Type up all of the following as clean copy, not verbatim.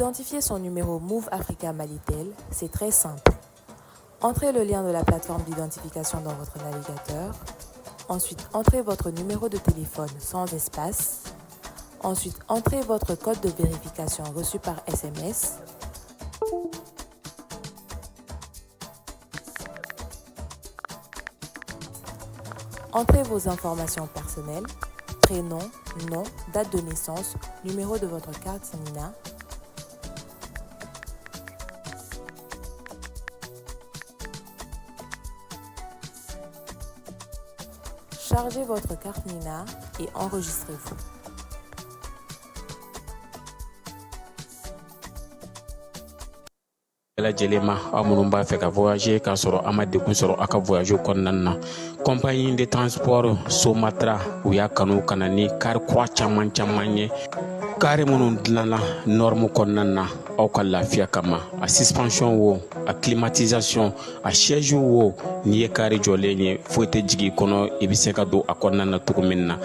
identifier son numéro Move Africa Malitel, c'est très simple. Entrez le lien de la plateforme d'identification dans votre navigateur. Ensuite, entrez votre numéro de téléphone sans espace. Ensuite, entrez votre code de vérification reçu par SMS. Entrez vos informations personnelles, prénom, nom, date de naissance, numéro de votre carte Sanina. Chargez votre carte Nina et enregistrez-vous. Lajɛlen aw minnu b'a fɛ ka voyager k'a sɔrɔ a ma degun sɔrɔ a ka voyage kɔnɔna na compagnie de transport Somatra u y'a kanu ka na ni kari kura caman ye kari minnu dilanna norme kɔnɔna na aw ka lafiya kama a suspension wo a climatisation a siège wo n'i ye kari jɔlen ye foyi tɛ jigin kɔnɔ i bɛ se ka don a kɔnɔna na cogo min na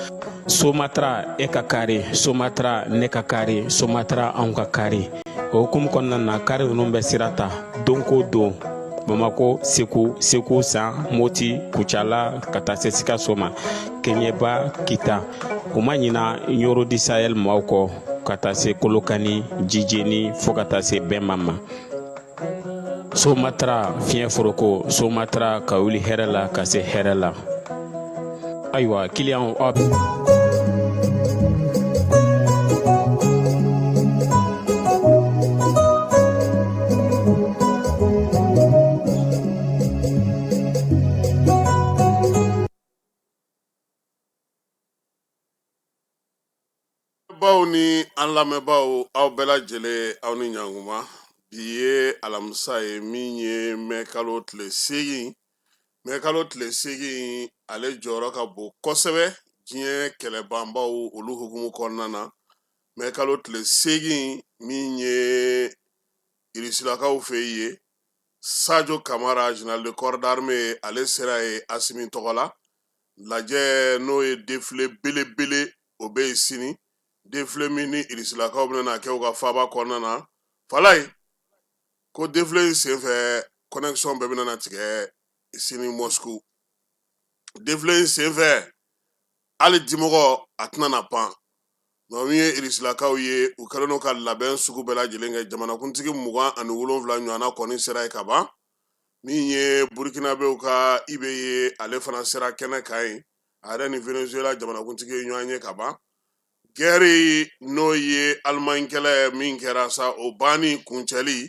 Somatra e ka kari Somatra ne ka kari Somatra anw ka kari o hukumu kɔnɔna na kari ninnu bɛ sira ta don ko don Bamako Segu San Moti Kucala ka taa se Sikaso ma Keɲeba Kita o ma ɲina Yoro di Sahel maaw kɔ ka taa se Kolokani Jijeni fo ka taa se Bɛnba ma Somatra fiɲɛ foroko Somatra ka wuli hɛrɛ la ka se hɛrɛ la ayiwa client baw ni an lamɛnbaaw aw bɛɛ lajɛlen aw ni ɲankuma bi ye alamisa ye min ye mɛkalo tile 8 mɛkalo tile 8 ale jɔyɔrɔ ka bon kosɛbɛ diɲɛ kɛlɛbanbaw olu hukumu kɔnɔna na mɛkalo tile 8 min ye irisilakaw fɛ ye Sadio Kamara général de corps d'armée ale sera ye Asimi tɔgɔ la lajɛ n'o ye défilé belebele o bɛ ye sini défilé min ni irisilakaw bɛna kɛ u ka faaba kɔnɔna na falaye ko défilé in senfɛ connexion bɛɛ bɛna tigɛ sini Moscou défilé in senfɛ hali dimɔgɔ a tɛna na pan nka min ye irisilakaw ye u kɛlen don ka labɛn sugu bɛɛ lajɛlen kɛ jamanakuntigi 27 ɲɔgɔnna kɔni sera ye ka ban min ye burkinabɛw ka ibe ye ale fana sera kɛnɛ kan ye a yɛrɛ ni Venezuela jamanakuntigi ye ɲɔgɔn ye ka ban guerre n'o ye Allemagne kɛlɛ min kɛra sa o banni kuncɛli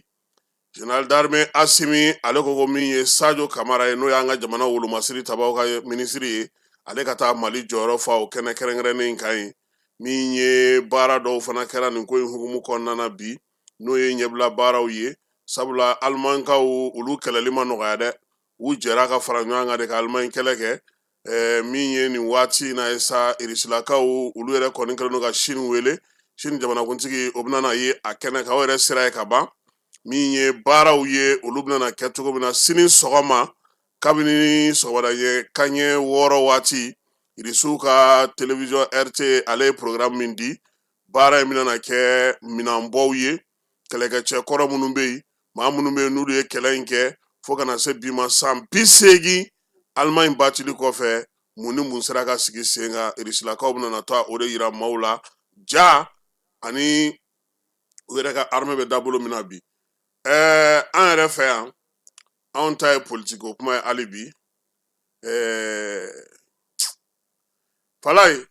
général d'armée Asimi ale ko min ye Sadio Kamara ye n'o y'an ka jamana wolomasiri tabaw ka ministre ye ale ka taa Mali jɔyɔrɔ fa o kɛnɛ kɛrɛnkɛrɛnnen kan ye min ye baara dɔw fana kɛra nin ko in hukumu kɔnɔna na bi n'o ye ɲɛbila baaraw ye sabula Alimankaw olu kɛlɛli ma nɔgɔya dɛ u jɛra ka fara ɲɔgɔn kan de ka Allemagne kɛlɛ kɛ min ye nin waati na ye sa irisilakaw olu yɛrɛ kɔni kɛlen don ka Chine wele Chine jamanakuntigi o bɛna ye a kɛnɛ kan o yɛrɛ sira ye ka ban min ye baaraw ye olu bɛna kɛ cogo min na sini sɔgɔma kabini sɔgɔmada ye kanɲɛ 6 waati irisiw ka télévision RT ale ye programme min di baara in bɛna kɛ minanbɔw ye kɛlɛkɛcɛ kɔrɔ minnu bɛ yen maa minnu bɛ yen n'olu ye kɛlɛ in kɛ fo ka na se bi ma san 80 Allemagne batili kɔfɛ mun ni mun sera ka sigi sen kan irisilakaw bɛna taa o de yira maaw la ja ani u yɛrɛ ka armée bɛ dabolo min na bi an yɛrɛ fɛ yan anw ta ye politiko kuma ye hali bi falaye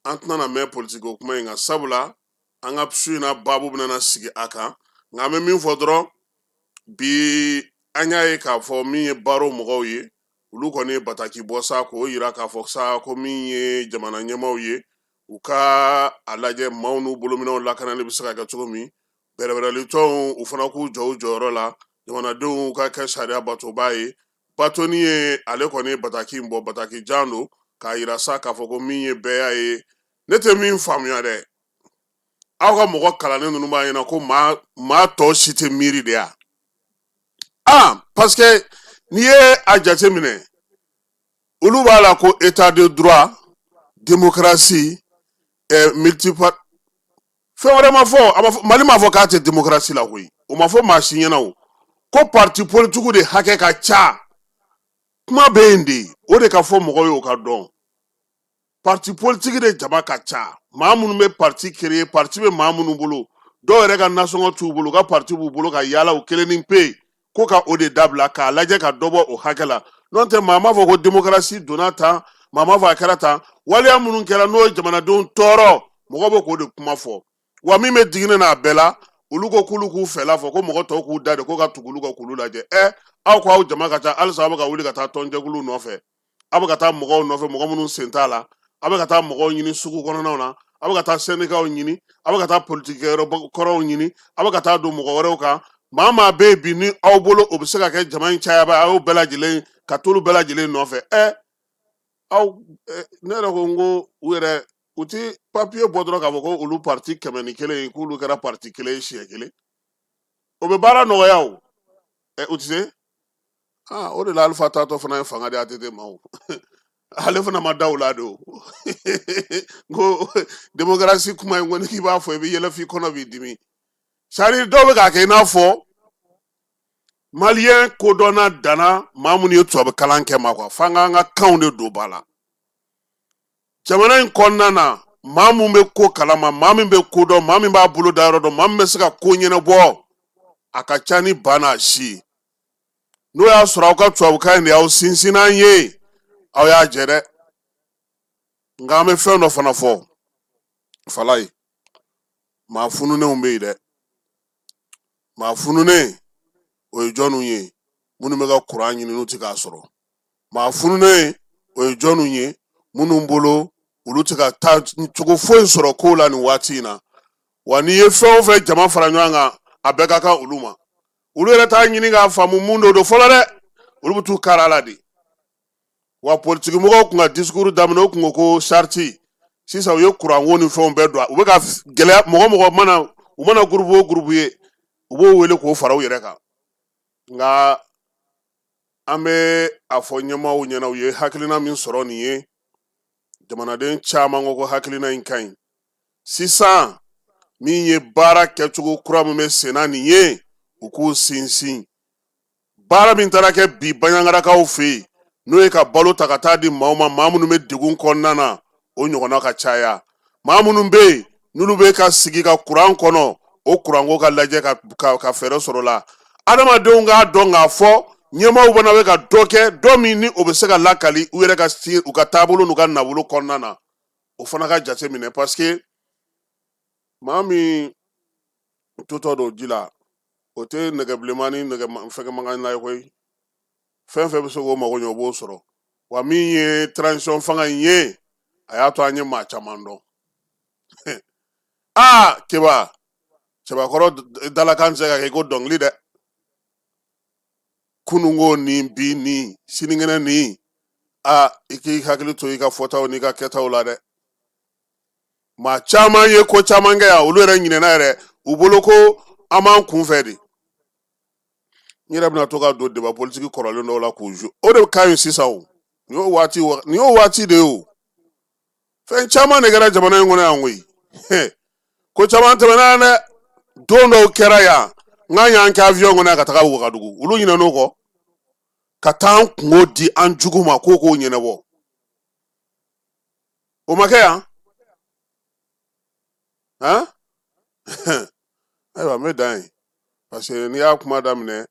an tɛna na mɛn politiko kuma in kan sabula an ka su in na baabu bɛna sigi a kan nka an bɛ min fɔ dɔrɔn bi an y'a ye k'a fɔ min ye baaro mɔgɔw ye olu kɔni ye bataki bɔ sa k'o yira k'a fɔ sa ko min ye jamana ɲɛmaaw ye u ka a lajɛ maaw n'u bolominɛw lakanali bɛ se ka kɛ cogo min bɛrɛbɛrɛlitɔnw u fana k'u jɔ u jɔyɔrɔ la jamanadenw ka kɛ sariya batoba ye batoni ye ale kɔni bataki in bɔ bataki jan don k'a yira sa k'a fɔ ko min ye bɛɛ y'a ye ne tɛ min faamuya dɛ aw ka mɔgɔ kalannen ninnu b'a ɲɛna ko maa tɔ si tɛ miiri de ya parce que n'i ye a jateminɛ olu b'a la ko état de droit démocratie multipartisme fɛn wɛrɛ ma fɔ Mali ma fɔ k'a tɛ démocratie la koyi o ma fɔ maa si ɲɛna o ko parti politique de hakɛ ka ca kuma bɛ yen de o de ka fɔ mɔgɔw ye o ka dɔn parti politique de jama ka ca maa minnu bɛ parti créer parti bɛ maa minnu bolo dɔw yɛrɛ ka nasɔngɔ t'u bolo ka parti b'u bolo ka yaala u kelen ni pe ko ka o de dabila k'a lajɛ ka dɔ bɔ o hakɛ la n'o tɛ maa ma fɔ ko démocratie donna tan maa ma fɔ a kɛra tan waleya minnu kɛra n'o ye jamanadenw tɔɔrɔ mɔgɔ bɛ k'o de kuma fɔ wa min bɛ digini n'a bɛɛ la olu ko k'ulu k'u fɛla fɔ ko mɔgɔ tɔw k'u da de ko ka tugu olu ka k'ulu lajɛ aw ko aw jama ka ca halisa aw bɛ ka wuli ka taa tɔnjɛkulu nɔfɛ aw bɛ ka taa mɔgɔw nɔfɛ mɔgɔ minnu sen t'a la aw bɛ ka taa mɔgɔw ɲini sugu kɔnɔnaw na aw bɛ ka taa syndicat ɲini aw bɛ ka taa politique kɔrɔw ɲini aw bɛ ka taa don mɔgɔ wɛrɛw kan maa maa bɛ yen bi ni aw bolo o bɛ se ka kɛ jama in cayaba a y'o bɛɛ lajɛlen ka t'olu bɛɛ lajɛlen nɔfɛ aw ne yɛrɛ ko n ko u yɛrɛ u ti papier bɔ dɔrɔn k'a fɔ ko olu parti 101 k'olu kɛra parti kelen ye siɲɛ kelen o bɛ baara nɔgɔya o u ti se o de la Alifa taatɔ fana ye fanga di ATT ma o ale fana ma da o la de o ko démocratie kuma in kɔni k'i b'a fɔ i bɛ yɛlɛ f'i kɔnɔ b'i dimi sari dɔw bɛ k'a kɛ i n'a fɔ maliyɛn kodɔnna danna maa minnu ye tubabu kalan kɛ ma f'an k'an ka kanw de don ba la jamana in kɔnɔna na maa min bɛ ko kalama maa min bɛ ko dɔn maa min b'a bolo da yɔrɔ dɔn maa min bɛ se ka ko ɲɛnabɔ a ka ca ni ba n'a si n'o y'a sɔrɔ aw ka tubabukan in de y'aw sinsin n'an ye aw y'a jɛ dɛ nka an bɛ fɛn dɔ fana fɔ Falaye maa fununenw bɛ yen dɛ maa fununen o ye jɔnniw ye minnu bɛ ka kuran ɲini n'u tɛ k'a sɔrɔ maa fununen o ye jɔnniw ye minnu bolo olu tɛ ka taa cogo foyi sɔrɔ kow la nin waati in na wa n'i ye fɛn o fɛn jama fara ɲɔgɔn kan a bɛɛ ka kan olu ma olu yɛrɛ t'a ɲini k'a faamu mun de don fɔlɔ dɛ olu bɛ t'u kari a la de wa politiki mɔgɔw kun ka discours daminɛ u kun ko ko charte sisan u ye kuranko ni fɛnw bɛɛ don u bɛ ka gɛlɛya mɔgɔ u mana groupe o groupe ye u b'o wele k'o fara u yɛrɛ kan nka an bɛ a fɔ ɲɛmaaw ɲɛna u ye hakilina min sɔrɔ nin ye jamanaden caman ko hakilina in ka ɲi sisan min ye baara kɛcogo kura min bɛ sen na nin ye u k'u sinsin baara min taara kɛ bi baɲangarakaw fɛ yen n'o ye ka balo ta ka taa di maaw ma maa minnu bɛ degun kɔnɔna na o ɲɔgɔnna ka caya maa minnu bɛ yen n'olu bɛ ka sigi ka kuran kɔnɔ o kuranko ka lajɛ ka fɛɛrɛ sɔrɔ la adamadenw k'a dɔn k'a fɔ ɲɛmaaw fana bɛ ka dɔ kɛ dɔ min ni o bɛ se ka lakali u yɛrɛ ka u ka taabolo n'u ka nabolo kɔnɔna na o fana ka jate minɛ parce que maa min tutɔ don ji la o tɛ nɛgɛbilenman ni fɛnkɛmankan na ye koyi fɛn fɛn bɛ se k'o mago ɲɛ o b'o sɔrɔ wa min ye transition fanga in ye a y'a to an ye maa caman dɔn cɛbakɔrɔ dalakan tɛ se ka kɛ ko dɔnkili dɛ kununko ni bi ni sinikɛnɛ ni i k'i hakili to i ka fɔtaw n'i ka kɛtaw la dɛ maa caman ye ko caman kɛ yan olu yɛrɛ ɲinɛna yɛrɛ u bolo ko an b'an kunfɛ de n yɛrɛ bɛna to ka don débat politique kɔrɔlen dɔw la k'u jouer o de ka ɲi sisan o nin y'o waati de ye o fɛn caman de kɛra jamana in kɔnɔ yan koyi ko caman tɛmɛna yan dɛ don dɔw kɛra yan n k'an y'an kɛ avion kɔnɔ yan ka taga Wagadugu olu ɲinɛn'o kɔ ka taa an kungo di an jugu ma k'o k'o ɲɛnabɔ o ma kɛ yan ayiwa n bɛ dan yen parce que n'i y'a kuma daminɛ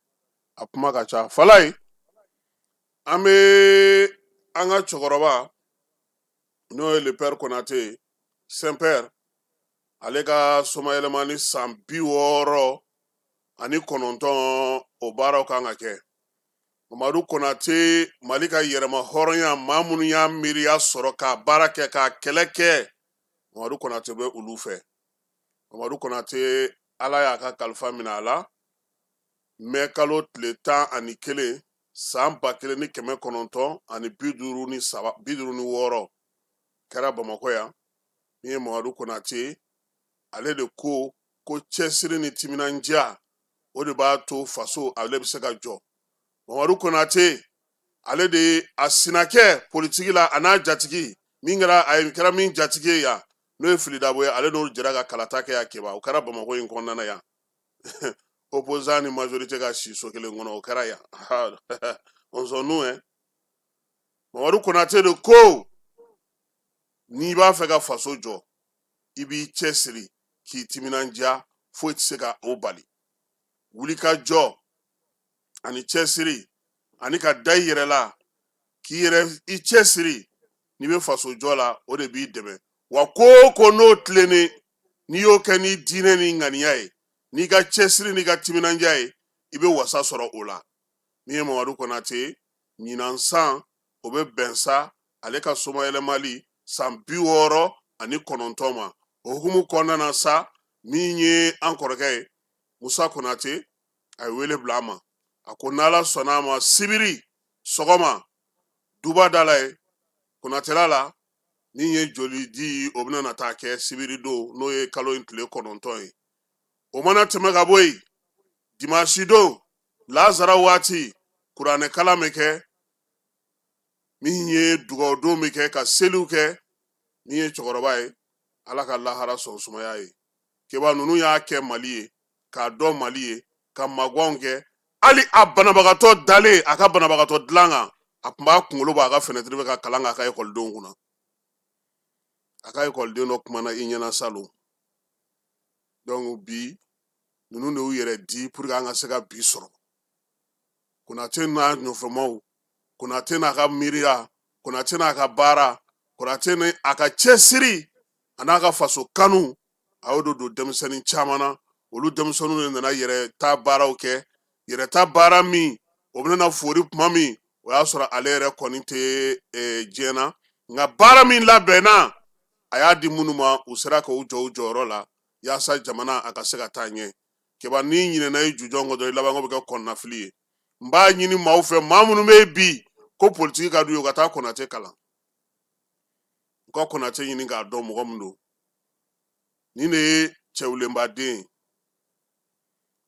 a kuma ka ca Falaye an bɛ an ka cɛkɔrɔba n'o ye le père Konate Saint-Père ale ka somayɛlɛma ni san 69 o baaraw kan ka kɛ Mamadu Konate Mali ka yɛrɛma hɔrɔnya maa minnu y'a miiriya sɔrɔ k'a baara kɛ k'a kɛlɛ kɛ Mamadu Konate bɛ olu fɛ Mamadu Konate Ala y'a ka kalifa minɛ a la mai kalo tile 11 san 1956 kɛra Bamakɔ yan min ye Mamadu Konate ale de ko cɛsiri ni timinandiya o de b'a to faso ale bɛ se ka jɔ Mamadu Konate ale de a sinakɛ politiki la a n'a jatigi min kɛra min jatigi ye yan n'o ye fili dabo ye ale n'o jɛra ka kalata kɛ ya kɛba o kɛra Bamako in kɔnɔna yan opposant ni majorité ka si so kelen kɔnɔ o kɛra yan on s'en nous hein Mamadou Konaté de ko n'i b'a fɛ ka faso jɔ i b'i cɛsiri k'i timinanja foyi tɛ se ka o bali wuli ka jɔ ani cɛsiri ani ka da i yɛrɛ la k'i yɛrɛ i cɛsiri n'i bɛ faso jɔ la o de b'i dɛmɛ wa ko ko n'o tilennen n'i y'o kɛ ni diinɛ ni ŋaniya ye n'i ka cɛsiri n'i ka timinanja ye i bɛ wasa sɔrɔ o la min ye Mamadou Konaté ɲinan san o bɛ bɛn sa ale ka somayɛlɛmali san 69 ma o hukumu kɔnɔna na sa min ye an kɔrɔkɛ ye Musa Konaté a ye wele bila a ma a ko n'Ala sɔnna a ma sibiri sɔgɔma duba da la ye Konatela la min ye joli di o bɛna na taa kɛ sibiri don n'o ye kalo in tile 9 ye o mana tɛmɛ ka bɔ yen dimanche don Lazara waati kuranɛ kalan bɛ kɛ min ye dugawu don bɛ kɛ ka seliw kɛ min ye cɛkɔrɔba ye Ala ka lahara sɔn sumaya ye keba ninnu y'a kɛ Mali ye k'a dɔn Mali ye ka magwanw kɛ hali a banabagatɔ dalen a ka banabagatɔ dilan kan a tun b'a kunkolo bɔ a ka fenêtre bɛ ka kalan k'a ka ekɔlidenw kunna a ka ekɔliden dɔ kumana i ɲɛna salon donc bi ninnu de y'u yɛrɛ di pour que an ka se ka bi sɔrɔ Konaté n'a ɲɔfɛmaw Konaté n'a ka miiriya Konaté n'a ka baara Konaté ni a ka cɛsiri a n'a ka faso kanu a y'o don denmisɛnnin caman na olu denmisɛnninw de nana yɛrɛ ta baaraw kɛ yɛrɛ ta baara min o bɛna fori tuma min o y'a sɔrɔ ale yɛrɛ kɔni tɛ diɲɛ na nka baara min labɛnna a y'a di minnu ma u sera k'u jɔ u jɔyɔrɔ la yaasa jamana a ka se ka taa ɲɛ kɛba n'i ɲinɛna i jujɔn kɔ dɔrɔn i laban bɛ kɛ kɔnɔnafili ye n b'a ɲini maaw fɛ maa minnu bɛ yen bi ko politiki ka d'u ye u ka taa Konaté kalan u ka Konaté ɲini k'a dɔn mɔgɔ min don nin de ye Cɛwulenbaden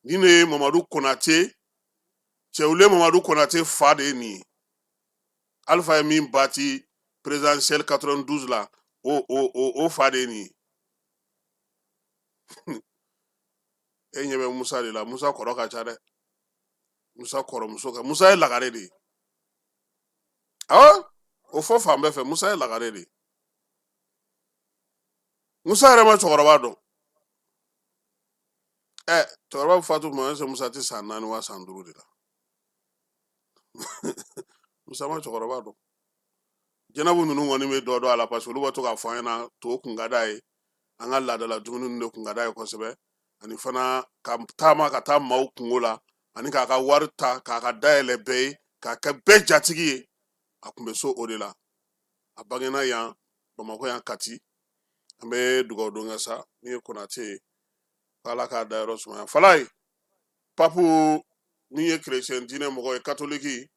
nin de ye Mamadou Konaté Cɛwulen Mamadou Konaté fa de ye nin ye Alpha ye min bati présidentielle 92 la o fa de ye nin ye e ɲɛ bɛ Musa de la Musa kɔrɔ ka ca dɛ Musa kɔrɔmuso ka Musa ye lagare de ye awɔ o fɔ fan bɛɛ fɛ Musa ye lagare de ye Musa yɛrɛ ma cɛkɔrɔba dɔn cɛkɔrɔba fatu tuma ɛsɛ Musa tɛ san 4 wa san 5 de la Musa ma cɛkɔrɔba dɔn jɛnɛbu ninnu kɔni bɛ dɔ dɔn a la parce que olu bɛ to k'a fɔ an ɲɛna to kun ka d'a ye an ka laadala dumuni ninnu de kun ka d'a ye kosɛbɛ ani fana ka taama ka taa maaw kungo la ani k'a ka wari ta k'a ka dayɛlɛ bɛɛ ye k'a kɛ bɛɛ jatigi ye a kun bɛ so o de la a bangena yan Bamako yan Kati an bɛ dugawu don kɛ sa min ye Konaté ye k'Ala k'a dayɔrɔ sumaya Falaye papu min ye chrétien diinɛ mɔgɔ ye katoliki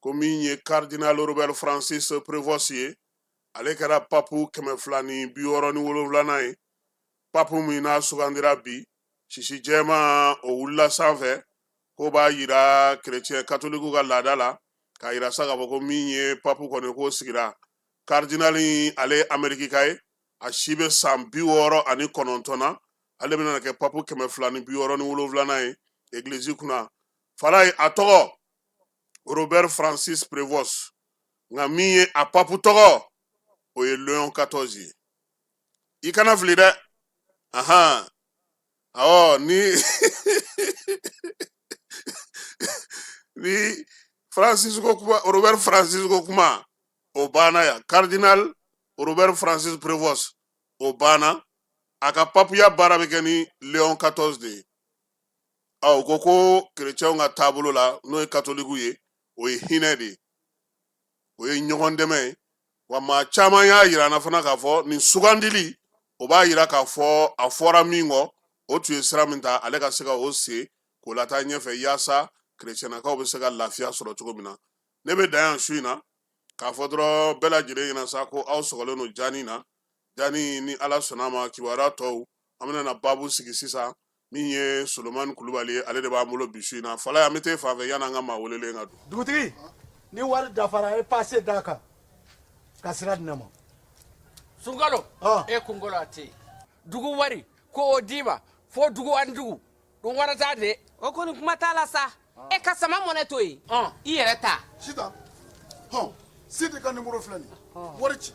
ko min ye cardinal Robert Francis Prévost ye ale kɛra papu 267 ye papu min n'a sugandira bi sisi jɛma o wulila sanfɛ ko b'a yira chrétien katolikiw ka laada la k'a yira sa k'a fɔ ko min ye papu kɔni k'o sigira cardinal ale ye Amerikika ye a si bɛ san 69 na ale bɛna kɛ papu 267 ye église kunna Falaye a tɔgɔ Robert Francis Prévost nka min ye a papu tɔgɔ o ye Léon 14 ye i kana fili dɛ awɔ ni ni Francis ko kuma Robert Francis ko kuma o banna ya cardinal Robert Francis Prévost o banna a ka papuya baara bɛ kɛ ni Léon 14 de ye u ko chrétienw ka taabolo la n'o ye katolikiw ye o ye hinɛ de ye o ye ɲɔgɔn dɛmɛ ye wa maa caman y'a yira an na fana k'a fɔ nin sugandili o b'a yira k'a fɔ a fɔra min kɔ o tun ye sira min ta ale ka se ka o se k'o lataa ɲɛfɛ yaasa chrétiennakaw bɛ se ka lafiya sɔrɔ cogo min na ne bɛ dan yan su in na k'a fɔ dɔrɔn bɛɛ lajɛlen ɲɛna sa ko aw sɔgɔlen don Jani na Jani ni Ala sɔnna ma kibaruya tɔw an bɛna na baabu sigi sisan min ye Solomani Kulubali ye ale de b'an bolo bi su in na Falaye an bɛ taa fan fɛ yanni an ka maa welelen ka don. Dugutigi ni wari dafara e passe d'a kan ka sira di ne ma Sungalo e kungolo ati dugu wari ko o dima fo dugu an dugu dun warata de o koni kuma t'a la sa e ka sama mɔnɛ to yen i yɛrɛ ta Sita Sidi ka numéro filɛ nin wari ci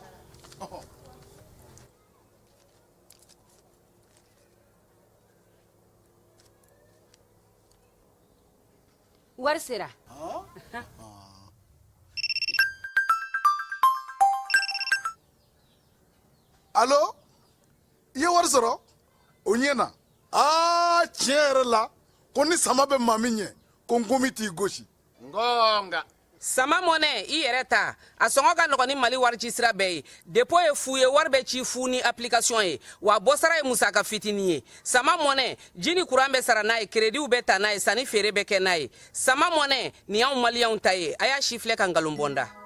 wari sera Allo i ye wari sɔrɔ o ɲɛna tiɲɛ yɛrɛ la ko ni sama bɛ maa min ɲɛ ko n komi t'i gosi ngonga sama mɔnɛ i yɛrɛ ta a sɔngɔ ka nɔgɔn ni mali wari ci sira bɛɛ ye depo ye fu ye wari bɛ ci fu ni application ye wa bɔsara ye musaka fitinin ye sama mɔnɛ ji ni kuran bɛ sara n'a ye krediw bɛ ta n'a ye sanni feere bɛ kɛ n'a ye sama mɔnɛ nin y'anw maliyɛnw ta ye a y'a si filɛ ka nkalon bɔnda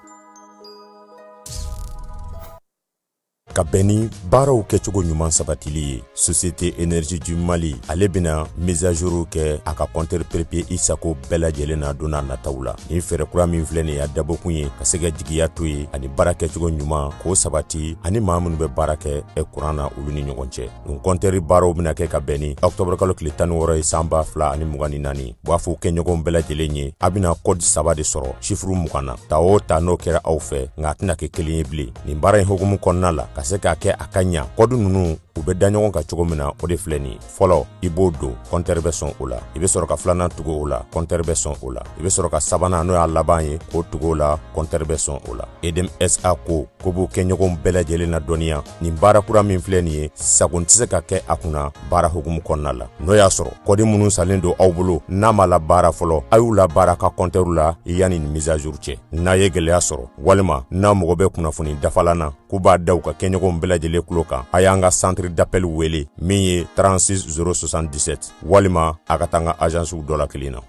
ka bɛn ni baaraw kɛcogo ɲuman sabatili ye société énergie du mali ale bena mise à jour kɛ a ka compteur papier isago bɛɛ lajɛlen na donna nataw la ni fɛrɛ kura min filɛ nin y'a dabɔkun ye ka se ka jigiya to ye ani baara kɛcogo ɲuman k'o sabati ani maa minnu bɛ baara kɛ kuran na olu ni ɲɔgɔn cɛ nin compteur baaraw bena kɛ ka bɛn ni octobre kalo tile 16 ye san 2024 b'a fɔ kɛɲɔgɔn bɛɛ lajɛlen ye a bena code 3 de sɔrɔ chiffre 20 na ta o ta n'o kɛra aw fɛ nka a tɛna kɛ kelen ye bilen nin baara in hokumu kɔnɔna la ka se k'a kɛ a ka ɲa kɔdu nunu u bɛ da ɲɔgɔn kan cogo min na o de filɛ nin fɔlɔ i b'o don compteur bɛ sɔn o la i bɛ sɔrɔ ka filanan tugu o la compteur bɛ sɔn o la i bɛ sɔrɔ ka sabanan n'o y'a laban ye k'o tugu o la compteur bɛ sɔn o la edem sa ko b'o kɛ ɲɔgɔn bɛɛ lajɛlen na dɔnniya nin baara kura min filɛ nin ye sago tɛ se ka kɛ a kunna baara hukumu kɔnɔna la n'o y'a sɔrɔ kɔdi minnu salen don aw bolo n'a ma la baara fɔlɔ a y'u la baara ka compteur la yanni nin mise à jour cɛ n'a ye gɛlɛya sɔrɔ walima n'a mɔgɔ bɛ kunnafoni dafalan na k'u b'a da u ka kɛɲɔgɔn bɛɛ lajɛlen kulo kan a y'an ka centre d'appel wele min ye 36077 walima a ka taa n ka agence dɔ la kelen na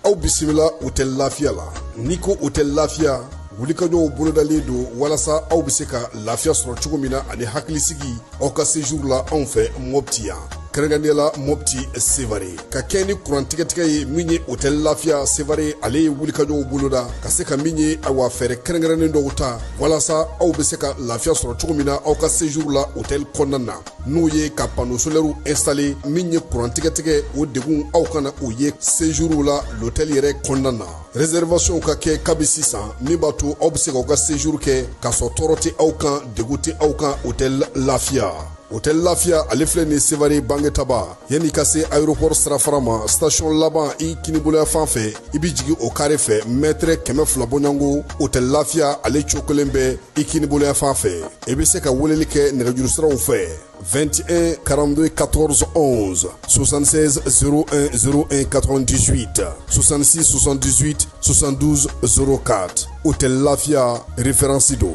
aw bisimila hôtel lafiya la n'i ko hôtel lafiya wulikajɔw bolodalen don walasa aw bɛ se ka lafiya sɔrɔ cogo min na ani hakilisigi aw ka séjour la anw fɛ Mopti yan kɛrɛnkɛrɛnnenya Mopti Sevare ka kɛ ni kurantigɛtigɛ ye min ye hôtel lafiya Sevare ale ye wulikajɔw boloda ka se ka min ye awa fɛɛrɛ kɛrɛnkɛrɛnnen dɔw ta walasa aw bɛ se ka lafiya sɔrɔ cogo min na aw ka séjour la hôtel kɔnɔna na n'o ye ka panneau solaire installer min ye kurantigɛtigɛ o degun aw kana o ye séjour la l'hôtel yɛrɛ kɔnɔna na réservation ka kɛ kabi sisan min b'a to aw bɛ se k'aw ka séjour kɛ k'a sɔrɔ tɔɔrɔ tɛ aw kan degun tɛ aw kan hôtel lafiya hôtel lafiya ale filɛ nin Sevare bangetaba yanni ka se aéroport sirafara ma station laban i kiniboloya fan fɛ i bi jigi o kare fɛ mètre 200 bɔɲango hôtel lafiya ale cokolen bɛ i kiniboloya fan fɛ i bɛ se ka weleli kɛ nɛgɛjuru siraw fɛ 21 42 14 11 76 01 01 98 66 78 72 04 hôtel lafiya référence do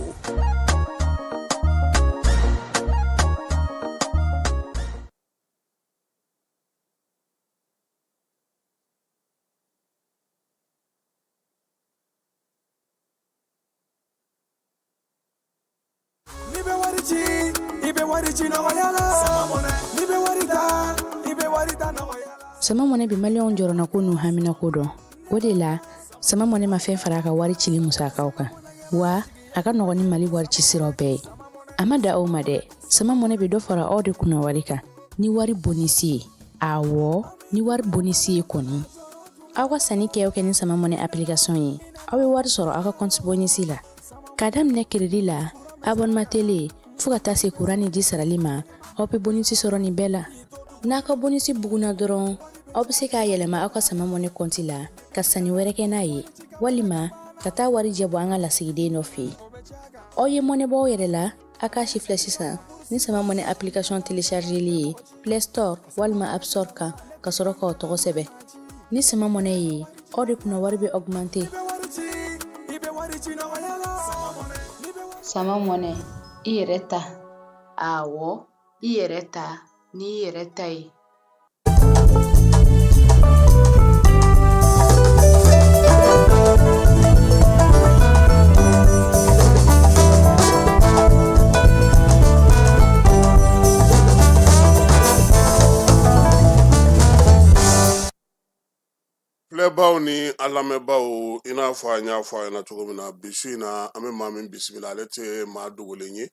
sama mɔnɛ bi maliyɛnw jɔrɔna ko n'u hamina ko dɔn o de la sama mɔnɛ ma fɛn fara a ka wari cili musakaw kan wa a ka nɔgɔn ni mali wari ci siraw bɛɛ ye a ma da aw ma dɛ sama mɔnɛ bi dɔ fara aw de kunna wari kan ni wari bonisi ye awɔ ni wari bonisi ye kɔni aw ka sanni kɛ ni sama mɔnɛ application ye aw bɛ wari sɔrɔ aw ka compte bonisi la k'a daminɛ crédit la abonnement télé fo ka taa se courant ni ji sarali ma aw bɛ bonisi sɔrɔ nin bɛɛ la n'a ka bonisi buguna dɔrɔn aw bɛ se k'a yɛlɛma aw ka sama mɔnɛ compte la ka sanni wɛrɛ kɛ n'a ye walima ka taa wari jɛbɔ an ka lasigiden dɔ fɛ aw ye mɔnɛ bɔ aw yɛrɛ la a k'a si filɛ sisan ni sama mɔnɛ application téléchargeli ye Play Store walima App Store kan ka sɔrɔ k'aw tɔgɔ sɛbɛn ni sama mɔnɛ ye aw de kunna wari bɛ augmenter sama mɔnɛ i yɛrɛ ta awɔ i yɛrɛ ta ni i yɛrɛ ta ye filɛbaaw ni an lamɛnbaaw i n'a fɔ an y'a fɔ a ɲɛna cogo min na bi su in na an bɛ maa min bisimila ale tɛ maa dogolen ye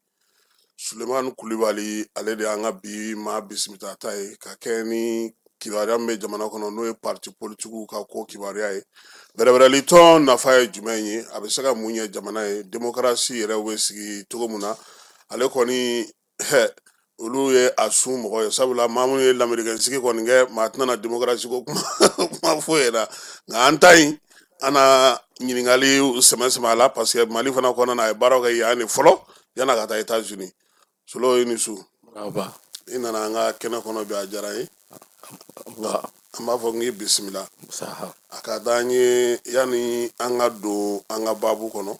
Sulemani Kulibali ale de y'an ka bi maa bisimilata ye ka kɛ ni kibaruya min bɛ jamana kɔnɔ n'o ye parti politigiw ka ko kibaruya ye bɛrɛbɛrɛli tɔn nafa ye jumɛn ye a bɛ se ka mun ɲɛ jamana ye démocratie yɛrɛ bɛ sigi cogo min na ale kɔni olu ye a sun mɔgɔ ye sabula maa minnu ye lamɛnnikɛsigi kɔni kɛ maa tɛna na démocratie ko kuma foyi ye la nka an ta in an na ɲininkali sɛmɛ a la parce que Mali fana kɔnɔna na a ye baaraw kɛ yan de fɔlɔ yan'a ka taa États-Unis Solo i ni su i nana an ka kɛnɛ kɔnɔ bi a diyara n ye an b'a fɔ n k'i bisimila a ka d'an ye yanni an ka don an ka baabu kɔnɔ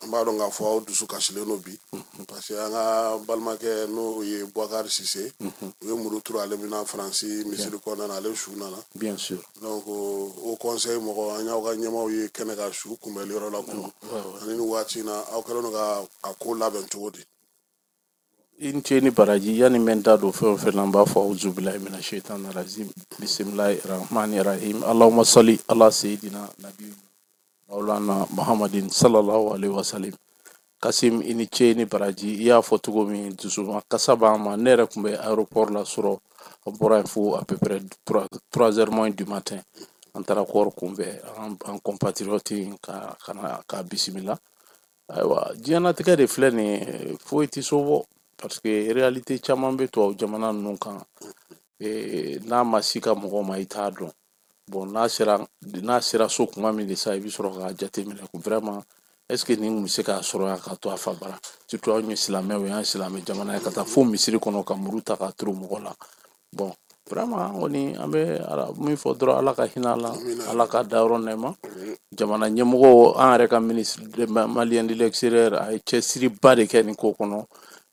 an b'a dɔn k'a fɔ aw dusu kasilen don bi parce que an ka balimakɛ n'o ye Boubacar Sise o ye Muru Ture ale bɛna Faransi misiri kɔnɔna na ale su nana donc o conseil mɔgɔ an y'aw ka ɲɛmaw ye kɛnɛ ka su kunbɛli yɔrɔ la kun ani ni waati in na aw kɛlen don ka a ko labɛn cogo di i ce ni baraji yani men da do fɛn o fɛn na n b'a fɔ auzu bilahi mina shaitani rajim bisimilahi rahmani rahim allahumma salli ala sayidina nabi maulana muhammadin sallallahu alaihi wasallam Kasim i ni ce ni baraji i y'a fɔ cogo min dusuma kasa b'an ma ne yɛrɛ tun bɛ aéroport la sɔrɔ an bɔra yen fo à peu près 3h moins du matin an taara kɔɔri kunbɛn an compatriote ka bisimila ayiwa diɲɛnatigɛ de filɛ nin foyi tɛ so bɔ parce que réalité caman bɛ tubabu jamana ninnu kan n'a ma si ka mɔgɔ ma i t'a dɔn bon n'a sera so kuma min de sa i bɛ sɔrɔ k'a jateminɛ ko vraiment est ce que nin bɛ se k'a sɔrɔ yan ka to a fa bara surtout anw ye silamɛw ye an ye silamɛ jamana ye ka taa fo misiri kɔnɔ ka muru ta ka turu mɔgɔ la bon vraiment kɔni an bɛ min fɔ dɔrɔn ala ka hinɛ a la ala ka dayɔrɔ nɛɛma jamana ɲɛmɔgɔ an yɛrɛ ka ministre malien de l'extérieur a ye cɛsiriba de kɛ nin ko kɔnɔ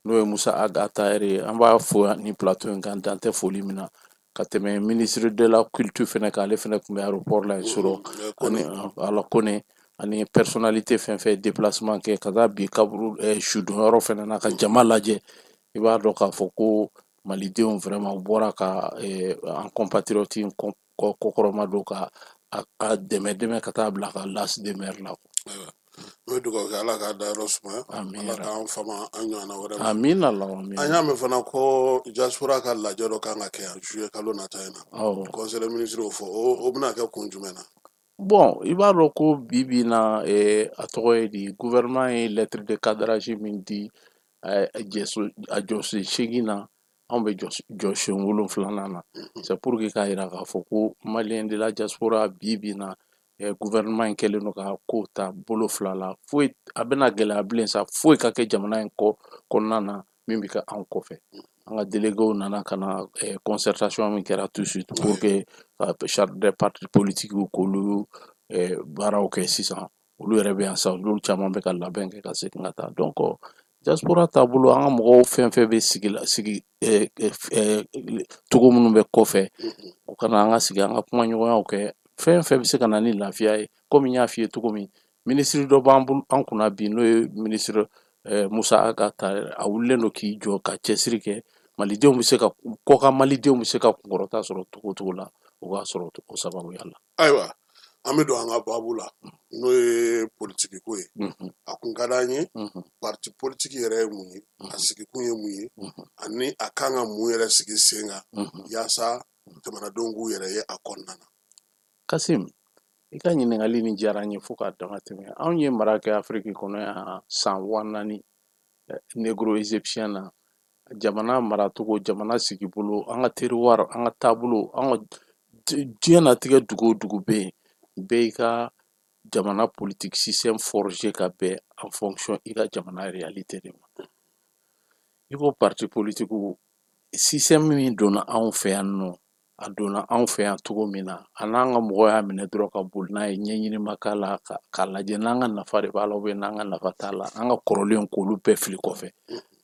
n'o ye Musa Agata ye an b'a fɔ ni plateau in kan dan tɛ foli min na ka tɛmɛ ministre de la culture fɛnɛ kan ale fɛnɛ tun bɛ aéroport la yen sɔrɔ ani ala kone ani personnalité fɛn fɛn déplacement kɛ ka taa bi kaburu sudonyɔrɔ fɛnɛ na ka jama lajɛ i b'a dɔn k'a fɔ ko malidenw vraiment u bɔra ka an compatriote kɔkɔrɔma don ka a dɛmɛ ka taa bila ka las de mer la n bɛ dugawu kɛ ala k'a dayɔrɔ sumaya ala k'an fama an ɲɔgɔnna wɛrɛ ma amina an y'a mɛn fana ko diaspora ka lajɛ dɔ kan ka kɛ yan juillet kalo nata in na conseil ministre y'o fɔ o bɛna kɛ kun jumɛn na bon i b'a dɔn ko bi na a tɔgɔ ye di gouvernement ye lettre de cadrage min di a jɔsen 8 na anw bɛ jɔsen 7 na c'est pour que k'a jira k'a fɔ ko malien de la diaspora bi na gouvernement in kɛlen don ka ko ta bolo 2 la foyi a bɛna gɛlɛya bilen sa foyi ka kɛ jamana in kɔnɔna na min bɛ kɛ anw kɔfɛ an ka déléguéw nana ka na concertation min kɛra tout de suite pour que charte des partis politiques k'olu baaraw kɛ sisan olu yɛrɛ bɛ yan sa olu caman bɛ ka labɛn kɛ ka segin ka taa donc diaspora taabolo an ka mɔgɔw fɛn fɛn bɛ sigi cogo minnu bɛ kɔfɛ o kana an ka sigi an ka kumaɲɔgɔnyaw kɛ fɛn fɛn bɛ se ka na ni lafiya ye komi n y'a f'i ye cogo min ministre dɔ b'an bolo an kunna bi n'o ye ministre Musa Agata a wulilen don k'i jɔ ka cɛsiri kɛ malidenw bɛ se ka kɔkan malidenw bɛ se ka kunkɔrɔta sɔrɔ cogo cogo la o b'a sɔrɔ o sababuya la ayiwa an bɛ don an ka baabu la n'o ye politiki ko ye a kun ka d'an ye parti politique yɛrɛ ye mun ye a sigikun ye mun ye ani a kan ka mun yɛrɛ sigi sen kan yaasa jamanadenw k'u yɛrɛ ye a kɔnɔna na Kasim i ka ɲininkali nin diyara n ye fo k'a dama tɛmɛ anw ye mara kɛ Afiriki kɔnɔ yan san 4 négro égyptien na jamana maracogo jamana sigi bolo an ka terroir an ka taabolo an ka diɲɛnatigɛ dugu o dugu bɛ yen bɛɛ i ka jamana politique système forgé ka bɛn en fonction i ka jamana réalité de ma i ko parti politique système min donna anw fɛ yan nɔ a donna anw fɛ yan cogo min na a n'an ka mɔgɔ y'a minɛ dɔrɔn ka boli n'a ye ɲɛɲini ma k'a la k'a lajɛ n'an ka nafa de b'a la n'an ka nafa t'a la an ka kɔrɔlen k'olu bɛɛ fili kɔfɛ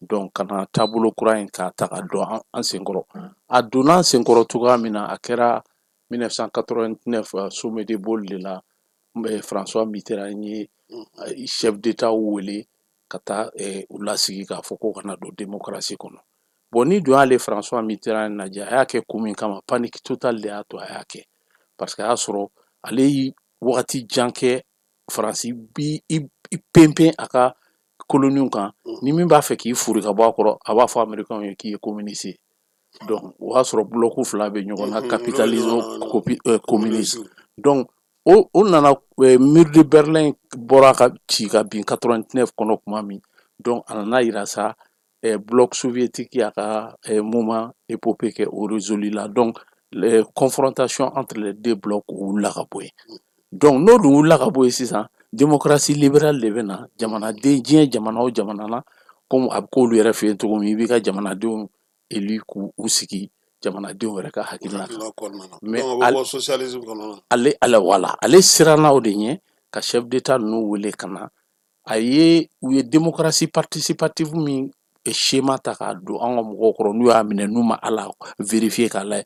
donc ka na taabolo kura in k'a ta ka dɔn an senkɔrɔ a donna an senkɔrɔ cogoya min na a kɛra 1989 sommet de Bole de la François Mitterrand ye chef d'état wele ka taa u lasigi k'a fɔ ko kana don démocratie kɔnɔ bon ni dun y'ale François Mitterrand lajɛ a y'a kɛ kun min kama panique totale de y'a to a y'a kɛ parce que a y'a sɔrɔ ale yi wagati jan kɛ faransi bi i pɛnpɛn a ka koloniw kan ni min b'a fɛ k'i furi ka bɔ a kɔrɔ a b'a fɔ américains ye k'i ye communiste ye. Donc o y'a sɔrɔ bloc fila bɛ ɲɔgɔn na capitalisme communisme. Donc o nana mur de Berlin bɔra ka ci ka bin 89 kɔnɔ tuma min, donc a nana yira sa bloc soviétique y'a ka moment épopée kɛ o résolu la. Donc les confrontations entre les deux blocs wulila ka bɔ yen. Donc n'o dun wulila ka bɔ yen sisan démocratie libérale de bɛ na jamanaden diɲɛ jamana o jamana na comme a bɛ k'olu yɛrɛ fɛ yen cogo min i b'i ka jamanadenw élu k'u sigi jamanadenw yɛrɛ ka hakilina kan. Mais ale siranna o de ɲɛ ka chef d'état ninnu wele ka na a ye u ye démocratie participative min schéma ta k'a don an ka mɔgɔw kɔrɔ n'u y'a minɛ n'u ma ala vérifier k'a lajɛ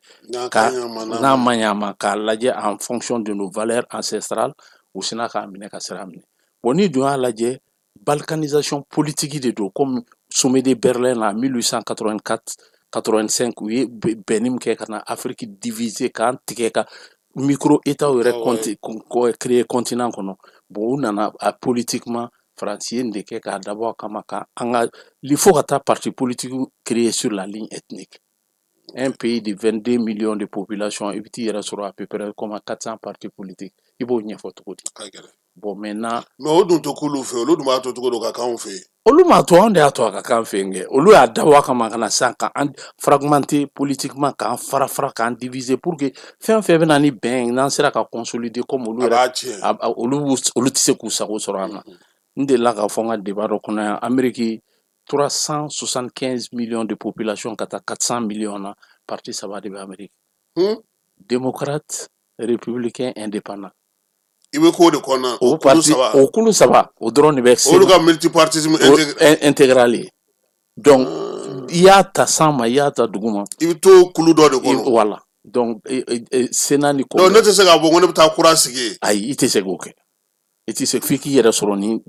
n'a ma ɲɛ a ma k'a lajɛ en fonction de nos valeurs ancestrales u sina k'a minɛ ka sira minɛ. Bon ni dun y'a lajɛ balkanisation politique de don comme sommet de Berlin la 1884-85 u ye bɛnni min kɛ ka na Afrique diviser k'an tigɛ ka micro état yɛrɛ créer continent kɔnɔ. Bon u nana politiquement Faransi ye nin de kɛ k'a dabɔ a kama ka an ka il faut ka taa parti politique créer sur la ligne ethnique. Un pays de 22 millions de population i bɛ t'i yɛrɛ sɔrɔ à peu près comme 400 partis politiques i b'o ɲɛfɔ cogo di? Bon maintenant mais o dun to k'olu fɛ olu dun b'a to cogo di ka k'anw fɛ yen? Olu m'a to anw de y'a to a ka k'an fɛ yen kɛ. Olu y'a dabɔ a kama ka na sisan k'an fragmenter politiquement k'an fara k'an diviser pour que fɛn fɛn bɛ na ni bɛn n'an sera ka consolider comme olu yɛrɛ olu tɛ se k'u sago sɔrɔ an na. N delila k'a fɔ n ka débat dɔ kɔnɔ yan Amérique 375 millions de population ka taa 400 millions na parti saba de bɛ Amérique. Démocrate, républicain, indépendant. I bɛ k'o de kɔnɔ o kulu saba o dɔrɔn de bɛ olu ka multipartisme intégral ye. Donc i y'a ta san ma i y'a ta dugu ma i bɛ to kulu dɔ de kɔnɔ. Voilà donc Sénat ni donc ne tɛ se k'a fɔ ko ne bɛ taa kura sigi. Ayi i tɛ se k'o kɛ. I tɛ se f'i k'i yɛrɛ sɔrɔ ni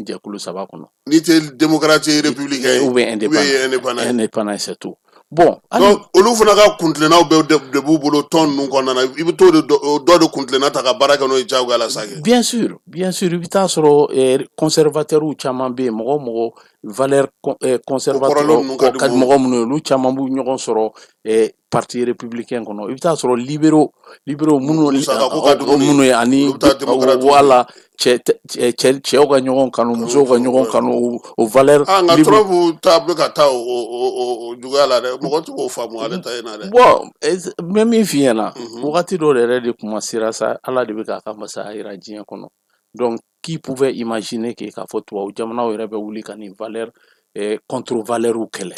jɛkulu saba kɔnɔ. N'i tɛ démocrate républicain ou bien indépendant c'est tout. Bon donc olu fana ka kuntilennaw bɛɛ de b'u bolo tɔn ninnu kɔnɔna na i bɛ t'o dɔ de kuntilenna ta ka baara kɛ n'o ye diyagoya la sa kɛ. Bien sûr i bɛ taa sɔrɔ conservateurs caman bɛ yen mɔgɔ valeur conservateur ka di mɔgɔ minnu ye olu caman b'u ɲɔgɔn sɔrɔ parti républicain kɔnɔ i bɛ taa sɔrɔ libéraux minnu ye ani wala cɛw ka ɲɔgɔn kanu musow ka ɲɔgɔn kanu o valeur. Nka Trump ta bɛ ka taa o juguya la dɛ mɔgɔ tɛ k'o faamu ale ta yen na dɛ. Bon n bɛ min f'i ɲɛna wagati dɔ yɛrɛ de kuma sera sa ala de bɛ k'a ka masaya jira diɲɛ kɔnɔ. Donc qui pouvait imaginer que k'a fɔ tubabu jamanaw yɛrɛ bɛ wuli ka nin valeur contre valeur kɛlɛ.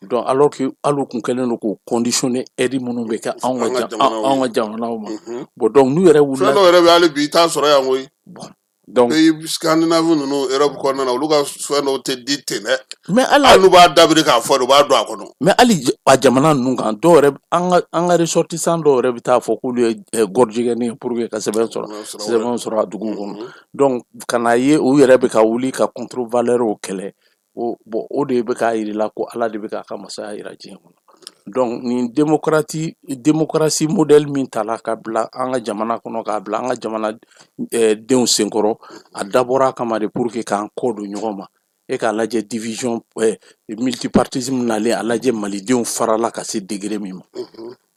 Donc alors que hali u kun kɛlen don k'o conditionner aide minnu bɛ kɛ anw ka jamanaw ma. Bon donc n'u yɛrɛ wulila. Fɛn dɔw yɛrɛ bɛ hali bi i t'a sɔrɔ yan koyi. Bon donc pays Scandinave ninnu Europe kɔnɔna na olu ka fɛn dɔw tɛ di ten dɛ. Mais hali n'u b'a dabiri k'a fɔ de u b'a don a kɔnɔ. Mais hali a jamana ninnu kan dɔw yɛrɛ an ka ressortissants dɔw yɛrɛ bɛ taa fɔ k'olu ye gorgigɛni pour que ka sɛbɛn sɔrɔ a dugu kɔnɔ. Donc ka na ye u yɛrɛ bɛ ka wuli ka contre valeur kɛlɛ. Bon o de bɛ k'a yir'i ko ala de bɛ k'a ka masaya jira diɲɛ kɔnɔ. Donc nin démocratie modèle min tala ka bila an ka jamana kɔnɔ k'a bila an ka jamana denw senkɔrɔ a dabɔra a kama de pour que k'an kɔ don ɲɔgɔn ma e k'a lajɛ division multipartisme nalen a lajɛ malidenw farala ka se degré min ma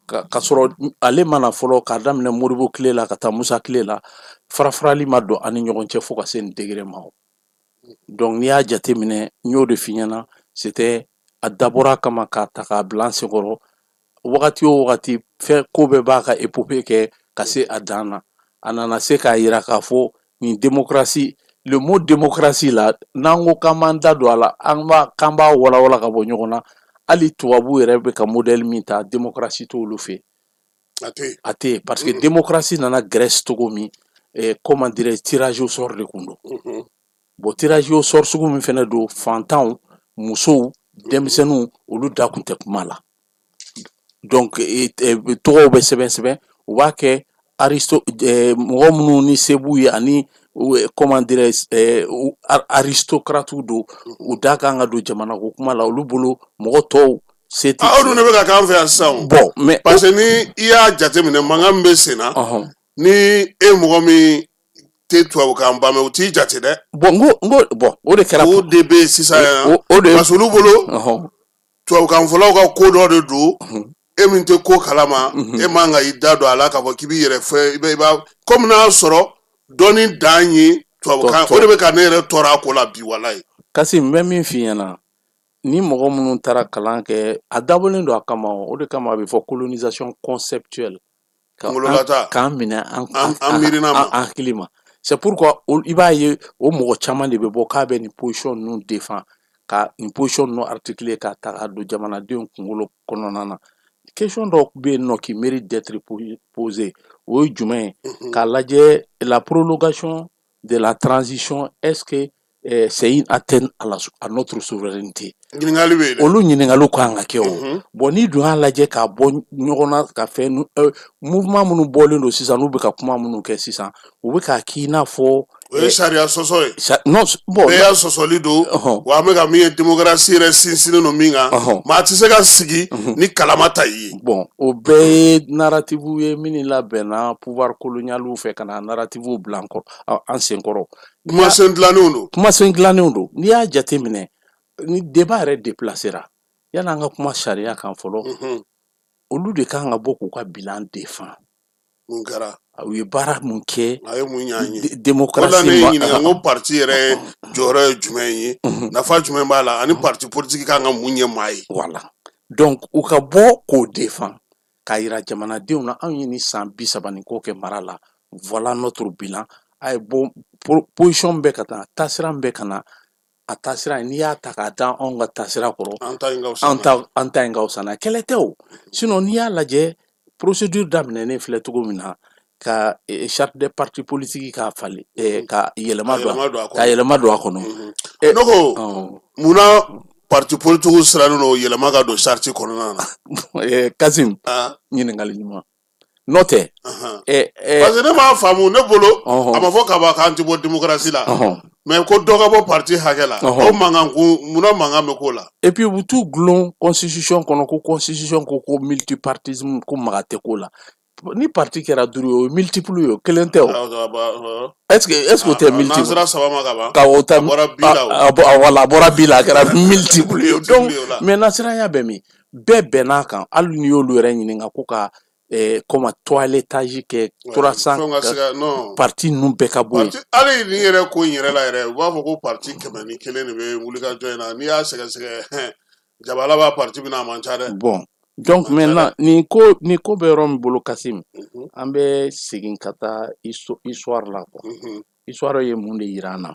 ka sɔrɔ ale mana fɔlɔ k'a daminɛ Modibo tile la ka taa Musa tile la farafarali ma don ani ɲɔgɔn cɛ fo ka se nin degré ma. Donc n'i y'a jateminɛ n y'o de f'i ɲɛna c'était a dabɔra kama k'a ta k'a bila an senkɔrɔ wagati o wagati fɛn ko bɛɛ b'a ka épopée kɛ ka se a dan na a nana se k'a jira k'a fɔ nin démocratie le mot démocratie la n'an ko k'an b'an da don a la k'an b'a walawala ka bɔ ɲɔgɔn na hali tubabu yɛrɛ bɛ ka modèle min ta démocratie t'olu fɛ a tɛ yen parce que démocratie nana Grèce cogo min comment dirais tirage au sort de kun don bon tirage au sort sugu min fɛnɛ don fantanw musow denmisɛnninw olu da kun tɛ kuma la donc tɔgɔw bɛ sɛbɛn u b'a kɛ mɔgɔ minnu ni se b'u ye ani comment dirais aristocrates don u da kan ka don jamana ko kuma la olu bolo mɔgɔ tɔw se tɛ. Aw dun de bɛ ka k'an fɛ yan sisan. Bon mais parce que ni i y'a jateminɛ mankan min bɛ sen na ni e mɔgɔ min tɛ tubabukan ba mɛ u t'i jate dɛ. Bon o de kɛra o de bɛ sisan yan parce que olu bolo tubabukan fɔlaw ka ko dɔ de don e min tɛ ko kalama e man ka i da don a la k'a fɔ k'i b'i yɛrɛ fɛ i b'a komi n'a sɔrɔ dɔnni dan ye tubabukan o de bɛ ka ne yɛrɛ tɔɔrɔ a ko la bi walayi. Kasi n bɛ min f'i ɲɛna ni mɔgɔ minnu taara kalan kɛ a dabɔlen don a kama o de kama a bɛ fɔ colonisation conceptuelle k'an minɛ an hakili ma c'est pourquoi i b'a ye o mɔgɔ caman de bɛ bɔ k'a bɛ nin position ninnu défend ka nin position ninnu articuler k'a ta k'a don jamanadenw kunkolo kɔnɔna na question dɔ bɛ yen nɔ qui mérite d'être posée o ye jumɛn ye k'a lajɛ la prolongation de la transition est-ce que c'est une atteinte à notre souveraineté. Olu ɲininkaliw kan ka kɛ o bon ni dun y'a lajɛ k'a bɔ ɲɔgɔn na ka fɛn mouvement minnu bɔlen don sisan n'u bɛ ka kuma minnu kɛ sisan u bɛ k'a k'i n'a fɔ o ye sariya sɔsɔ ye bɛɛ y'a sɔsɔli don wa an bɛ ka min ye démocratie yɛrɛ sinsinnen don min kan maa tɛ se ka sigi ni kalama ta ye. Bon o bɛɛ ye narrative ye min labɛnna pouvoir colonial fɛ ka na narrative bila an senkɔrɔ. Kumasen dilannenw don n'i y'a jate minɛ ni débat yɛrɛ déplacera yanni an ka kuma sariya kan fɔlɔ olu de kan ka bɔ k'u ka bilan défend. Mun kɛra u ye baara mun kɛ a ye mun ɲ'an ye démocratie ma. O la ne ye ɲininka n ko parti yɛrɛ jɔyɔrɔ ye jumɛn ye nafa jumɛn b'a la ani parti politique kan ka mun ɲɛ maa ye. Voilà donc u ka bɔ k'o défend k'a yira jamanadenw na anw ye ni san 30 ni kɔ kɛ mara la voilà notre bilan a ye bɔ position bɛɛ ka taa taasira bɛɛ ka na a taasira n'i y'a ta k'a da anw ka taasira kɔrɔ an ta in ka fisa n'a kɛlɛ tɛ o sinon n'i y'a lajɛ procédure daminɛnen filɛ cogo min na ka charte des partis politiques k'a falen ka yɛlɛma don a kɔnɔ. Ne ko munna parti politique sirannen don yɛlɛma ka don charte kɔnɔna na. Kasim ɲininkali ɲuman n'o tɛ parce que ne m'a faamu ne bolo a ma fɔ kaba k'an tɛ bɔ démocratie la mais ko dɔ ka bɔ parti hakɛ la o mankan ko munna mankan bɛ k'o la. Et puis u t'u gulon constitution kɔnɔ ko constitution ko multipartisme ko maga tɛ k'o la ni parti kɛra 5 ye o ye multiple ye o kelen tɛ o est-ce que o tɛ multiple n'an sera 3 ma ka ban a bɔra bi la a kɛra multiple ye donc mais nasiranya bɛ min bɛɛ bɛnn'a kan hali n'i y'olu yɛrɛ ɲininka ko ka comme toilettage kɛ 300 parti ninnu bɛɛ ka bɔ yen. Hali ni yɛrɛ ko in yɛrɛ la yɛrɛ u b'a fɔ ko parti 101 de bɛ wulikajɔ in na n'i y'a sɛgɛsɛgɛ jabala b'a parti bɛna a man ca dɛ. Bon donc maintenant ni ko bɛ yɔrɔ min bolo Kasim an bɛ segin ka taa histoire la quoi histoire ye mun de yira an na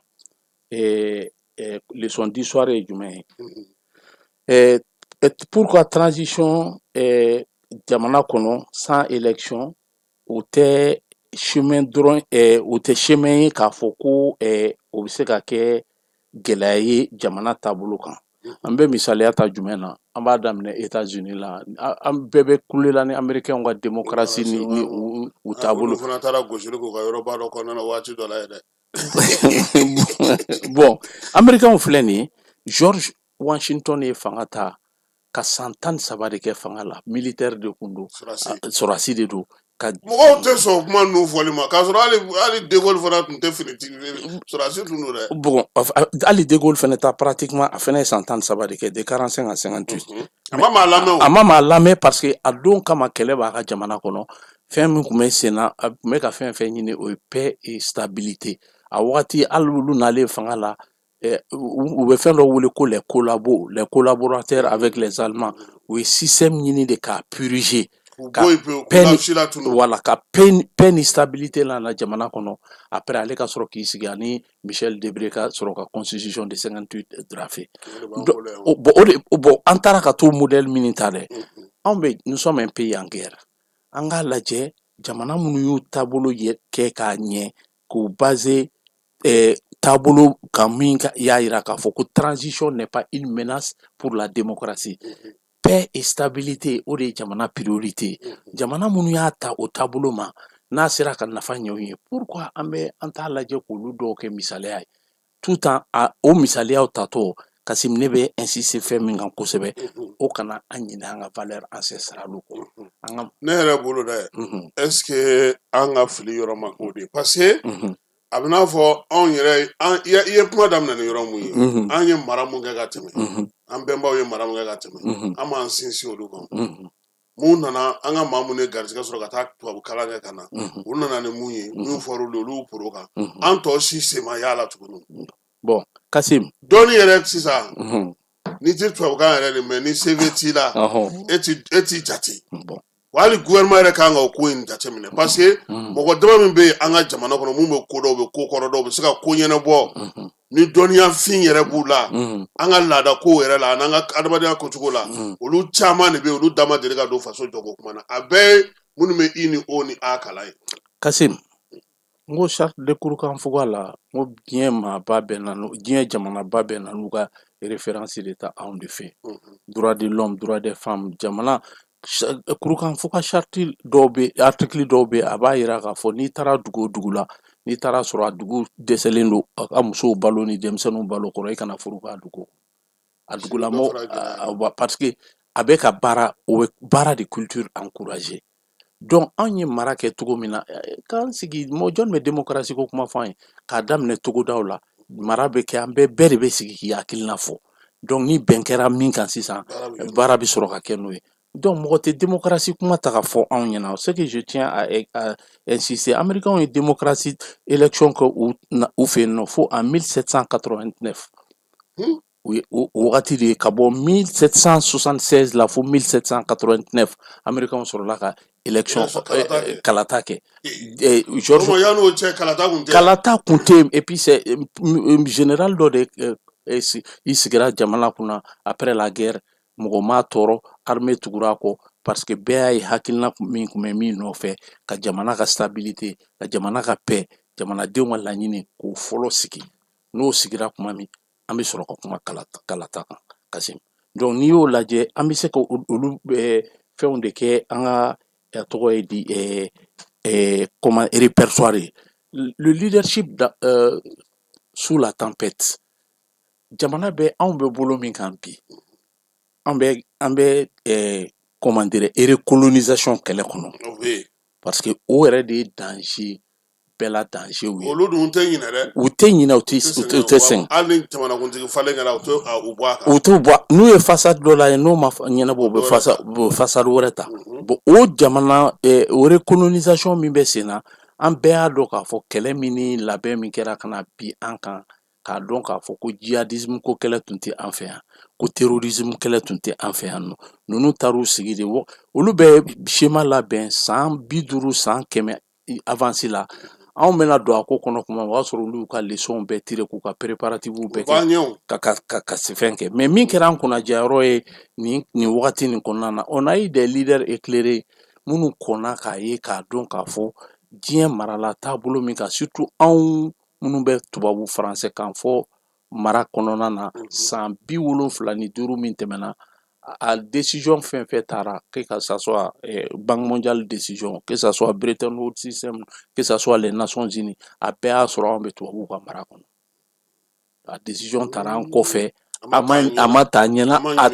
leçon d'histoire ye jumɛn ye pourquoi transition jamana kɔnɔ sans élection o tɛ chemin dɔrɔn o tɛ chemin ye k'a fɔ ko o bɛ se ka kɛ gɛlɛya ye jamana taabolo kan. An bɛ misaliya ta jumɛn na an b'a daminɛ États-Unis la an bɛɛ bɛ kulela ni américain ka démocratie ni u taabolo. Olu fana taara gosili k'u ka yɔrɔba dɔ kɔnɔna na waati dɔ la yɛrɛ. Bon américain filɛ nin ye George Washington ye fanga ta ka san 13 de kɛ fanga la militaire de kun don sɔrɔdasi de don. Mɔgɔw tɛ sɔn kuma ninnu fɔli ma k'a sɔrɔ hali De Gaulle fana tun tɛ finitigi sɔrɔdasi tun don dɛ. Bon hali De Gaulle fana ta pratiquement a fana ye san 13 de kɛ de 45 à 58. A ma maa lamɛn o. A ma maa lamɛn parce que a don kama kɛlɛ b'a ka jamana kɔnɔ fɛn min tun bɛ sen na a tun bɛ ka fɛn ɲini o ye paix et stabilité a wagati hali olu nalen fanga la u bɛ fɛn dɔ wele ko les collaborateurs avec les Allemands u ye système ɲini de k'a purger. Voilà ka paix ni stabilité la jamana kɔnɔ après ale ka sɔrɔ k'i sigi ani Michel Debré ka sɔrɔ ka constitution de 58 drafé. Bon an taara ka t'o modèle min ta dɛ anw bɛ nous sommes un pays en guerre an k'a lajɛ jamana minnu y'u taabolo kɛ k'a ɲɛ k'u baser taabolo kan min y'a yira k'a fɔ ko transition n'est pas une menace pour la démocratie. Paix et stabilité o de ye jamana priorité jamana minnu y'a ta o taabolo ma n'a sera ka nafa ɲɛ u ye pourquoi an t'a lajɛ k'olu dɔw kɛ misaliya ye tout temps o misaliyaw tatɔ Kasim ne bɛ insister fɛn min kan kosɛbɛ o kana an ɲinɛ an ka valeur ancestrale kɔ an ka ne yɛrɛ bolo dɛ est ce que an ka fili yɔrɔ ma k'o de parce que a bɛ n'a fɔ anw yɛrɛ i ye kuma daminɛ ni yɔrɔ mun ye an ye mara mun kɛ ka tɛmɛ an bɛnbaw ye mara mun kɛ ka tɛmɛ an m'an sinsin olu kan mun nana an ka maa mun ye garisɛgɛ sɔrɔ ka taa tubabu kalan kɛ ka na u nana ni mun ye mun fɔra olu olu poro kan an tɔ si sen ma y'a la tuguni. Bon Kasim dɔɔni yɛrɛ sisan n'i ti tubabukan yɛrɛ de mɛn ni CV t'i la e t'i jate wa hali gouvernement yɛrɛ kan ka o ko in jateminɛ parce que mɔgɔ dama min bɛ yen an ka jamana kɔnɔ mun bɛ ko dɔw bɛ ko kɔrɔ dɔw bɛ se ka ko ɲɛnabɔ ni dɔnniyafin yɛrɛ b'u la an ka laada ko yɛrɛ la n'an ka adamadenya kocogo la olu caman de bɛ yen olu dama deli ka don faso jɔko kuma na a bɛɛ ye minnu bɛ I ni O ni A kalan ye. Kasim n ko charte de Kurukanfuga la n ko diɲɛ maaba bɛɛ na diɲɛ jamanaba bɛɛ na n'u ka référence de ta anw de fɛ droit de l'homme droit des femmes jamana Kurukanfuga charte dɔw bɛ article dɔw bɛ a b'a yira k'a fɔ n'i taara dugu o dugu la n'i taara sɔrɔ a dugu dɛsɛlen don a ka musow balo ni denmisɛnninw balo kɔrɔ i kana furu k'a dugu a dugulamɔgɔ parce que a bɛ ka baara o bɛ baara de culture encourager donc anw ye mara kɛ cogo min na k'an sigi mɔgɔ jɔn bɛ démocratie ko kuma fɔ an ye k'a daminɛ togodaw la mara bɛ kɛ an bɛɛ de bɛ sigi k'i hakilina fɔ donc ni bɛn kɛra min kan sisan baara bɛ sɔrɔ ka kɛ n'o ye donc mɔgɔ tɛ démocratie kuma ta ka fɔ anw ɲɛna ce que je tiens à insister américains ye démocratie élection kɛ u fɛ yen nɔ fo en 1789 o wagati de ka bɔ 1776 la fo 1789 américains sɔrɔla ka élection kalata kɛ kalata kun tɛ et puis c'est général dɔ de i sigira jamana kunna après la guerre mɔgɔ ma tɔɔrɔ armée tugura kɔ parce que bɛɛ y'a ye hakilina min kun bɛ min nɔfɛ ka jamana ka stabilité ka jamana ka paix jamanadenw ka laɲini k'o fɔlɔ sigi n'o sigira kuma min an bɛ sɔrɔ ka kuma kalata kan Kasim donc n'i y'o lajɛ an bɛ se ka olu fɛnw de kɛ an ka tɔgɔ ye di comment répertoire ye le leadership sous la tempête jamana bɛ anw bɛ bolo min kan bi an bɛ comment dire recolonisation kɛlɛ kɔnɔ parce que o yɛrɛ de ye danger bɛɛ la danger ye olu dun tɛ ɲinɛ dɛ u tɛ ɲinɛ u tɛ sɛgɛn hali ni jamanakuntigi falen kɛra u bɔ a kan u t'u bɔ n'u ye façade dɔ la ye n'o ma ɲɛnabɔ u bɛ façade wɛrɛ ta bon o jamana o recolonisation min bɛ sen na an bɛɛ y'a dɔn k'a fɔ kɛlɛ min ni labɛn min kɛra ka na bi an kan k'a dɔn k'a fɔ ko djihadisme ko kɛlɛ tun tɛ an fɛ yan ko terrorisme kɛlɛ tun tɛ an fɛ yan nɔ ninnu taar'u sigi de olu bɛ schéma labɛn san 50 san 100 avance la anw bɛna don a ko kɔnɔ kuma o y'a sɔrɔ olu y'u ka leçon bɛɛ tiré k'u ka préparatifs bɛɛ kɛ ka fɛn kɛ mais min kɛra an kunnajayɔrɔ ye nin wagati nin kɔnɔna na on a eu des leaders éclairés minnu kɔnna k'a ye k'a dɔn k'a fɔ diɲɛ marala taabolo min kan surtout anw minnu bɛ tubabu faransɛ kan fɔ mara kɔnɔna na san 75 min tɛmɛna a décision fɛn fɛn taara que ça soit Banque mondiale décision que ça soit Bretton Woods système que ça soit les Nations Unies a bɛɛ y'a sɔrɔ an bɛ tubabuw ka mara kɔnɔ a décision taara an kɔfɛ a ma taa ɲɛna an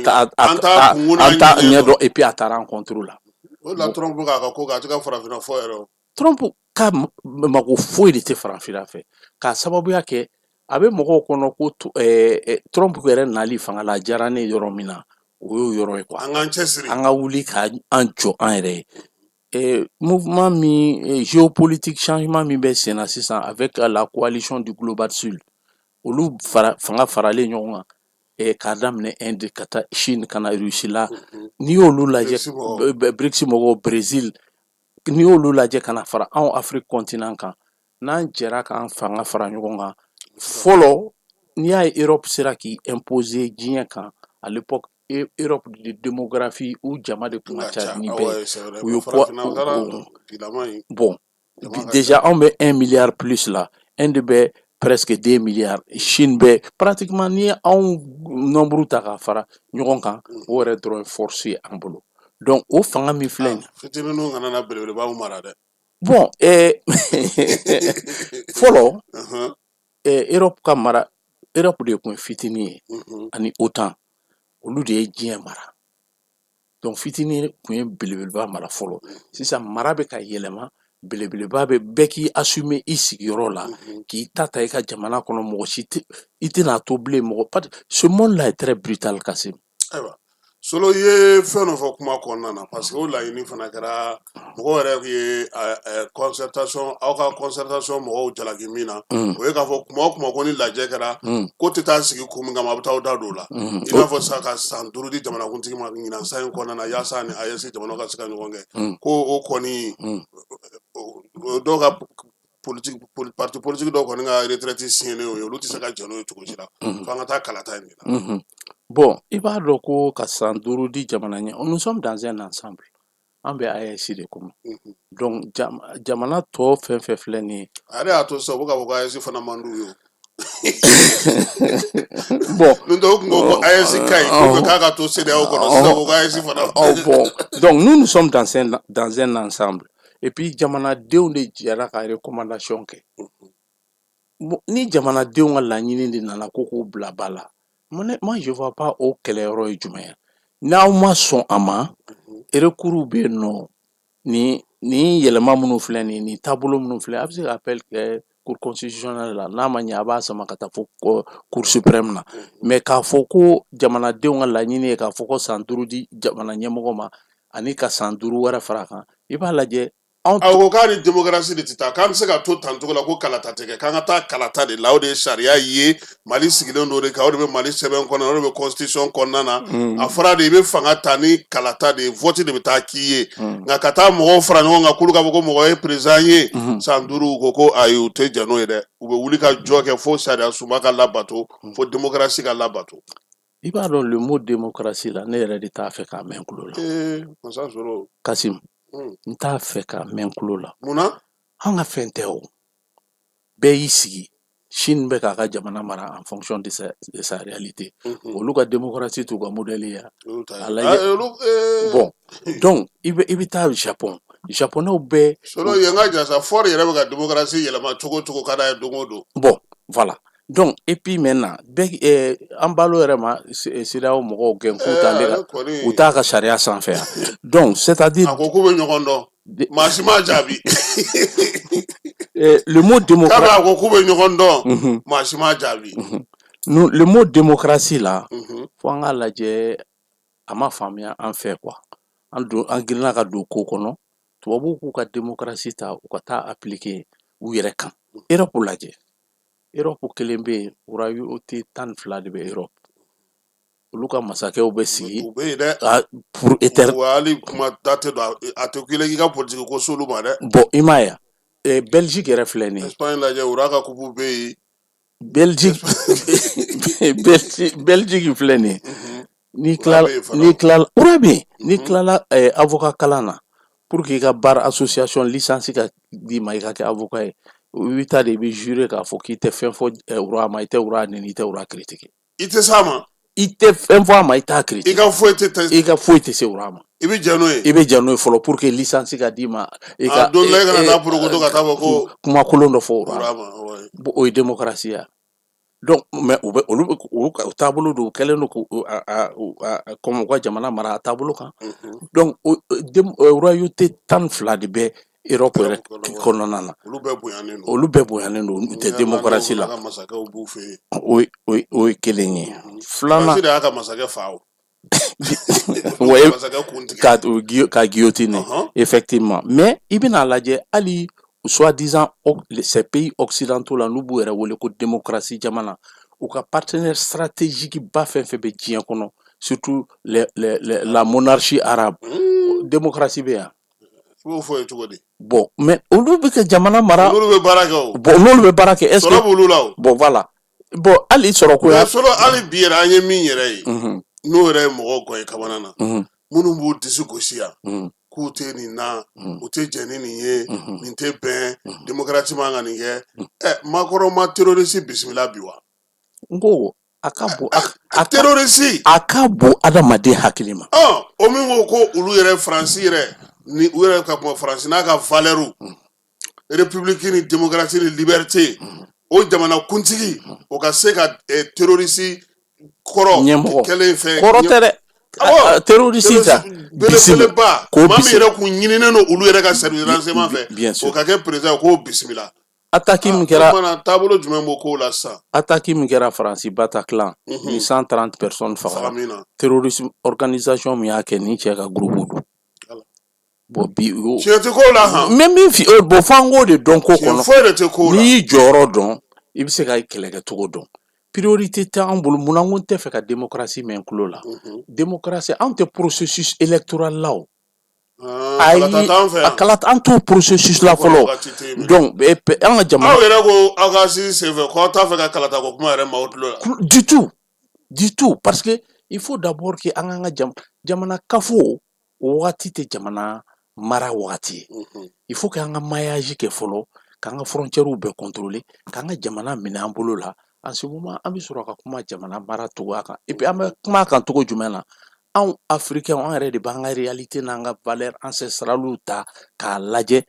t'a ɲɛdɔn et puis a taara an contre la o la Trump k'a ka ko k'a tɛ ka farafinna fɔ yɛrɛ Trump ka mago foyi de tɛ farafinna fɛ k'a sababuya kɛ a bɛ mɔgɔw kɔnɔ ko Trump yɛrɛ nali fanga la a diyara ne yɔrɔ min na o y'o yɔrɔ ye quoi an k'an cɛsiri an ka wuli k'an jɔ an yɛrɛ ye mouvement min géopolitique changement min bɛ sen na sisan avec la coalition du global sud olu fanga faralen ɲɔgɔn kan k'a daminɛ Inde ka taa Chine ka na Russie la n'i y'olu lajɛ BRICS mɔgɔw Brésil n'i y'olu lajɛ ka na fara anw Afrique continent kan n'an jɛra k'an fanga fara ɲɔgɔn kan fɔlɔ n'i y'a ye Europe sera k'i imposer diɲɛ kan à l'époque Europe de démographie u jama de tun ka ca ni bɛɛ u ye bon déjà anw bɛ 1 milliard plus la Inde bɛ presque 2 milliards Chine bɛ pratiquement n'i ye anw nombre ta k'a fara ɲɔgɔn kan o yɛrɛ dɔrɔn force ye an bolo donc o fanga min filɛ nin fitininw kana na belebelebaw mara dɛ bon fɔlɔ Europe ka mara Europe de kun fitini ani OTAN olu de ye diɲɛ mara donc fitini kun ye belebeleba mara fɔlɔ sisan mara bɛ ka yɛlɛma belebeleba bɛ bɛɛ k'i assumer i sigiyɔrɔ la k'i ta i ka jamana kɔnɔ mɔgɔ si i tɛna to bilen mɔgɔ ce monde là est très brutal Kasim. Ayiwa Solo ye fɛn dɔ fɔ kuma kɔnɔna na parce que o laɲini fana kɛra mɔgɔw yɛrɛ ye concertation aw ka concertation mɔgɔw jalaki min na o ye k'a fɔ kuma o kuma ko ni lajɛ kɛra ko tɛ taa sigi kun min kama a bɛ taa da don la i n'a fɔ sa ka san 5 di jamanakuntigi ma ɲinan san in kɔnɔna na yaasa ni AES jamanaw ka se ka ɲɔgɔn kɛ ko o kɔni dɔw ka parti politique dɔw kɔni ka retraite signée o ye olu tɛ se ka jɛn n'o ye cogo si la f'an ka taa kalata in de la. Bon, i b'a dɔn ko ka san 5 di jamana ɲɛ nous sommes dans un ensemble an bɛ AES de kɔnɔ donc jamana tɔ fɛn fɛn filɛ nin ye ale y'a to sisan u bɛ ka fɔ ko AES fana man d'u ye bon n'o tɛ u tun ko ko AES ka ɲi ko k'a ka to CEDEAO kɔnɔ sisan ko AES fana bon donc nous sommes dans un ensemble et puis jamanadenw de jɛra ka recommandation kɛ ni jamanadenw ka laɲini de nana ko k'o bila ba la moi je vois pas o kɛlɛyɔrɔ ye jumɛn ye n'aw ma sɔn a ma recours bɛ yen nɔ ni yɛlɛma minnu filɛ nin ni taabolo minnu filɛ a bɛ se ka appel kɛ cour constitutionnelle la n'a ma ɲɛ a b'a sama ka taa fɔ cour suprême na mais k'a fɔ ko jamanadenw ka laɲini ye k'a fɔ ko san 5 di jamana ɲɛmɔgɔ ma ani ka san 5 wɛrɛ fara kan i b'a lajɛ a ko k'a ni démocratie de tɛ taa k'an bɛ se ka to tancogo la ko kalata tɛ kɛ k'an ka taa kalata de la o de ye sariya ye Mali sigilen do de kan o de bɛ Mali sɛbɛn kɔnɔna o de bɛ constitution kɔnɔna na a fɔra de i bɛ fanga ta ni kalata de ye vote de bɛ taa k'i ye nka ka taa mɔgɔw fara ɲɔgɔn kan k'olu ka fɔ ko mɔgɔ ye président ye san 5 ko ayi u tɛ jɛn n'o ye dɛ u bɛ wuli ka jɔ kɛ fo sariya sunba ka labato fo démocratie ka labato. I b'a dɔn le mot démocratie la ne yɛrɛ de t'a fɛ k'a mɛn tulo la masa Solo Kasim n t'a fɛ k'a mɛn tulo la munna an ka fɛn tɛ o bɛɛ y'i sigi Chine bɛ k'a ka jamana mara en fonction de sa réalité olu ka démocratie t'u ka modèle ya bon donc i bɛ taa Japon japonais bɛɛ Solo ye n ka jasa fɔri yɛrɛ bɛ ka démocratie yɛlɛma cogo cogo ka d'a ye don o don bon voilà donc et puis maintenant bɛɛ an balo yɛrɛ ma CEDEAO mɔgɔw gɛn k'u t'ale ka u t'a ka sariya sanfɛ yan donc c'est-à-dire a ko k'u bɛ ɲɔgɔn dɔn maa si m'a jaabi le mot démocratie k'a ko k'u bɛ ɲɔgɔn dɔn maa si m'a jaabi le mot démocratie la fo an k'a lajɛ a ma faamuya an fɛ quoi an girinna ka don ko kɔnɔ tubabuw k'u ka démocratie ta u ka taa appliquer u yɛrɛ kan Europe lajɛ Europe kelen bɛ yen royauté 12 de bɛ Europe olu ka masakɛw bɛ sigi pour hali kuma da tɛ don a tɛ k'i la k'i ka politique ko s'olu ma dɛ bon i m'a ye Belgique yɛrɛ filɛ nin ye Espagne lajɛ u ka coupe bɛ yen Belgique filɛ nin ye n'i tilala ura bɛ yen n'i tilala avocat kalan na pour que i ka bar association licence ka d'i ma i ka kɛ avocat ye i bɛ taa de i bɛ jurer k'a fɔ k'i tɛ fɛn fɔ wura ma i tɛ wura nɛni i tɛ wura critiquer i tɛ s'a ma i tɛ fɛn fɔ a ma i t'a critiquer i ka foyi tɛ se wura ma i bɛ jɛn n'o ye i bɛ jɛn n'o ye fɔlɔ pour que licence ka d'i ma i ka don dɔ i kana taa porokoto ka taa fɔ ko kuma kolon dɔ fɔ wura ma o ye démocratie ye donc mais olu taabolo don u kɛlen don k'u ka jamana mara a taabolo kan donc royauté 12 de bɛ Europe yɛrɛ kɔnɔna na olu bɛɛ bonyanen don u tɛ démocratie la o ye kelen ye filanan y'a ka masakɛ fa ka guillotine effectivement mais i bɛna lajɛ hali soi-disant ces pays occidentaux la n'u b'u yɛrɛ wele ko démocratie jamana u ka partenaire stratégique ba fɛn fɛn bɛ diɲɛ kɔnɔ surtout la monarchie arabe démocratie bɛ yan bon mais olu bɛ ka jamana mara n'olu bɛ baara kɛ o bon n'olu bɛ baara kɛ est-ce que sɔrɔ b'olu la o bon voilà bon hali sɔrɔ ko ya sɔrɔ hali bi yɛrɛ an ye min yɛrɛ ye n'o yɛrɛ ye mɔgɔw kɔ ye kamana na minnu b'u disi gosi yan k'u tɛ nin na u tɛ jɛn ni nin ye nin tɛ bɛn démocratie man ka nin kɛ maakɔrɔma terroriste bisimila bi wa n ko a ka bon terroriste a ka bon adamaden hakili ma o min ko ko olu yɛrɛ Faransi yɛrɛ ni u yɛrɛ ka kuma Faransi n'a ka valeur république ni démocratie ni liberté o jamana kuntigi o ka se ka terroriste kɔrɔ kɛlen fɛ kɔrɔ tɛ dɛ terroriste ta belebeleba maa min yɛrɛ kun ɲininen don olu yɛrɛ ka service renseignement fɛ o ka kɛ président k'o bisimila attaque min kɛra taabolo jumɛn b'o k'o la sisan attaque min kɛra Faransi Bataclan ni 130 personnes fagara terrorisme organisation min y'a kɛ ni cɛ ka groupe don bon bi tiɲɛ tɛ k'o la han mais min fi bon f'an k'o de dɔn ko kɔnɔ n'i y'i jɔyɔrɔ dɔn i bɛ se ka kɛlɛkɛcogo dɔn priorité tɛ an bolo mun na n ko n tɛ fɛ ka démocratie mɛn tulo la démocratie anw tɛ processus électoral la o ayi a kalata an t'o processus la fɔlɔ donc an ka jamana aw yɛrɛ ko aw ka si senfɛ k'aw t'a fɛ ka kalata ko kuma yɛrɛ ma o tulo la du tout parce que il faut d'abord que an ka jamana kafo o wagati tɛ jamana mara wagati il faut que an ka maillage kɛ fɔlɔ k'an ka frontières bɛɛ contrôler k'an ka jamana minɛ an bolo la en ce moment an bɛ sɔrɔ ka kuma jamana mara cogoya kan et puis an bɛ kuma kan cogo jumɛn na anw africains an yɛrɛ de b'an ka réalité n'an ka valeur ancestrales ta k'a lajɛ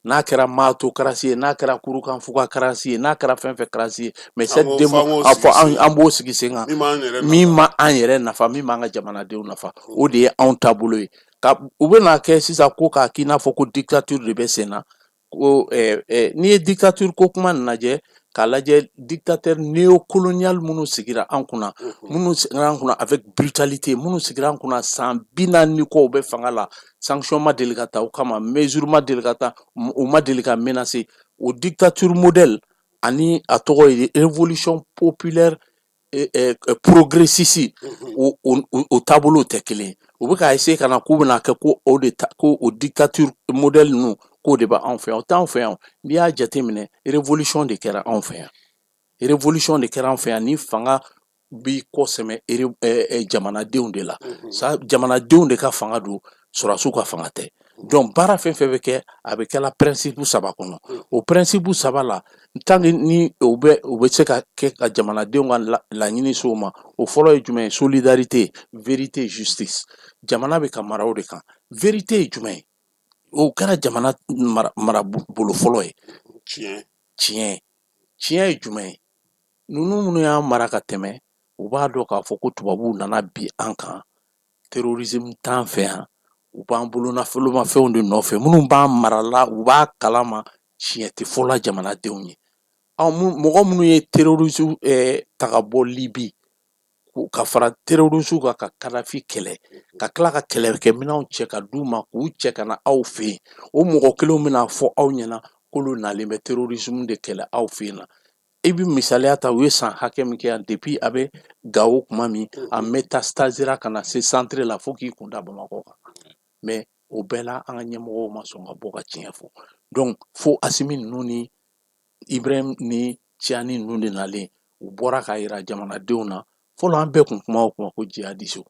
n'a kɛra maatocratie ye n'a kɛra kurukanfugarasi ye n'a kɛra fɛn fɛn karasi ye mais cette démo a fɔ an b'o sigi sen kan min ma an yɛrɛ nafa min b'an ka jamanadenw nafa o de ye anw taabolo ye u bɛ n'a kɛ sisan ko k'a k'i n'a fɔ ko dictature de bɛ sen na ko n'i ye dictature ko kuma lajɛ k'a lajɛ dictateur néocolonial minnu sigira an kunna avec brutalité minnu sigira an kunna san 40 kɔ u bɛ fanga la sanction ma deli ka ta o kama mesure ma deli ka ta u ma deli ka menacer o dictature modèle ani a tɔgɔ ye révolution populaire progressiste o taabolo tɛ kelen u bɛ ka essayer ka na k'u bɛna kɛ ko o dictature modèle ninnu k'o de b'anw fɛ yan o t'anw fɛ yan n'i y'a jateminɛ révolution de kɛra anw fɛ yan révolution de kɛra anw fɛ yan ni fanga bi kɔsɛmɛ jamanadenw de la jamanadenw de ka fanga don sɔrɔdasiw ka fanga tɛ donc baara fɛn fɛn bɛ kɛ a bɛ kɛla principe saba kɔnɔ o principe saba la tant que ni u bɛ se ka kɛ ka jamanadenw ka laɲini se o ma o fɔlɔ ye jumɛn ye solidarité vérité justice jamana bɛ ka mara o de kan vérité ye jumɛn ye o kɛra jamana mara bolo fɔlɔ ye tiɲɛ ye jumɛn ye ninnu minnu y'an mara ka tɛmɛ u b'a dɔn k'a fɔ ko tubabuw nana bi an kan terrorisme t'an fɛ yan u b'an bolo nafolomafɛnw de nɔfɛ minnu b'an marala u b'a kalama tiɲɛ tɛ fɔla jamanadenw ye mɔgɔ minnu ye terrorisme ta ka bɔ Libi ka fara terroriste kan ka Kadafi kɛlɛ ka tila ka kɛlɛkɛminɛnw cɛ ka d'u ma k'u cɛ ka na aw fɛ yen o mɔgɔ kelenw bɛna fɔ aw ɲɛna k'olu nalen bɛ terrorisme de kɛlɛ aw fɛ yen na i bɛ misaliya ta u ye san hakɛ min kɛ yan depuis a bɛ Gawo kuma min a métastasera ka na se centre la fo k'i kun da Bamakɔ kan mais o bɛɛ la an ka ɲɛmɔgɔw ma sɔn ka bɔ ka tiɲɛ fɔ donc fo Asimi ninnu ni Ibrahim ni Tiani ninnu de nalen u bɔra k'a jira jamanadenw na fɔlɔ an bɛɛ kun kuma o kuma ko jihadistes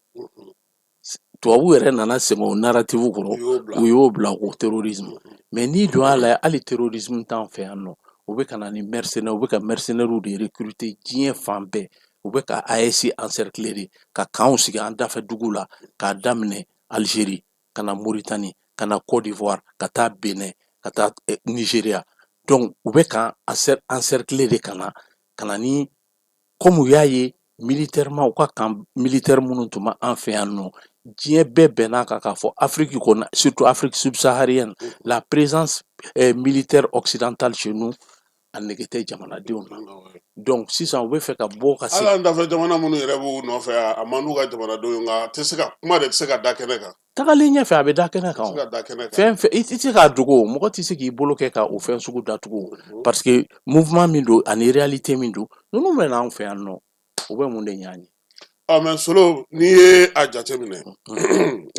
tubabu yɛrɛ nana sɛgɛn o narrative kɔrɔ u y'o bila o terrorisme mais n'i don a la hali terrorisme t'an fɛ yan nɔ u bɛ ka na ni mercenaires u bɛ ka mercenaires de recruter diɲɛ fan bɛɛ u bɛ ka AES encercler de ka kanw sigi an dafɛ dugu la k'a daminɛ Algérie ka na Mauritanie ka na Côte d'Ivoire ka taa Benin ka taa Nigeria donc u bɛ ka encercler de ka na ni comme u y'a ye militairement u ka kan militaire minnu tun bɛ an fɛ yan nɔ diɲɛ bɛɛ bɛnna kan k'a fɔ Afrique kɔnɔ surtout Afrique subsaharienne la présence militaire occidentale chez nous a nege tɛ jamanadenw na donc sisan u bɛ fɛ ka bɔ ka se hali an dafɛ jamana minnu yɛrɛ b'u nɔfɛ a man d'u ka jamanadenw ye nka tɛ se ka kuma de tɛ se ka da kɛnɛ kan tagalen ɲɛfɛ a bɛ da kɛnɛ kan fɛn fɛn i tɛ se k'a dogo mɔgɔ tɛ se k'i bolo kɛ ka o fɛn sugu datugu parce que mouvement min don ani réalité min don ninnu bɛ n'anw fɛ yan nɔ u bɛ mun de ɲani mais Solo n'i ye a jateminɛ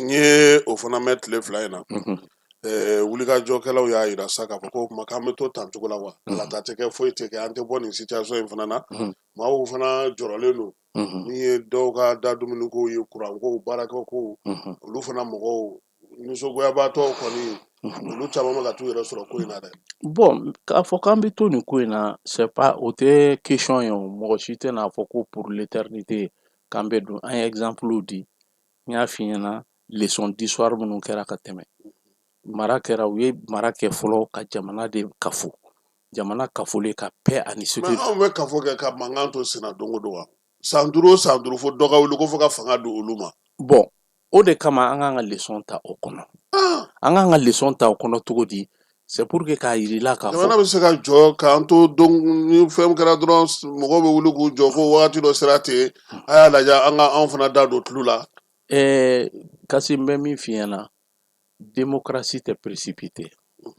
n ye o fana mɛn tile 2 in na wulikajɔkɛlaw y'a jira sa k'a fɔ ko kuma k'an bɛ to tan cogo la wa kalata tɛ kɛ foyi tɛ kɛ an tɛ bɔ nin situation in fana na maaw fana jɔrɔlen don n'i ye dɔw ka da dumuni kow ye kurankow baarakɛ kow olu fana mɔgɔw nisɔngoyabaatɔ kɔni olu caman bɛ ka t'u yɛrɛ sɔrɔ ko in na dɛ bon k'a fɔ k'an bɛ to nin ko in na c'est pas o tɛ question ye o mɔgɔ si tɛ n'a fɔ ko pour l'éternité k'an bɛ don an ye exemple di n y'a f'i ɲɛna leçon d'histoire minnu kɛra ka tɛmɛ mara kɛra u ye mara kɛ fɔlɔ ka jamana de kafo jamana kafole ka paix ani sécurité. Mais on veut kafo kɛ ka mankan to senna don o don wa san duuru o san duuru fo dɔ ka wuli ko fo ka fanga di olu ma. Bon o de kama an k'an ka leçon ta o kɔnɔ an k'an ka leçon ta o kɔnɔ cogo di c'est pour que k'a yirila k'a fɔ jamana bɛ se ka jɔ k'an to don ni fɛn kɛra dɔrɔn mɔgɔw bɛ wuli k'u jɔ ko wagati dɔ sera ten a y'a lajɛ an ka anw fana da don tulu la. Kasi n bɛ min f'i ɲɛna démocratie tɛ précipité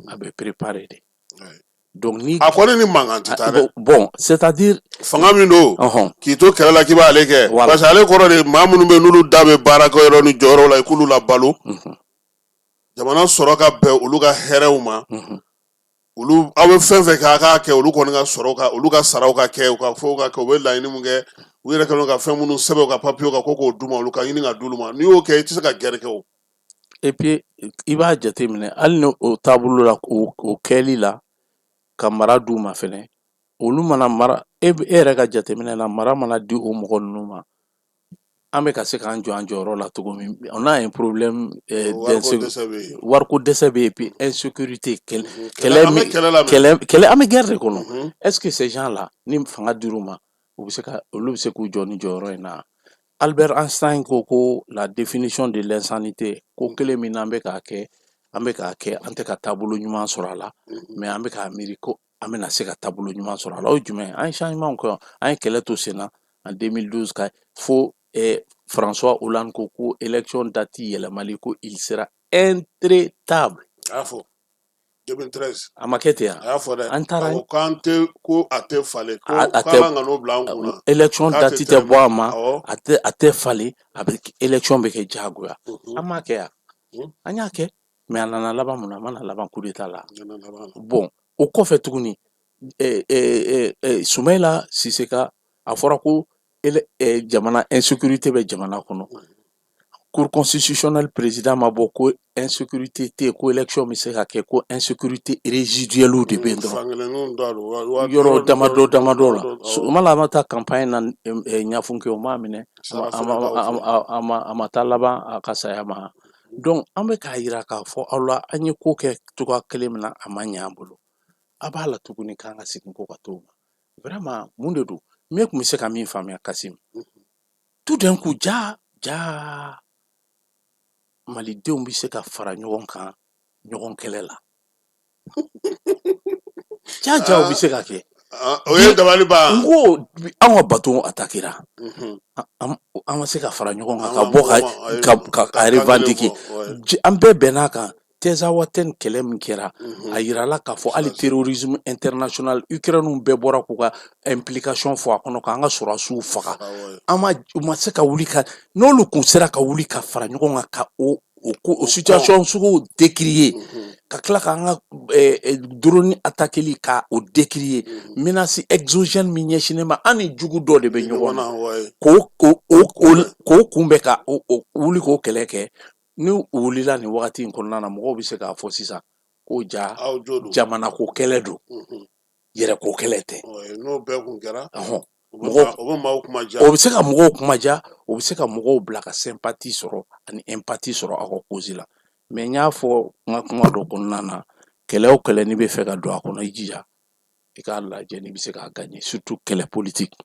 a bɛ préparé de. Donc ni a kɔni ni mankan tɛ taa dɛ. Bon c'est-à-dire fanga min don k'i to kɛlɛ la k'i b'ale kɛ parce que ale kɔrɔ de maa minnu bɛ n'olu da bɛ baarakɛyɔrɔ ni jɔyɔrɔ la i k'olu labalo jamana sɔrɔ ka bɛn olu ka hɛrɛw ma olu aw bɛ fɛn fɛn kɛ a k'a kɛ olu kɔni ka sɔrɔ ka olu ka saraw ka kɛ u ka fɛnw ka kɛ u bɛ laɲini mun kɛ u yɛrɛ kɛlen ka fɛn minnu sɛbɛn u ka papiyew kan ko k'o d'u ma olu ka ɲini ka d'olu ma n'i y'o kɛ i tɛ se ka gɛrɛ kɛ o. Et puis i b'a jateminɛ hali ni o taabolo la o kɛli la ka mara d'u ma fɛnɛ olu mana mara e yɛrɛ ka jateminɛ na mara mana di o mɔgɔ ninnu ma an bɛ ka se k'an jɔ an jɔyɔrɔ la cogo min on a un problème wariko dɛsɛ bɛ yen puis insécurité kɛlɛ an bɛ guerre de kɔnɔ est-ce que ces gens là ni fanga dir'u ma olu bɛ se k'u jɔ ni jɔyɔrɔ in na. Albert Einstein ko la définition de l'insanité ko kelen min an bɛ k'a kɛ an tɛ ka taabolo ɲuman sɔrɔ a la mais an bɛ k'a miiri ko an bɛna se ka taabolo ɲuman sɔrɔ a la o ye jumɛn an ye changement kɛ an ye kɛlɛ to sen na en 2012 ka fo François Hollande ko élection date yɛlɛmali ko il sera intraitable. A y'a fɔ 2013 a ma kɛ ten yan. A y'a fɔ dɛ an taara ko a tɛ falen ko k'an ka n'o bila an kunna. Élection date tɛ bɔ a ma a tɛ falen a bɛ élection bɛ kɛ diyagoya an m'a kɛ yan an y'a kɛ mais a nana laban mun na a ma na laban coup d'état la. Bon o kɔfɛ tuguni Soumaïla Cissé a fɔra ko jamana insécurité bɛ jamana kɔnɔ cour constitutionnelle président ma bɔ ko insécurité tɛ ko élection bɛ se ka kɛ ko insécurité résiduelle de bɛ yen dɔrɔn yɔrɔ damadɔ la Soumaïla a ma taa campagne na ɲɛfun kɛ o m'a minɛ a ma taa laban a ka saya ma donc an bɛ k'a yira k'a fɔ aw la an ye ko kɛ cogoya kelen min na a ma ɲɛ an bolo a b'a la tuguni k'an ka segin ko ka t'o ma vraiment mun de don min tun bɛ se ka min faamuya Kasim tout d'un coup ja malidenw bɛ se ka fara ɲɔgɔn kan ɲɔgɔn kɛlɛ la ja o bɛ se ka kɛ o ye dabali ban n ko an ka bateau attaquera an ma se ka fara ɲɔgɔn kan ka bɔ ka revendiquer an bɛɛ bɛnn'a kan Tezawaten kɛlɛ min kɛra a yirala k'a fɔ hali terrorisme international Ukraine bɛɛ bɔra k'u ka implication fɔ a kɔnɔ k'an ka sɔrɔdasiw faga u ma se ka wuli ka n'olu kun sera ka wuli ka fara ɲɔgɔn kan ka o situation sugu décrier ka tila k'an ka drone attaqueli ka o décrier menace exogène min ɲɛsinnen ma an ni jugu dɔ de bɛ ɲɔgɔn na k'o kunbɛ ka wuli k'o kɛlɛ kɛ ni wulila nin wagati in kɔnɔna na mɔgɔw bɛ se k'a fɔ sisan ko jamana ko kɛlɛ don yɛrɛ ko kɛlɛ tɛ n'o bɛɛ kun kɛra o bɛ se ka mɔgɔw kumaja o bɛ se ka mɔgɔw bila ka sympathie sɔrɔ ani empathie sɔrɔ aw ka cause la mais n y'a fɔ n ka kuma dɔ kɔnɔna na kɛlɛ o kɛlɛ n'i bɛ fɛ ka don a kɔnɔ i jija i k'a lajɛ n'i bɛ se k'a gagner surtout kɛlɛ politique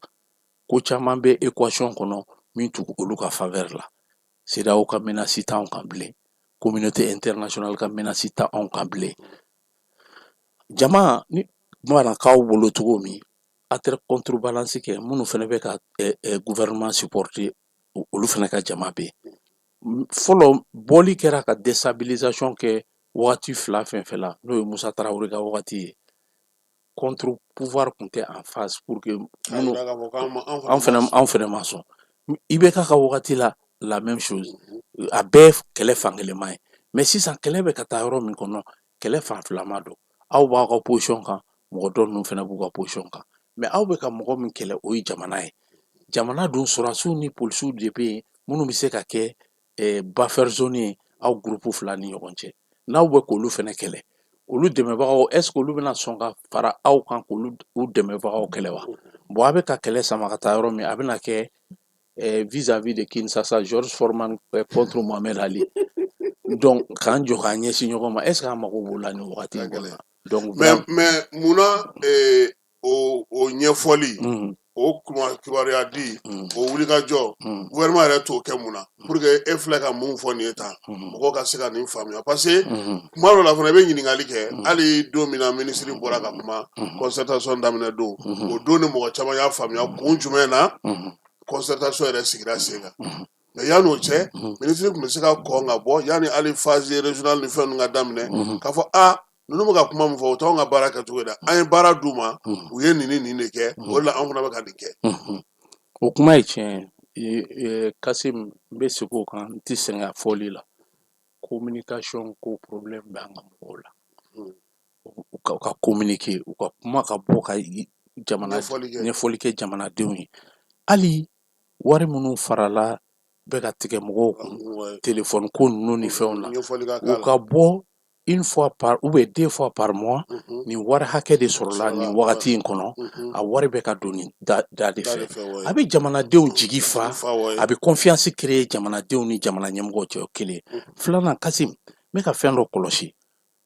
ko caman bɛ équation kɔnɔ min tugu olu ka faveur la CEDEAO ka menace t'anw kan bilen communauté internationale ka menace t'anw kan bilen jama ni mana k'aw bolo cogo min a tɛ contrebalance kɛ minnu fana bɛ ka gouvernement supporter olu fana ka jama bɛ yen fɔlɔ bɔli kɛra ka déstabilisation kɛ wagati fila fɛn fɛn la n'o ye Musa Tarawele ka wagati ye contre pouvoir tun tɛ en face pour que minnu anw fana ma sɔn IBK ka wagati la même chose a bɛɛ kɛlɛ fankelen ye mais sisan kɛlɛ bɛ ka taa yɔrɔ min kɔnɔ kɛlɛ fanfilama don aw b'aw ka position kan mɔgɔ dɔ ninnu fana b'u ka position kan mais aw bɛ ka mɔgɔ min kɛlɛ o ye jamana ye jamana dun sɔrɔdasiw ni polisiw de bɛ yen minnu bɛ se ka kɛ buffer zone ye aw groupe fila ni ɲɔgɔn cɛ n'aw bɛ k'olu fana kɛlɛ olu dɛmɛbagaw est ce que olu bɛna sɔn ka fara aw kan k'olu dɛmɛbagaw kɛlɛ wa bon a bɛ ka kɛlɛ sama ka taa yɔrɔ min a bɛna kɛ vis-à-vis de Kinshasa George Foreman contre Mohamed Ali donc k'an jɔ k'an ɲɛsin ɲɔgɔn ma est ce que an mago b'o la nin wagati in kɔnɔ Donc mais muna o ɲɛfɔli o kibaruya di o wulikajɔ gouvernement yɛrɛ t'o kɛ mun na pour que e filɛ ka mun fɔ nin ye tan mɔgɔw ka se ka nin faamuya parce que kuma dɔ la fana i bɛ ɲininkali kɛ hali don min na ministre bɔra ka kuma concertation daminɛ don o don ni mɔgɔ caman y'a faamuya kun jumɛn na concertation yɛrɛ sigira sen kan mais yan'o cɛ ministre tun bɛ se ka kɔn ka bɔ yanni hali phase régionale ni fɛn ninnu ka daminɛ k'a fɔ ninnu bɛ ka kuma min fɔ o t'anw ka baara kɛcogo da an ye baara d'u ma u ye nin de kɛ o de la anw fana bɛ ka nin kɛ o kuma ye tiɲɛ Kasim n bɛ segin o kan n tɛ sɛgɛn a fɔli la communication ko problème bɛ an ka mɔgɔw la u ka communiquer u ka kuma ka bɔ ka ɲɛfɔli kɛ jamanadenw ye hali wari minnu farala bɛ ka tigɛ mɔgɔw kun téléphone ko ninnu ni fɛnw na u ka bɔ une fois par ou bien 2 fois par mois ni wari hakɛ de sɔrɔla ni wagati in kɔnɔ a wari bɛ ka don ni da de fɛ a bɛ jamanadenw jigi fa a bɛ confiance créer jamanadenw ni jamana ɲɛmɔgɔw cɛ kelen filanan Kasim n bɛ ka fɛn dɔ kɔlɔsi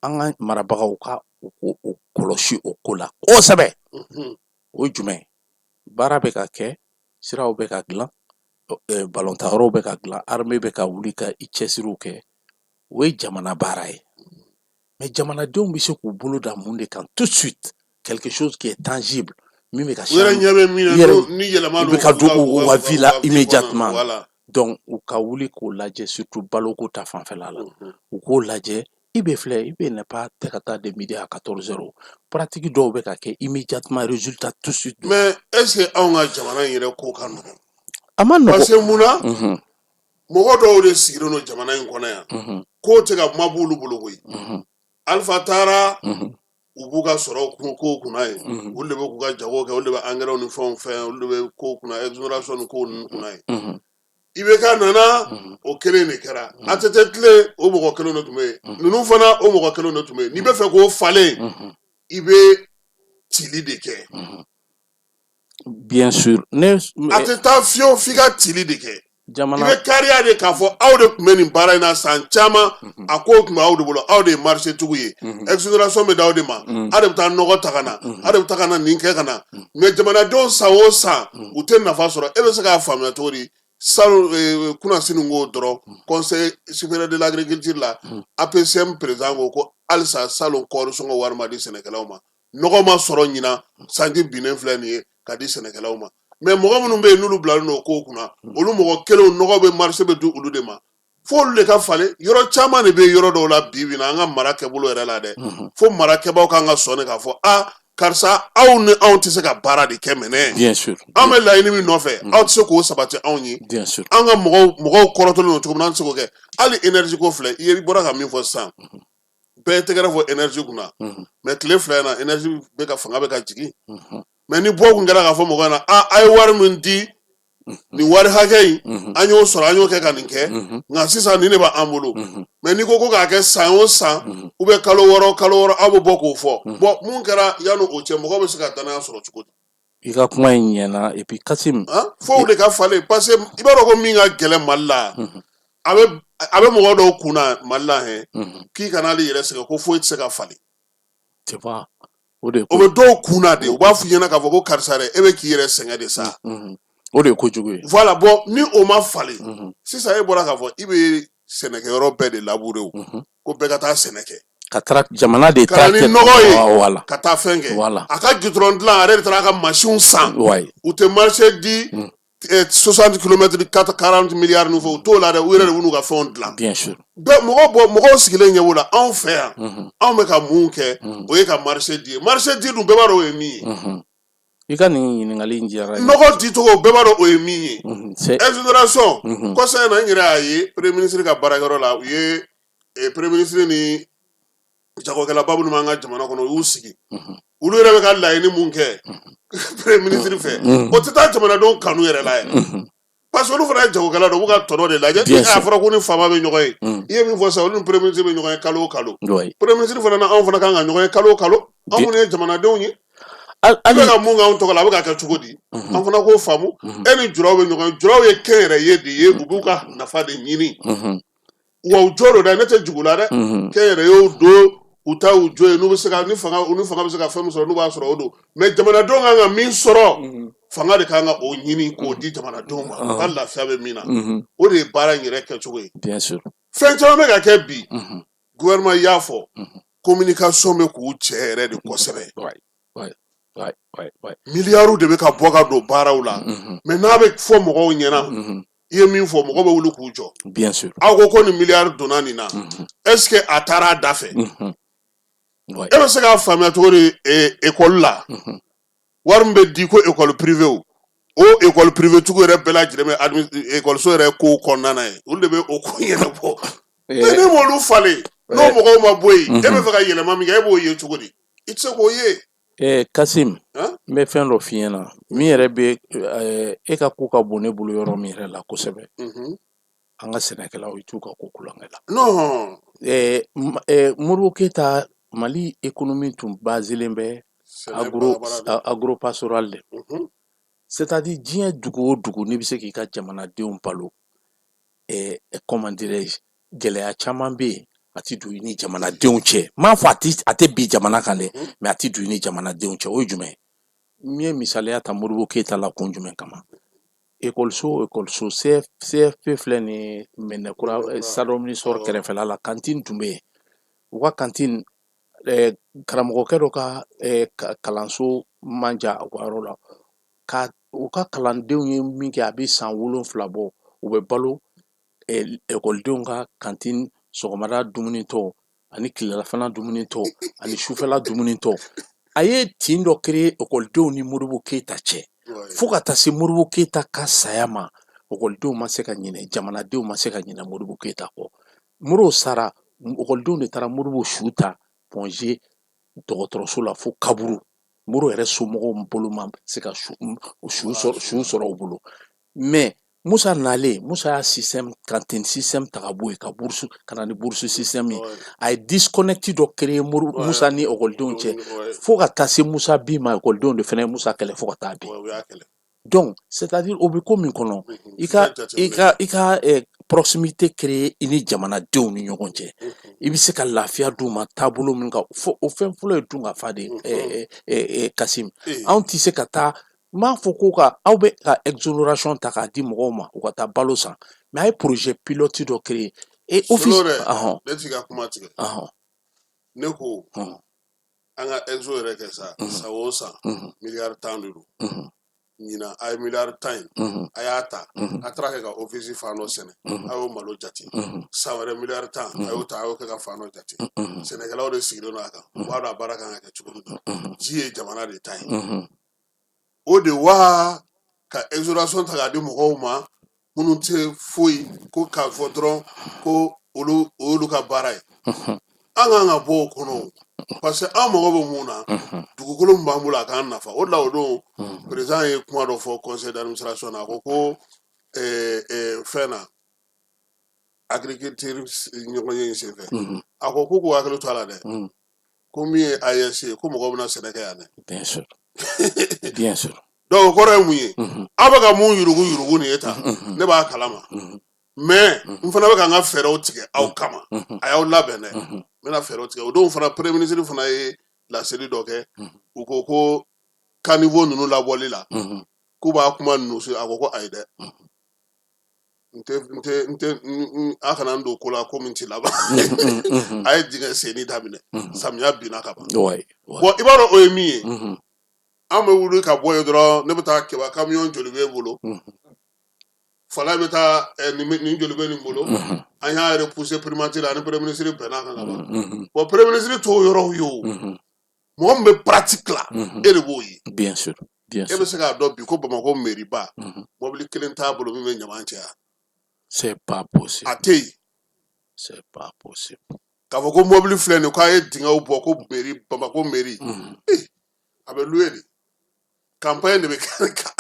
an ka marabagaw ka o kɔlɔsi o ko la kosɛbɛ o ye jumɛn baara bɛ ka kɛ siraw bɛ ka dilan ballon-tan-yɔrɔw bɛ ka dilan armée bɛ ka wuli ka i cɛsiriw kɛ o ye jamana baara ye mais jamanadenw bɛ se k'u bolo da mun de kan tout de suite quelque chose qui est tangible min bɛ ka ka don u ka vie la immédiatement donc u ka wuli k'o lajɛ surtout baloko ta fanfɛla la u k'o lajɛ i bɛ filɛ i bɛ ne pas tɛ ka taa de midi à 14 heures pratique dɔw bɛ ka kɛ immédiatement résultat tout de suite mais est ce que anw ka jamana in yɛrɛ ko ka nɔgɔn a ma nɔgɔn parce que mun na mɔgɔ dɔw de sigilen don jamana in kɔnɔ yan k'o tɛ ka kuma b'olu bolo koyi Alpha taara u b'u ka sɔrɔ ko kunna ye olu de bɛ k'u ka jago kɛ olu de bɛ engrais ni fɛnw fɛn olu de bɛ ko kunna exonération ni ko ninnu kunna ye IBK nana o kelen de kɛra ATT tile o mɔgɔ kelen de tun bɛ yen ninnu fana o mɔgɔ kelen de tun bɛ yen n'i bɛ fɛ k'o falen i bɛ cili de kɛ bien sûr a tɛ taa fiyewu f'i ka cili de kɛ i bɛ kariya de k'a fɔ aw de tun bɛ nin baara in na san caman a ko tun bɛ aw de bolo aw de ye marché tigiw ye exonération bɛ d'aw de ma aw de bɛ taa nɔgɔ ta ka na aw de bɛ taa ka na nin kɛ ka na mais jamanadenw san o san u tɛ nafa sɔrɔ e bɛ se k'a faamuya cogo di salon kunasini ko dɔrɔn conseil supérieur de l'agriculture la APCM président ko halisa salon kɔɔri sɔngɔ wari ma di sɛnɛkɛlaw ma nɔgɔ ma sɔrɔ ɲinan sanji binnen filɛ nin ye ka di sɛnɛkɛlaw ma mais mɔgɔ minnu bɛ yen n'olu bilalen don ko kunna olu mɔgɔ kelenw nɔgɔ bɛ marché bɛ di olu de ma fo olu de ka falen yɔrɔ caman de bɛ yɔrɔ dɔw la bi bi na an ka mara kɛbolo yɛrɛ la dɛ fo marakɛbaw kan ka sɔn k'a fɔ karisa aw ni anw tɛ se ka baara de kɛ mɛnɛ bien sûr an bɛ laɲini min nɔfɛ aw tɛ se k'o sabati anw ye bien sûr an ka mɔgɔw kɔrɔtɔlen don cogo min na an tɛ se k'o kɛ hali énergie ko filɛ i bɔra ka min fɔ sisan bɛɛ tɛgɛrɛ fɔ énergie kunna mais tile fila in na énergie bɛ ka fanga bɛ ka jigin mais ni bɔ kun kɛra k'a fɔ mɔgɔw ɲɛna a ye wari min di nin wari hakɛ in an y'o sɔrɔ an y'o kɛ ka nin kɛ nka sisan nin de b'an bolo mais n'i ko k'a kɛ san o san ou bien kalo wɔɔrɔ aw bɛ bɔ k'o fɔ bon mun kɛra yanni o cɛ mɔgɔw bɛ se ka danaya sɔrɔ cogo di i ka kuma in ɲɛna et puis Kasim fo o de ka falen parce que i b'a dɔn ko min ka gɛlɛn Mali la a bɛ mɔgɔ dɔw kunna Mali la k'i kana ale yɛrɛ sɛgɛn ko foyi tɛ se ka falen tu vois o bɛ dɔw kunna de u b'a f'i ɲɛna k'a fɔ ko karisa dɛ e bɛ k'i yɛrɛ sɛgɛn de sa o de ye kojugu ye voilà bon ni o ma falen sisan e bɔra k'a fɔ i bɛ sɛnɛkɛyɔrɔ bɛɛ de labure o ko bɛɛ ka taa sɛnɛ kɛ ka taara jamana de ta kɛ nɔgɔ ye ka taa fɛn kɛ a ka goudron dilan a yɛrɛ de taara a ka machine san u tɛ marché di 60 km 40 milliards n'u fɛ u t'o la dɛ u yɛrɛ de b'u n'u ka fɛnw dilan bien sûr mɔgɔw sigilen ɲɛ o la anw fɛ yan anw bɛ ka mun kɛ o ye ka marché di dun bɛɛ b'a dɔn o ye min ye i ka nin ɲininkali in diyara n ye nɔgɔ dicogo bɛɛ b'a dɔn o ye min ye exonération kɔsa in na n yɛrɛ y'a ye premier ministre ka baarakɛyɔrɔ la u ye premier ministre ni jagokɛlaba minnu b'an ka jamana kɔnɔ u y'u sigi olu yɛrɛ bɛ ka laɲini mun kɛ premier ministre fɛ o tɛ taa jamanadenw kanu yɛrɛ la yɛrɛ parce que olu fana ye jagokɛla dɔ u b'u ka tɔnɔ de lajɛ a fɔra ko ni faama bɛ ɲɔgɔn ye i ye min fɔ sisan olu ni premier ministre bɛ ɲɔgɔn ye kalo o kalo premier ministre fana na anw fana kan ka ɲɔgɔn ye kalo o kalo anw minnu ye jamanadenw ye a bɛ ka mun k'anw tɔgɔ la a bɛ ka kɛ cogo di an fana k'o faamu e ni juraw bɛ ɲɔgɔn ye juraw ye kɛnyɛrɛye de ye u b'u ka nafa de ɲini wa u jɔ don dɛ ne tɛ jugu la dɛ kɛnyɛrɛyew don u ta u jɔ ye n'u bɛ se ka ni fanga bɛ se ka fɛn min sɔrɔ n'u b'a sɔrɔ o don mais jamanadenw kan ka min sɔrɔ fanga de kan ka o ɲini k'o di jamanadenw ma u ka lafiya bɛ min na o de ye baara in yɛrɛ kɛcogo ye fɛn caman bɛ ka kɛ bi gouvernement y'a fɔ communication bɛ k'u cɛ yɛrɛ de kosɛbɛ miliyariw de bɛ ka bɔ ka don baaraw la mais n'a bɛ fɔ mɔgɔw ɲɛna i ye min fɔ mɔgɔ bɛ wuli k'u jɔ aw ko nin miliyari donna nin na est ce que a taara a da fɛ e bɛ se k'a faamuya cogo di école la wari min bɛ di ko école privée o école privée tigiw yɛrɛ bɛɛ lajɛlen bɛ école so yɛrɛ kow kɔnɔna na ye olu de bɛ o ko ɲɛnabɔ mais ne m'olu falen n'o mɔgɔw ma bɔ yen e bɛ fɛ ka yɛlɛma min kɛ e b'o ye cogo di i tɛ se k'o ye. Kasim n bɛ fɛn dɔ f'i ɲɛna min yɛrɛ bɛ e ka ko ka bon ne bolo yɔrɔ min yɛrɛ la kosɛbɛ an ka sɛnɛkɛlaw i t'u ka ko kulonkɛ la. non Modibo Keyita Mali économie tun baselen bɛ agropastoral de c'est à dire diɲɛ dugu o dugu n'i bɛ se k'i ka jamanadenw balo comment dirais-je gɛlɛya caman bɛ yen a ti don i ni jamanadenw cɛ m'a fɔ a tɛ bin jamana kan dɛ mais a ti don i ni jamanadenw cɛ o ye jumɛn n ye misaliya ta Modibo Keyita la kun jumɛn kama ekɔliso CFP filɛ nin ye Mɛnɛkura Sadomini-Sɔr kɛrɛfɛla la cantine tun bɛ yen u ka cantine karamɔgɔkɛ dɔ ka kalanso man jan u ka yɔrɔ la u ka kalandenw ye min kɛ a bɛ san 7 bɔ u bɛ balo ekɔlidenw ka cantine sɔgɔmada dumunitɔ ani tilelafana dumunitɔ ani sufɛla dumunitɔ a ye tin dɔ créer ekɔlidenw ni Modibo Keyita cɛ fo ka taa se Modibo Keyita ka saya ma ekɔlidenw ma se ka ɲinɛ jamanadenw ma se ka ɲinɛ Modibo Keyita kɔ Modibo sara ekɔlidenw de taara Modibo su ta Pɔnze dɔgɔtɔrɔso la fo kaburu Modibo yɛrɛ somɔgɔw bolo ma se ka su sɔrɔ u bolo mais Musa nalen Musa y'a système cantine système ta ka bɔ yen ka na ni bourse système ye a ye disconnect dɔ créer Musa ni ekɔlidenw cɛ fo ka taa se Musa bin ma ekɔlidenw de fana ye Musa kɛlɛ fo ka taa bin donc c'est à dire o bɛ ko min kɔnɔ i ka proximité créer i ni jamanadenw ni ɲɔgɔn cɛ i bɛ se ka lafiya d'u ma taabolo min kan o fɛn fɔlɔ ye dun ka fa de Kasim anw tɛ se ka taa n b'a fɔ ko aw bɛ ka exonération ta k'a di mɔgɔw ma u ka taa balo san mais a ye projet pilote dɔ créer office ne ti ka kuma tigɛ ne ko an ka exo yɛrɛ kɛ sa o san miliyari 10 de don ɲina a ye miliyari 10 in a y'a ta a taara kɛ ka office fan dɔ sɛnɛ a y'o malo jate san wɛrɛ miliyari 10 a y'o ta a y'o kɛ ka fan dɔ jate sɛnɛkɛlaw de sigilen don a kan u b'a dɔn a baara kan ka kɛ cogo min na ji ye jamana de ta ye o de wa ka exonération ta k'a di mɔgɔw ma minnu tɛ foyi ko k'a fɔ dɔrɔn ko olu ka baara ye an kan ka bɔ o kɔnɔ parce que an mago bɛ mun na dugukolo min b'an bolo a k'an nafa o de la o don président ye kuma dɔ fɔ conseil d'administration na a ko fɛn na agriculture ɲɔgɔn ye in senfɛ a ko k'u k'u hakili to a la dɛ ko min ye AES ye ko mɔgɔw bɛna sɛnɛ kɛ yan dɛ. Bien sûr. Donc o kɔrɔ ye mun ye aw bɛ ka mun yurugu nin ye tan ne b'a kalama mais n fana bɛ ka n ka fɛɛrɛw tigɛ aw kama a y'aw labɛn dɛ n bɛna fɛɛrɛw tigɛ o don fana premier ministre fana ye laseli dɔ kɛ u ko caniveau ninnu labɔli la k'u b'a kuma ninnu a ko ayi dɛ a kana n don ko la ko min ti laban a ye dingɛ senni daminɛ samiya binna ka ban bon i b'a dɔn o ye min ye an bɛ wuli ka bɔ yen dɔrɔn ne bɛ taa kɛba camion joli bɛ bolo fala bɛ taa nin joli bɛ nin bolo an y'a repousser primature la ani premier ministre bɛnna kan ka ban bon premier ministre t'o yɔrɔw ye o mɔgɔ min bɛ pratique la e de b'o ye bien sûr e bɛ se k'a dɔn bi ko Bamakɔ mairie ba mobili kelen t'a bolo min bɛ ɲaman caya c'est pas possible a tɛ yen c'est pas possible k'a fɔ ko mobili filɛ nin k'a ye dingɛw bɔ ko mairie Bamakɔ mairie a bɛ louer de campagne de bɛ kɛ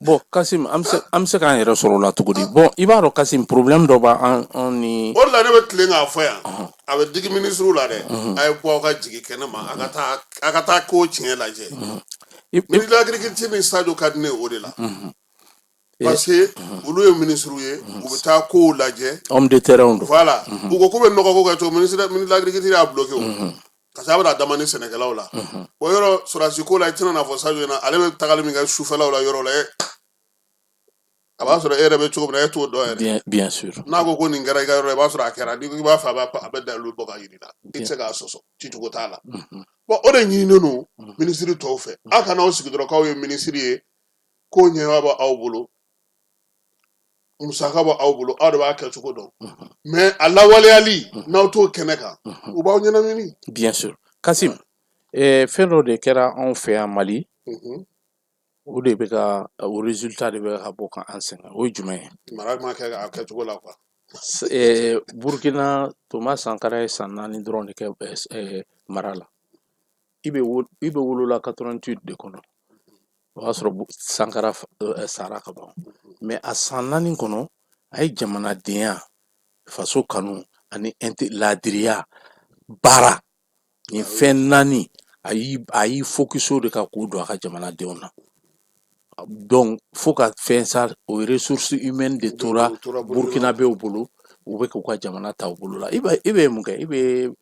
bon Kasim an bɛ se k'an yɛrɛ sɔrɔ o la cogo di bon i b'a dɔn Kasim problème dɔ b'an ni o de la ne bɛ tilen k'a fɔ yan a bɛ digi ministre la dɛ a ye bɔ aw ka jigin kɛnɛ ma a ka taa ko tiɲɛ lajɛ ministre de l'agriculture ni Sadio ka di ne o de la parce que olu ye ministre ye u bɛ taa kow lajɛ homme de terrain do voilà u ko bɛ nɔgɔ ko kɛ to ministre de l'agriculture y'a bloqué o parce que a bɛ na dama ni sɛnɛkɛlaw la o yɔrɔ sɔrɔdasi ko la i tɛna n'a fɔ Sadio ɲɛna ale bɛ tagali min kɛ sufɛlaw la yɔrɔ la a b'a sɔrɔ e yɛrɛ bɛ cogo min na e t'o dɔn yɛrɛ bien sûr n'a ko nin kɛra i ka yɔrɔ la i b'a sɔrɔ a kɛra n'i ko i b'a fɛ a bɛ dalu bɔ ka yir'i la i tɛ se k'a sɔsɔ cicogo t'a la bon o de ɲininen don ministre tɔw fɛ aw kana aw sigi dɔrɔn k'aw ye ministre ye ko ɲɛmaa bɛ aw bolo musaka bɛ aw bolo aw de b'a kɛ cogo dɔn mais a lawaleyali n'aw t'o kɛnɛ kan u b'aw ɲɛnamini bien sûr Kasim fɛn dɔ de kɛra anw fɛ yan Mali o de bɛ ka o résultat de bɛ ka bɔ ka an sɛgɛn o ye jumɛn ye mara ma kɛ a kɛcogo la quoi Burkina Thomas Sankara ye san 4 dɔrɔn de kɛ mara la i bɛ wolola 88 de kɔnɔ o y'a sɔrɔ Sankara sara ka ban mais a san 4 kɔnɔ a ye jamanadenya faso kanu ani laadiriya baara nin fɛn 4 a y'i focus o de kan k'o don a ka jamanadenw na donc fo ka fɛn sa o ressources humaines de tora burkinabéw bolo u bɛ k'u ka jamana ta u bolo la i bɛ mun kɛ i bɛ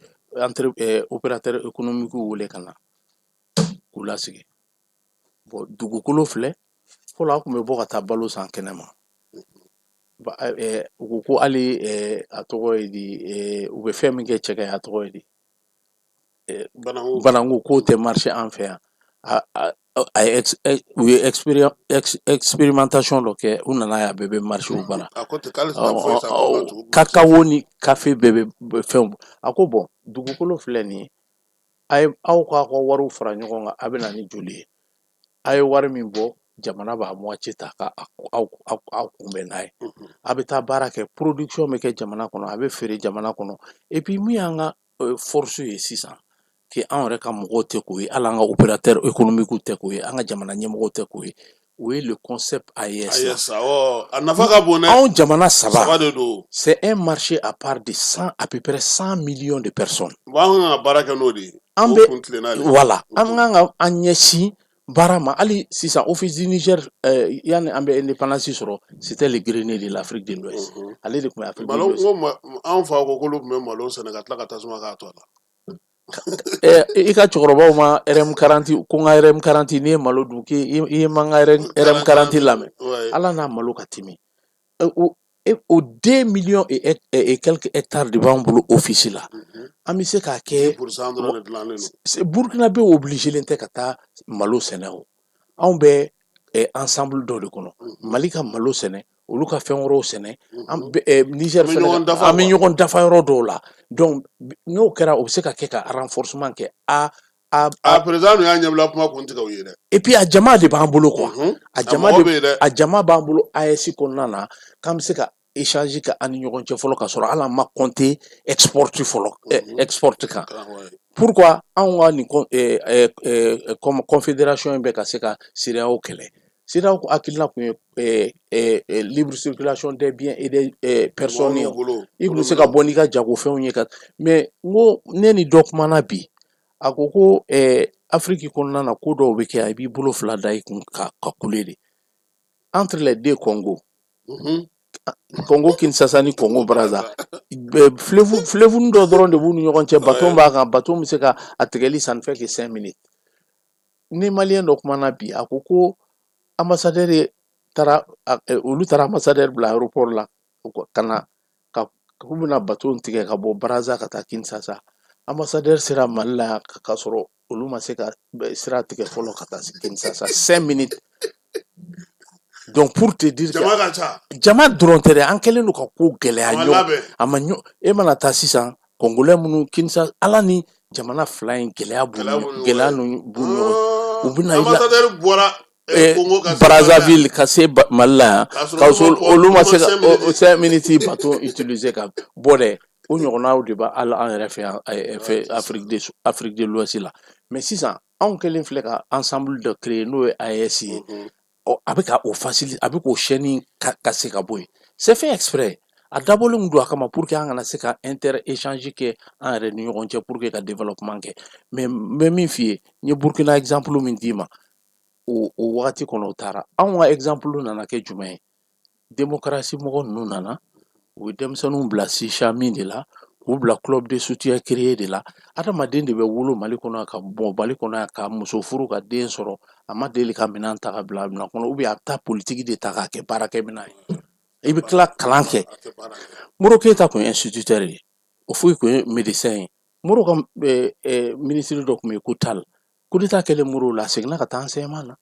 opérateur économique wele ka na k'u lasigi bon dugukolo filɛ fɔlɔ a tun bɛ bɔ ka taa balo san kɛnɛma u ko hali a tɔgɔ ye di u bɛ fɛn min kɛ cɛkɛ a tɔgɔ ye di bananku k'o tɛ marché an fɛ yan u ye expérimentation dɔ kɛ u nana y'a bɛɛ bɛ marché u bara kakao ni kafe bɛɛ bɛ fɛnw a ko bon dugukolo filɛ nin ye aw k'a ka wariw fara ɲɔgɔn kan a bɛ na ni joli ye a ye wari min bɔ jamana b'a moitié ta ka aw kunbɛn n'a ye a bɛ taa baara kɛ production bɛ kɛ jamana kɔnɔ a bɛ feere jamana kɔnɔ et puis min y'an ka force ye sisan que an yɛrɛ ka mɔgɔw tɛ k'o ye hali an ka opérateur économique tɛ k'o ye an ka jamana ɲɛmɔgɔw tɛ k'o ye o ye le concept AES a nafa ka bon dɛ anw jamana saba de don c'est un marché à part de 100 à peu près 100 millions de personnes bon an ka baara kɛ n'o de ye an bɛ voilà an kan ka an ɲɛsin baara ma hali sisan office du Niger yani an bɛ indépendance sɔrɔ c'était le grenier de l'Afrique de l'Ouest ale de tun bɛ Afrique de l'Ouest anw fa ko k'olu tun bɛ malo sɛnɛ ka tila ka tasuma k'a tɔ la i ka cɛkɔrɔbaw ma RM40 ko n ka RM40 n'i ye malo dun k'i ye man ka RM40 lamɛn ala n'a malo ka timi o 2 millions et quelques hectares de b'an bolo office la an bɛ se k'a kɛ Burkina bɛ obligé tɛ ka taa malo sɛnɛ o anw bɛ ensemble dɔ de kɔnɔ Mali ka malo sɛnɛ olu ka fɛn wɛrɛw sɛnɛ Niger fɛnɛ an bɛ ɲɔgɔn dafa yɔrɔ dɔw la donc n'o kɛra o bɛ se ka kɛ ka renforcement kɛ président y'a ɲɛbila kuma kun tigɛ o ye dɛ et puis a jama de b'an bolo quoi a jama b'an bolo AES kɔnɔna na k'an bɛ se ka échange kɛ an ni ɲɔgɔn cɛ fɔlɔ ka sɔrɔ hali an ma compter export fɔlɔ export kan pourquoi anw ka nin confédération in bɛ ka se ka CEDEAO kɛlɛ CEDEAO hakilina tun ye libre circulation des biens et des personnes i tun bɛ se ka bɔ n'i ka jagofɛnw ye mais n ko ne ni dɔ kumana bi a ko ko Afrique kɔnɔna na ko dɔw bɛ kɛ a b'i bolo fila da i kun ka kule de entre les deux Congo Congo Kinshasa ni Congo Brazza fleuve dɔ dɔrɔn de b'u ni ɲɔgɔn cɛ bateau b'a kan bateau bɛ se ka a tigɛli ça ne fait que 5 minutes ni malien dɔ kumana bi a ko ambassadeur taara olu taara ambassadeur bila aéroport la ka na k'u bɛna bateau tigɛ ka bɔ Brazza ka taa Kinshasa ambassadeur sera Mali la ka sɔrɔ olu ma se ka sira tigɛ fɔlɔ ka taa Kinshasa 5 minutes donc pour te dire jama dɔrɔn tɛ dɛ an kɛlen don ka ko gɛlɛya ɲɔgɔn a ma e mana taa sisan congolais minnu Kinshasa ala ni jamana fila in gɛlɛya b'u ɲɔgɔn u bɛna ambassadeur bɔra Brazzaville ka se Mali la yan ka sɔrɔ olu ma se ka 5 minutes bateau utiliser ka bɔ dɛ o ɲɔgɔnnaw de b'a ala an yɛrɛ fɛ yan Afrique de l'Ouest la mais sisan anw kɛlen filɛ ka ensemble de créer n'o ye AES ye a bɛ ka o faciliter a bɛ k'o chaîne ka se ka bɔ yen c'est fait exprès a dabɔlen don a kama pour que an kana se ka inter échange kɛ an yɛrɛ ni ɲɔgɔn cɛ pour que ka développement kɛ mais n bɛ min f'i ye n ye Burkina exemple min d'i ma o wagati kɔnɔ o taara anw ka exemple nana kɛ jumɛn ye démocratie mɔgɔ ninnu nana u ye denmisɛnninw bila sicha min de la k'u bila club de soutien créé de la adamaden de bɛ wolo Mali kɔnɔ ka bɔ Mali kɔnɔ ka muso furu ka den sɔrɔ a ma deli ka minɛn ta ka bila minɛn kɔnɔ ou bien a bɛ taa politique de ta k'a kɛ baarakɛ minɛn ye i bɛ tila kalan kɛ Moro Keyita tun ye instituteur ye o foyi tun ye médecin ye Moro ka ministre dɔ tun bɛ yen ko Tal coup d'état kɛlen Moro la a seginna ka taa enseignement na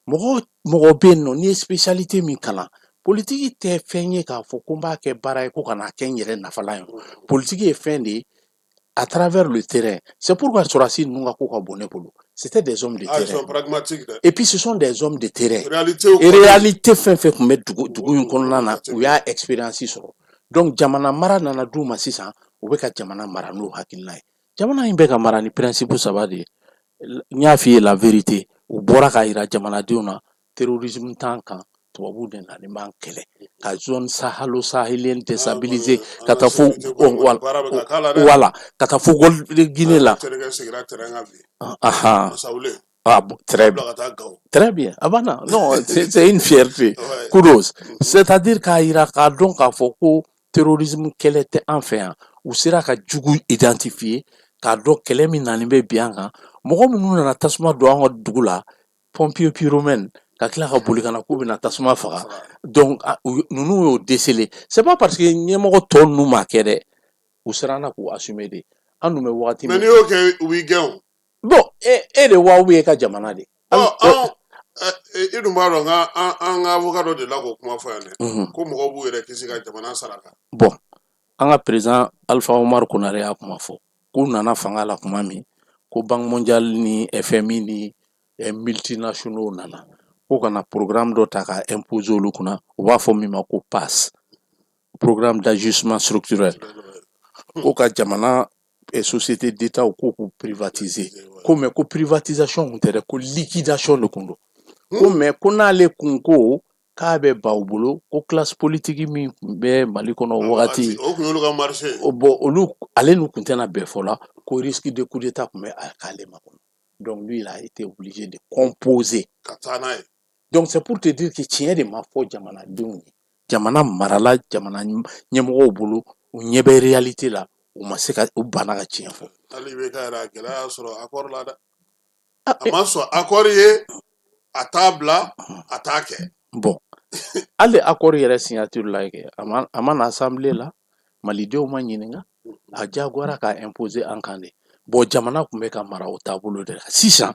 mɔgɔ bɛ yen nɔ n'i ye spécialité min kalan politique tɛ fɛn ye k'a fɔ ko n b'a kɛ baara ye ko ka n'a kɛ n yɛrɛ nafalan ye politique ye fɛn de ye à travers le terrain c'est pourquoi Sorasi ninnu ka ko ka bon ne bolo c'était des hommes de terrain ils sont pragmatiques et puis ce sont des hommes de terrain réalité fɛn fɛn tun bɛ dugu in kɔnɔna na u y'a expérience sɔrɔ donc jamana mara nana d'u ma sisan u bɛ ka jamana mara n'o hakilina ye jamana in bɛ ka mara ni principe saba de ye n y'a f'i ye la vérité u bɔra k'a yira jamanadenw na terrorisme t'an kan tubabuw de nalen b'an kɛlɛ ka zone sahalo-sahélienne déstabiliser ka taa fo voilà ka taa fo Guinée la très bien abana non c'est une fierté kudos c'est-à-dire k'a yira k'a dɔn k'a fɔ ko terrorisme kɛlɛ tɛ an fɛ yan u sera ka jugu identifier k'a dɔn kɛlɛ min nani bɛ bi an kan mɔgɔ minnu nana tasuma don an ka dugu la pompier pyromène ka tila ka boli kana k'u bɛna tasuma faga donc ninnu y'o déceler c'est pas parce que ɲɛmɔgɔ tɔ ninnu m'a kɛ dɛ u siranna k'u assumer de an dun bɛ wagati min mais n'i y'o kɛ u b'i gɛn o bon e de wa ou bien e ka jamana de i dun b'a dɔn an ka avocat dɔ de la k'o kuma fɔ yan dɛ ko mɔgɔw b'u yɛrɛ kisi ka jamana saraka bon an ka président Alpha Omar Konare y'a kuma fɔ k'u nana fanga la kuma min ko Banque mondiale ni FMI ni multinationaux nana ko kana programme dɔ ta ka imposer olu kunna u b'a fɔ min ma ko PAS programme d'ajustement structurel ko ka jamana société d'état u ko k'u privatiser ko mais ko privatisation kun tɛ dɛ ko liquidation de kun don ko mais ko n'ale kun ko k'a bɛ ban u bolo ko classe politique min tun bɛ Mali kɔnɔ wagati o kun y'olu ka marché bon olu ale n'u kun tɛna bɛn fɔ la ko risque de coup d'état kun bɛ k'ale ma kɔnɔ donc lui il a été obligé de composer ka taa n'a ye donc c'est pour te dire que tiɲɛ de ma fɔ jamanadenw ye jamana marala jamana ɲɛmɔgɔw bolo u ɲɛ bɛ réalité la u ma se ka u banna ka tiɲɛ fɔ hali bɛ ka yɛrɛ a gɛlɛya y'a sɔrɔ accord la dɛ a ma sɔn accord ye a t'a bila a t'a kɛ bon hali accord yɛrɛ signature la kɛ a ma na assemblée la malidenw ma ɲininka a diyagoyara k'a imposer an kan de bon jamana tun bɛ ka mara o taabolo de la sisan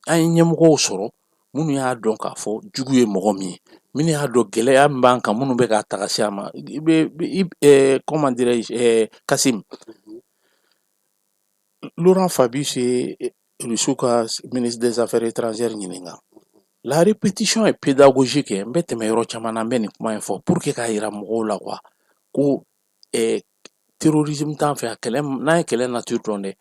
an ye ɲɛmɔgɔw sɔrɔ minnu y'a dɔn k'a fɔ jugu ye mɔgɔ min ye minnu y'a dɔn gɛlɛya min b'an kan minnu bɛ k'a taga se a ma i bɛ comment dirais-je Kassim Laurent Fabius ye Russiw ka ministre des affaires étrangères ɲininka la répétition est pédagogique n bɛ tɛmɛ yɔrɔ caman na n bɛ nin kuma in fɔ pour que k'a yira mɔgɔw la quoi ko terrorisme t'an fɛ kɛlɛ n'an ye kɛlɛ nature dɔn dɛ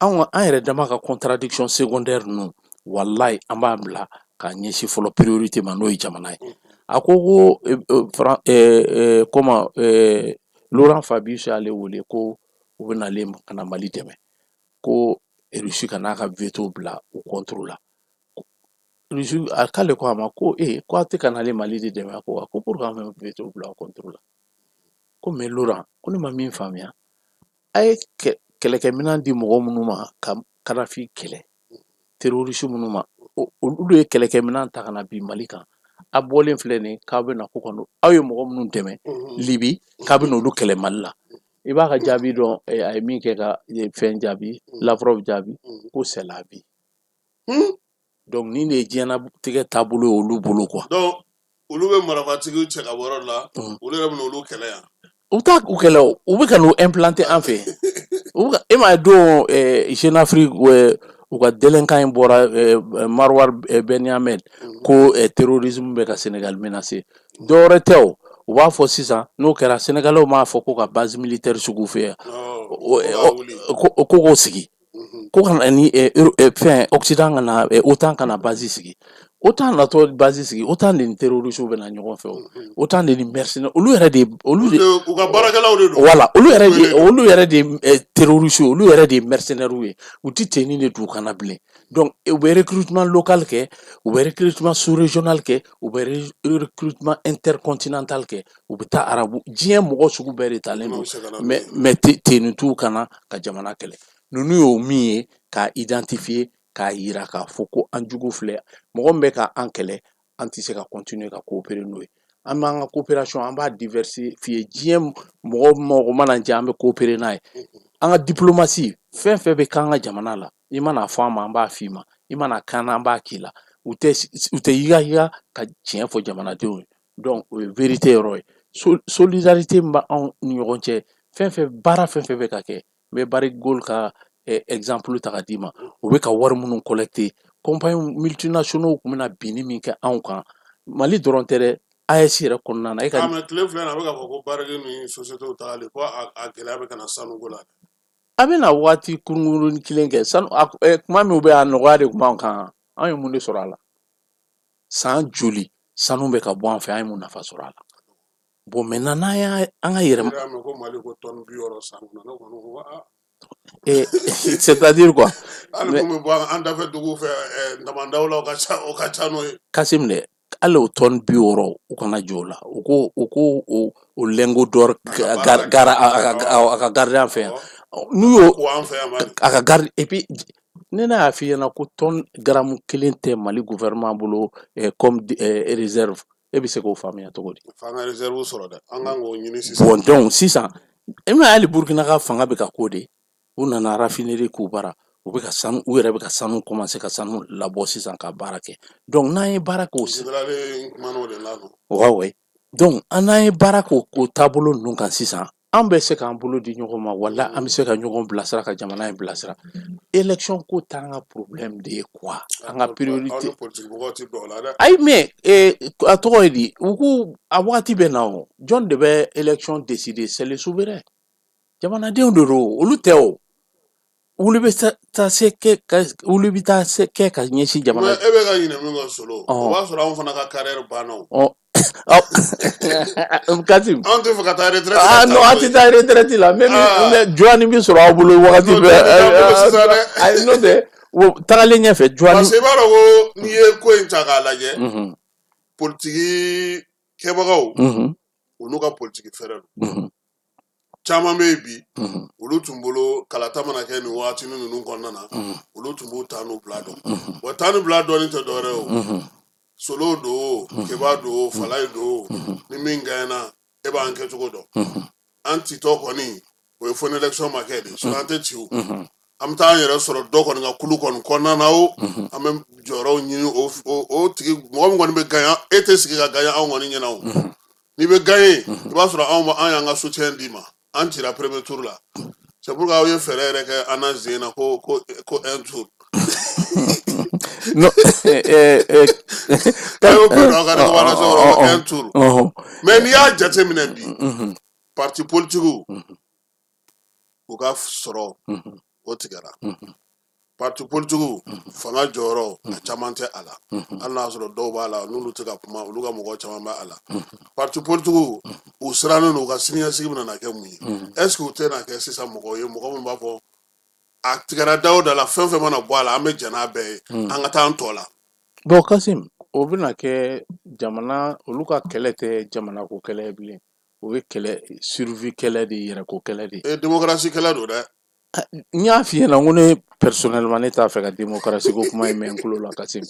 an yɛrɛ dama ka contradiction secondaire ninnu wallahi an b'a bila ka ɲɛsin fɔlɔ priorité ma n'o ye jamana ye a ko comment Laurent Fabius y'ale wele ko u bɛ nalen ka na Mali dɛmɛ ko Russie ka n'a ka veto bila u contre la Russie k'ale ko a ma ko ko a tɛ ka nalen Mali de dɛmɛ ko pourquoi an bɛ veto bila u contre la ko mais Laurent ko ne ma min faamuya a ye kɛlɛkɛminɛn di mɔgɔ minnu ma ka Kadafi kɛlɛ terroriste minnu ma olu ye kɛlɛkɛminɛn ta ka na bi Mali kan a bɔlen filɛ nin k'aw bɛ na ko kɔnɔ aw ye mɔgɔ minnu dɛmɛ Libi k'a bɛ n'olu kɛlɛ Mali la i b'a ka jaabi dɔn a ye min kɛ ka fɛn jaabi Lavrov jaabi ko c'est la vie donc nin de ye diɲɛlatigɛ taabolo ye olu bolo quoi donc olu bɛ marafatigiw cɛ ka bɔ yɔrɔ la olu yɛrɛ bɛ n'olu kɛlɛ yan u t'a u kɛlɛ o u bɛ ka n'u implanter an fɛ e m'a ye don Jeune Afrique u ka délinquant in bɔra Marwar Ben Ahmed ko terrorisme bɛ ka Sénégal menacer dɔwɛrɛ tɛ o u b'a fɔ sisan n'o kɛra Sénégalais m'a fɔ ko ka base militaire sugu fɛ yan ko k'o sigi ko ka na ni fɛn Occident ka na OTAN ka na base sigi autant natɔ base sigi autant de ni terroriste bɛ na ɲɔgɔn fɛ autant de ni mercenaires olu yɛrɛ de u ka baarakɛlaw de don voilà olu yɛrɛ de terroriste olu yɛrɛ de mercenaires ye u ti tenni de du kana bilen donc u bɛ recrutement local kɛ u bɛ recrutement sous-régional kɛ u bɛ recrutement intercontinental kɛ u bɛ taa arabu diɲɛ mɔgɔ sugu bɛɛ de talen don mais tenni t'u kana ka jamana kɛlɛ ninnu y'o min ye k'a identifier k'a yira k'a fɔ ko an jugu filɛ mɔgɔ min bɛ ka an kɛlɛ an tɛ se ka continuer ka coopérer n'o ye an b'an ka coopération an b'a diversifier diɲɛ mɔgɔ mana jɛ an bɛ coopérer n'a ye an ka diplomatie fɛn fɛn bɛ k'an ka jamana la i mana fɔ an ma an b'a f'i ma i mana kan an b'a k'i la u tɛ yiga ka tiɲɛ fɔ jamanadenw ye donc o ye vérité yɔrɔ ye solidarité min b'anw ni ɲɔgɔn cɛ baara fɛn fɛn bɛ ka kɛ n bɛ Barrick Gold ka exemple ta ka d'i ma u bɛ ka wari minnu collecter compagnie multinationaux tun bɛna binni min kɛ anw kan Mali dɔrɔn tɛ dɛ AES yɛrɛ kɔnɔna na e ka mais tile filɛ na a bɛ ka fɔ ko Barrick ni société tagali ko a gɛlɛya bɛ ka na sanuko la a bɛna waati kunkurunin kelen kɛ sanu kuma min bɛ a nɔgɔya de tun b'an kan an ye mun de sɔrɔ a la san joli sanu bɛ ka bɔ an fɛ an ye mun nafa sɔrɔ a la bon maintenant n'an y'a an ka yɛrɛ ko Mali ko tonne 60 sanu na ne kɔni ko c'est-à-dire quoi hali kun bɛ bɔ an dafɛ dugu fɛ damandaw la o ka ca n'o ye Kasim dɛ hali o tonne 60 u kana jɔ o la u ko o lingot d'or gara a ka gardien fɛ yan n'u y'o a ka garde et puis ne y'a f'i ɲɛna ko tonne gramme kelen tɛ Mali gouvernement bolo comme réserve e bɛ se k'o faamuya cogo di fanga réserve sɔrɔ dɛ an kan k'o ɲini sisan bon donc sisan e ma hali Burkina ka fanga bɛ ka ko de u nana raffinerie k'u bara u bɛ ka sanu u yɛrɛ bɛ ka sanu commencer ka sanu labɔ sisan ka baara kɛ donc n'an ye baara k'o ouais donc n'an ye baara k'o taabolo ninnu kan sisan an bɛ se k'an bolo di ɲɔgɔn ma wala an bɛ se ka ɲɔgɔn bilasira ka jamana in bilasira élection ko t'an ka problème de ye quoi an ka priorité ayi mais a tɔgɔ ye di u ko a waati bɛ na o jɔn de bɛ élection décider c'est le souverain jamanadenw de don olu tɛ o wuli bɛ taa se kɛ ka ɲɛsin jamana e bɛ ka ɲinɛ min kɔ solo o b'a sɔrɔ anw fana ka carrière banna o Kasim anw tɛ fɛ ka taa retraite non an tɛ taa retraite la mais jɔni bɛ sɔrɔ aw bolo wagati bɛɛ ayi n'o tɛ tagalen ɲɛfɛ jɔni parce que i b'a dɔn ko n'i ye ko in ta k'a lajɛ politiki kɛbagaw olu ka politiki fɛrɛ don caman bɛ yen bi olu tun bolo kalata mana kɛ nin waati ninnu kɔnɔna na olu tun b'u ta n'u bila dɔn wa ta n'u bila dɔɔnin tɛ dɔwɛrɛ o solo do keba do falayi do ni min gagnana e b'an kɛ cogo dɔn an titɔ kɔni o ye fo ni élection ma kɛ de sinon an tɛ ci o an bɛ taa an yɛrɛ sɔrɔ dɔ kɔni ka kulu kɔni kɔnɔna na o an bɛ jɔyɔrɔw ɲini o tigi mɔgɔ min kɔni bɛ gagner e tɛ sigi ka gagner anw kɔni ɲɛna o n'i bɛ gagner i b'a sɔrɔ an y'an ka soutien d'i ma an cira premier tour la c'est pourquoi aw ye fɛɛrɛ yɛrɛ kɛ an na zen na ko un tour non un tour mais n'i y'a jateminɛ bi parti politigiw u ka sɔrɔ o tigɛra parti politigiw fanga jɔyɔrɔ a caman tɛ a la hali n'a sɔrɔ dɔw b'a la n'olu tɛ ka kuma olu ka mɔgɔ caman b'a la parti politigiw u sirannen don u ka siniɲɛsigi bɛna na kɛ mun ye est ce que u tɛ na kɛ sisan mɔgɔ ye mɔgɔ min b'a fɔ a tigɛra da o da la fɛn fɛn mana bɔ a la an bɛ jɛn n'a bɛɛ ye an ka taa an tɔ la bon Kasim o bɛna kɛ jamana olu ka kɛlɛ tɛ jamana ko kɛlɛ ye bilen o ye kɛlɛ survie kɛlɛ de yɛrɛ ko kɛlɛ de ye démocratie kɛlɛ don dɛ n y'a f'i ɲɛna ko ne personnellement ne t'a fɛ ka démocratie ko kuma in mɛn n tulo la Kasim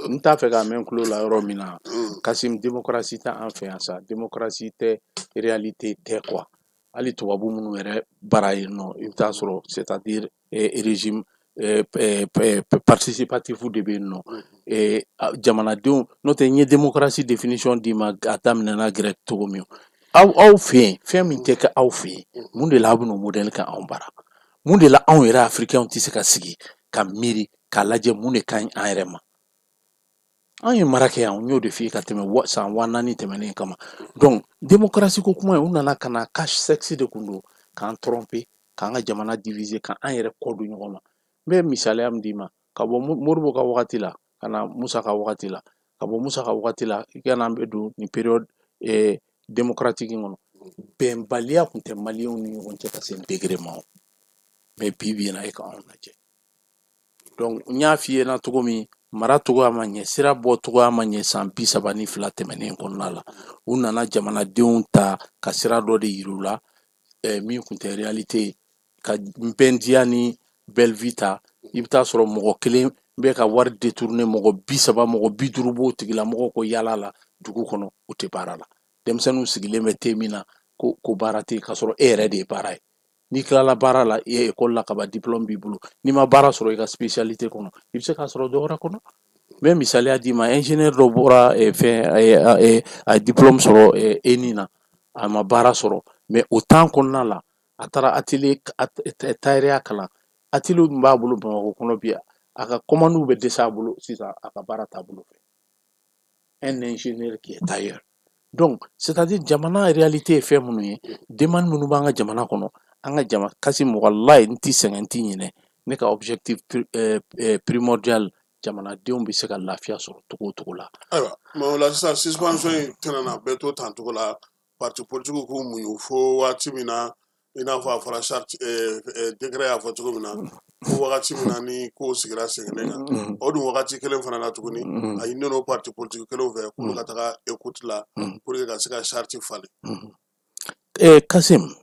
n t'a fɛ k'a mɛn n tulo la yɔrɔ min na Kasim démocratie tɛ an fɛ yan sa démocratie tɛ réalité tɛ quoi hali tubabu minnu yɛrɛ bara yen nɔ i bɛ taa sɔrɔ c'est à dire régime participatif de bɛ yen nɔ jamanadenw n'o tɛ n ye démocratie définition d'i ma a daminɛna grec cogo min aw fɛ yen fɛn min tɛ kɛ aw fɛ yen mun de la aw bɛna o modèle kɛ anw bara mun de la anw yɛrɛ africains tɛ se ka sigi ka miiri k'a lajɛ mun de ka ɲi an yɛrɛ ma an ye mara kɛ yan n y'o de f'i ye ka tɛmɛ san 4000 tɛmɛnen kama donc démocratie ko kuma in u nana ka na cache sexe de kun don k'an tromper k'an ka jamana diviser k'an yɛrɛ kɔ don ɲɔgɔn ma n bɛ misaliya min d'i ma ka bɔ Modibo ka wagati la ka na Musa ka wagati la ka bɔ musa ka wagati la i ka n'an bɛ don ni période démocratique in kɔnɔ bɛnbaliya tun tɛ maliyɛnw ni ɲɔgɔn cɛ ka se degré ma o mais bi bi in na e ka anw lajɛ donc n y'a f'i ɲɛna cogo min mara cogoya ma ɲɛ sira bɔ cogoya ma ɲɛ san 32 tɛmɛnen kɔnɔna la u nana jamanadenw ta ka sira dɔ de yir'u la min tun tɛ réalité ka bɛndiya ni belle vie ta i bɛ taa sɔrɔ mɔgɔ kelen bɛ ka wari détourner mɔgɔ 30 mɔgɔ 50 b'o tigila mɔgɔ ko yala la dugu kɔnɔ u tɛ baara la denmisɛnninw sigilen bɛ te min na ko baara tɛ ka sɔrɔ e yɛrɛ de ye baara ye n'i tilala baara la i ye école la ka ban diplôme b'i bolo n'i ma baara sɔrɔ i ka spécialité kɔnɔ i bɛ se k'a sɔrɔ dɔ wɛrɛ kɔnɔ n bɛ misaliya d'i ma ingénieur dɔ bɔra a diplôme sɔrɔ ENI na a ma baara sɔrɔ mais o temps kɔnɔna la a taara atelier tailleur kalan atelier min b'a bolo Bamakɔ kɔnɔ bi a ka commande bɛ dɛsɛ a bolo sisan a ka baara t'a bolo un ingénieur qui est tailleur donc c'est-à-dire jamana réalité ye fɛn minnu ye demande minnu b'an ka jamana kɔnɔ an ka jamana kasi wallahi n tɛ sɛgɛn n tɛ ɲinɛ ne ka objectif primordial jamanadenw bɛ se ka lafiya sɔrɔ cogo o cogo la. Ayiwa mais o la sisan suspension in tɛna na bɛɛ to tan cogo la parti politique k'u muɲu fo waati min na i n'a fɔ a fɔra charte décret y'a fɔ cogo min na fo wagati min na ni ko sigira sɛgɛnnen kan o dun wagati kelen fana na tuguni a ɲininen o parti politique kelenw fɛ k'olu ka taga écoute la pour que ka se ka charte falen. Kasim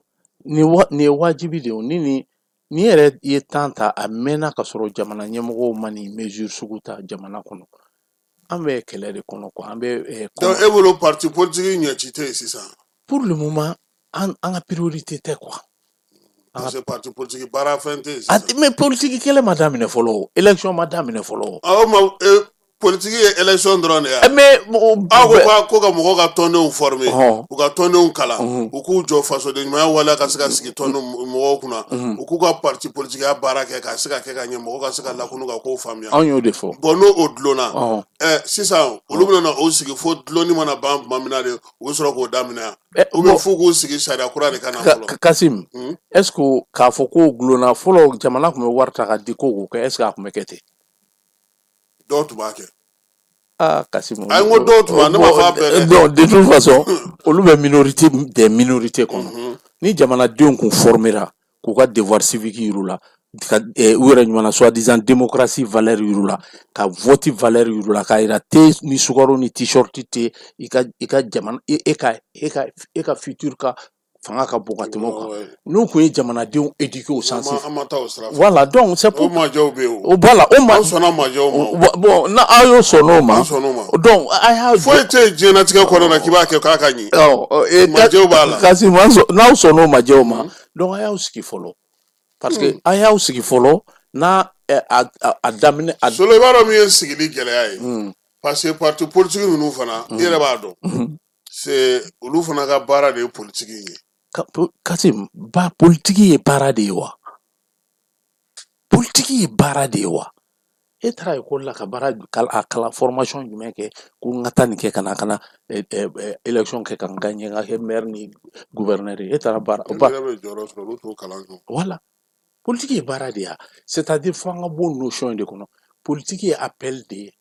nin ye wajibi de ye ni yɛrɛ ye temps ta a mɛnna ka sɔrɔ jamana ɲɛmɔgɔw ma nin mesure sugu ta jamana kɔnɔ an bɛ kɛlɛ de kɔnɔ quoi an bɛ. donc e bolo parti politique ɲɛci tɛ yen sisan. pour le moment an ka priorité tɛ quoi. parce que parti politique baara fɛn tɛ yen sisan. mais politique kɛlɛ ma daminɛ fɔlɔ o élection ma daminɛ fɔlɔ o. awɔ ma politique ye élection dɔrɔn de ye. mais aw ko ka mɔgɔw ka tɔndenw former u ka tɔndenw kalan u k'u jɔ fasoden ɲumanya waleya ka se ka sigi mɔgɔw kunna u k'u ka parti politique ya baara kɛ ka se ka kɛ ka ɲɛ mɔgɔw ka se ka lakunu ka kow faamuya. anw y'o de fɔ. bon n'o dulonna sisan olu bɛna o sigi fo dulonni mana ban tuma min na de u bɛ sɔrɔ k'o daminɛ ou bien fo k'u sigi sariya kura de ka na fɔlɔ. Kasim est ce que k'a fɔ k'o dulonna fɔlɔ jamana tun bɛ wari ta ka di ko k'o kɛ est ce que a tun bɛ kɛ ten. dɔw tun b'a kɛ. Kasim a n ko dɔw tun b'a ne ma fɔ a bɛɛ dɛ. donc de toute façon olu bɛ minorité des minorités kɔnɔ ni jamanadenw kun formera k'u ka devoir civique yir'u la ka u yɛrɛ ɲuman na soi-disant démocratie valeur yir'u la ka vote valeur yir'u la k'a yira te ni sukaro ni t-shirt tɛ i ka jamana e ka futur ka fanga ka bon ka tɛmɛ o kan n'u kun ye jamanadenw éduquer au sens voilà donc c'est pour voilà o ma sɔnna majɛw ma bon na aw y'o sɔn n'o ma donc a y'a foyi tɛ diɲɛlatigɛ kɔnɔ na k'i b'a kɛ k'a ka ɲɛ majɛw b'a la kasi n'aw sɔn n'o majɛw ma donc a y'aw sigi fɔlɔ parce que a y'aw sigi fɔlɔ n'a a daminɛ solo i b'a dɔn min ye sigili gɛlɛya ye parce que parti politique ninnu fana i yɛrɛ b'a dɔn c'est olu fana ka baara de ye politique ye. Kasim politiki ye baara de ye wa politiki ye baara de ye wa e taara école la ka baara a kalan formation jumɛn kɛ ko n ka taa nin kɛ ka na élection kɛ ka n ka ɲɛ n ka kɛ maire ni gouverneur ye e taara baara voilà politiki ye baara de ye c'est-à-dire fo an ka bɔ notion de kɔnɔ politiki ye appel de ye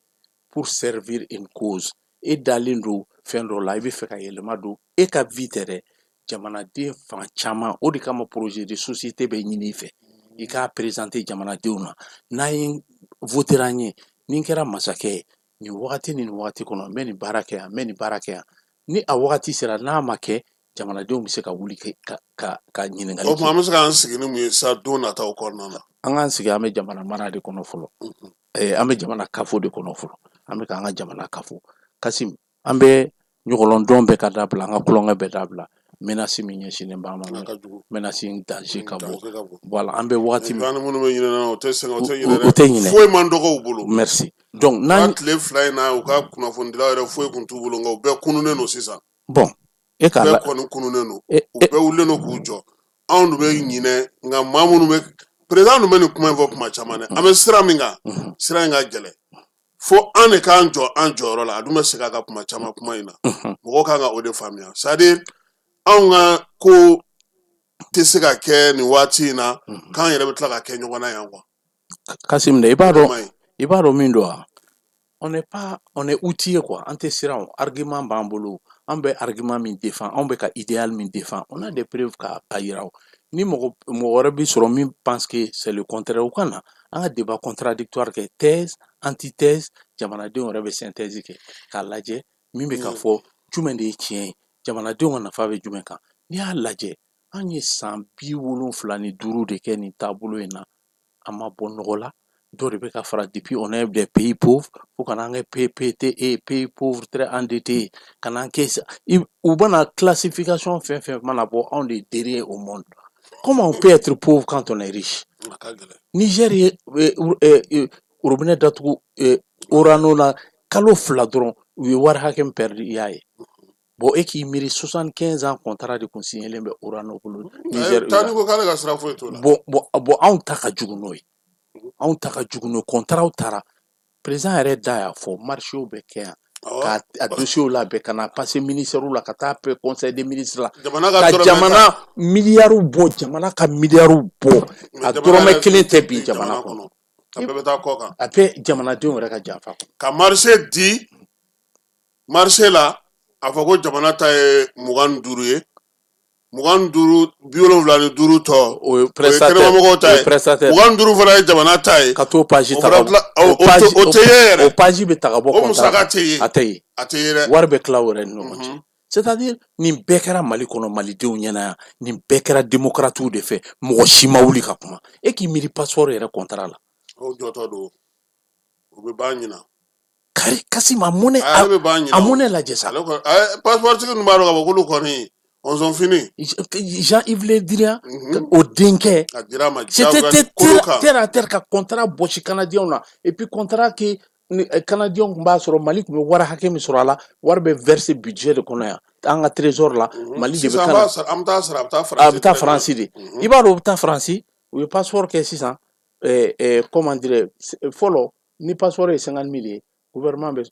pour servir une cause e dalen don fɛn dɔ la i bɛ fɛ ka yɛlɛma don e ka vie tɛ dɛ jamanaden fan caman o de kama projet de société bɛ ɲini i fɛ i k'a présenter jamanadenw na n'a ye votera an ye ni n kɛra masakɛ ye nin wagati ni nin wagati kɔnɔ n bɛ nin baara kɛ yan n bɛ nin baara kɛ yan ni a wagati sera n'a ma kɛ jamanadenw bɛ se ka wuli ka ɲininkali kɛ. o tuma an bɛ se k'an sigi ni mun ye sa don nataw kɔnɔna na. an k'an sigi an bɛ jamana mara de kɔnɔ fɔlɔ an bɛ jamana kafo de kɔnɔ fɔlɔ an bɛ k'an ka jamana kafo Kasim an bɛ ɲɔgɔlɔndɔn bɛɛ ka dabila an ka kulonkɛ bɛɛ dabila menace min ɲɛsinnen b'an ma menace danger ka bon voilà an bɛ wagati min minnu bɛ ɲinɛ o tɛ ɲinɛ foyi man dɔgɔ u bolo. merci donc n'a tile fila in na u ka kunnafonidilaw yɛrɛ foyi kun t'u bolo nka u bɛɛ kununnen don sisan. bon e k'a la bɛɛ kɔni kununnen don u bɛɛ wulilen don k'u jɔ anw de bɛ ɲinɛ nka maa minnu bɛ président ninnu bɛ nin kuma in fɔ kuma caman dɛ an bɛ sira min kan sira in ka gɛlɛn fo an de k'an jɔ an jɔyɔrɔ la a dun bɛ segin a ka kuma caman kuma in na mɔgɔw kan ka o de faamuya c'est à dire anw ka ko tɛ se ka kɛ nin waati in na k'an yɛrɛ bɛ tila ka kɛ ɲɔgɔn na yan quoi. Kasim de i b'a dɔn min don wa on est outillé quoi. On te sera argument bambolo, on be argument min défend, on be ka idéal min défend. On a des preuves ka yiraw. Ni mo bi sur min pense que c'est le contraire ou kana. Un débat contradictoire que thèse, antithèse, jamanadenw yɛrɛ bɛ synthèse kɛ k'a lajɛ min bɛ ka fɔ jumɛn de ye tiɲɛ ye jamanadenw ka nafa bɛ jumɛn kan n'i y'a lajɛ an ye san 75 de kɛ nin taabolo in na an ma bɔ nɔgɔ la dɔ de bɛ ka fara depuis on est des pays pauvres fo ka n'an kɛ PPTE pays pauvres très endettés ka n'an kɛ u bɛna classification fɛn fɛn mana bɔ anw de derrière au monde. Comment on peut être pauvre quand on est riche? Niger ye robinet datugu Orano la kalo 2 dɔrɔn u ye wari hakɛ min perdre i y'a ye. Bon e k'i miiri 75 ans contrat de kun signalen bɛ Orano bolo Niger. Bon anw ta ka jugu n'o ye. Anw ta ka jugu n'o contrat taara président yɛrɛ da y'a fɔ marché bɛ kɛ yan. Ka dossier la bɛ ka na passer ministère la ka taa conseil des ministres la ka jamana miliyariw bɔ jamana ka miliyariw bɔ a dɔrɔmɛ 1 tɛ bi jamana kɔnɔ a bɛ jamanadenw yɛrɛ ka janfa ka marché di marché la a fɔ ko jamana ta ye 25 ye 25 75 tɔ o ye kɛnɛmamɔgɔw ta ye 25 fana ye jamana ta ye ka t'o page ta o tɛ ye yɛrɛ o page bɛ ta ka bɔ o musaka tɛ ye a tɛ ye dɛ wari bɛ tila o yɛrɛ ni ɲɔgɔn cɛ c'est-à-dire nin bɛɛ kɛra Mali kɔnɔ malidenw ɲɛna yan nin bɛɛ kɛra démocrates de fɛ mɔgɔ si ma wuli ka kuma e k'i miiri passeport yɛrɛ contrat la o jɔtɔ don o bɛ ban ɲina kari Kassim a mun ne lajɛ sa passeport tigi ninnu b'a dɔn ka fɔ k'olu kɔni on sont finis. Jean-Yves Le Drian au denkɛ c'était terre à terre ka contrat bɔsi canadien na et puis contrat que canadien kun b'a sɔrɔ Mali kun bɛ wari hakɛ min sɔrɔ a la wari bɛ verser budget de kɔnɔ yan an ka trésor la Mali de bɛ a bɛ taa France de i b'a dɔn u bɛ taa France u ye passeport kɛ sisan comment dire fɔlɔ ni passeport ye 50 000 ye gouvernement bɛ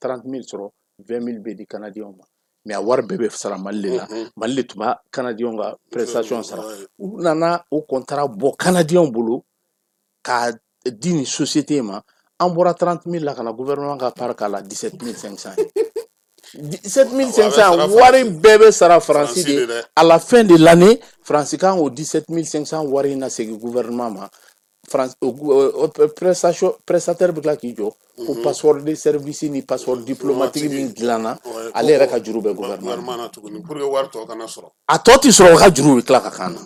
30 000 sɔrɔ 20 000 bɛ di canadien ma. Mais a wari bɛɛ bɛ sara Mali de la Mali de tun b'a canadien ka prestation sara u nana o contrat bɔ canadien bolo k'a di nin société ma an bɔra 30 000 la ka na gouvernement ka part k'a la 17 500 17 500 wari bɛɛ bɛ sara France de à la fin de l'année France kan o 17 500 wari na segin gouvernement ma France prestataire bɛ tila k'i jɔ ko passeport de service ni passeport diplomatique min dilanna ale yɛrɛ ka juru bɛ gouvernement na tuguni pour que wari tɔ kana sɔrɔ a tɔ tɛ sɔrɔ o ka juru bɛ tila ka kan na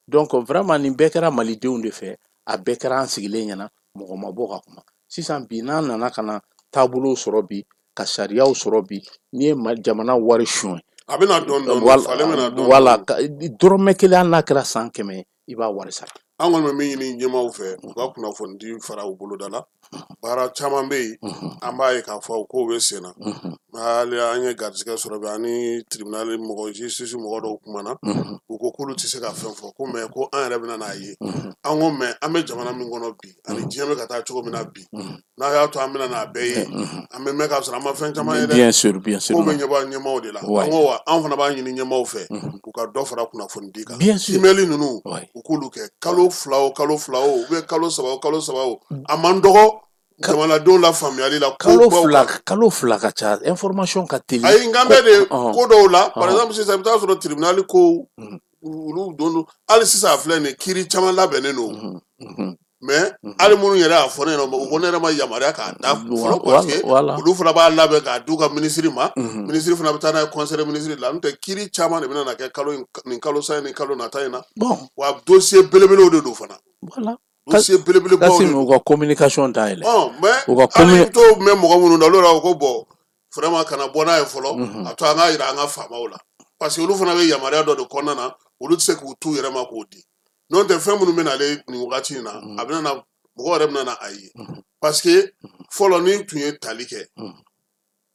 donc vraiment nin bɛɛ kɛra malidenw de fɛ a bɛɛ kɛra an sigilen ɲɛna mɔgɔ ma bɔ ka kuma sisan bi n'an nana ka na taabolow sɔrɔ bi ka sariyaw sɔrɔ bi n'i ye jamana wari suɲɛ a bɛna dɔɔni voilà dɔrɔmɛ kelen hali n'a kɛra 100 i b'a wari sara an kɔni bɛ min ɲini ɲɛmaaw fɛ u ka kunnafoni di fara u boloda la baara caman bɛ yen an b'a ye k'a fɔ k'o bɛ sen na hali an ye garijɛgɛ sɔrɔ bi ani tribunal mɔgɔ justice mɔgɔ dɔw kumana u ko k'olu tɛ se ka fɛn fɔ ko mais ko an yɛrɛ bɛna n'a ye an ko mais an bɛ jamana min kɔnɔ bi ani diɲɛ bɛ ka taa cogo min na bi n'a y'a to an bɛna n'a bɛɛ ye an bɛ mɛn k'a sɔrɔ an ma fɛn caman ye dɛ bien sûr k'o bɛ ɲɛbɔ ɲɛmaaw de la an ko wa an fana b'a ɲini ɲɛmaaw fɛ u ka dɔ fara kunnafoni di kan email ninnu u k'olu kɛ kalo 2 o kalo 2 o ou bien kalo 3 o kalo 3 o a man dɔgɔ jamanadenw la faamuyali la kalo 2 ka ca information ka teli ayi nkan bɛ de ko dɔw la par exemple sisan i bɛ taa sɔrɔ tribunal ko olu don hali sisan a filɛ nin kiiri caman labɛnnen don mais hali minnu yɛrɛ y'a fɔ ne ɲɛna u ko ne yɛrɛ ma yamaruya k'a da fɔlɔ parce que olu fana b'a labɛn k'a di u ka minisiri ma minisiri fana bɛ taa n'a ye conseil des ministres la n'o tɛ kiiri caman de bɛ na kɛ nin kalo sa ni kalo nata in na wa dossier belebelew de don fana dossier belebelebaw de don u ka communication dayɛlɛ mais hali t'o mɛn mɔgɔ minnu na olu yɛrɛ ko bon vraiment kana bɔ n'a ye fɔlɔ a to an ka yira an ka faamaw la parce que olu fana bɛ yamaruya dɔ de kɔnɔna na olu tɛ se k'u t'u yɛrɛ ma k'o di n'o tɛ fɛn minnu bɛ nalen nin wagati in na a bɛ na mɔgɔ yɛrɛ bɛ na a ye parce que fɔlɔ ni tun ye tali kɛ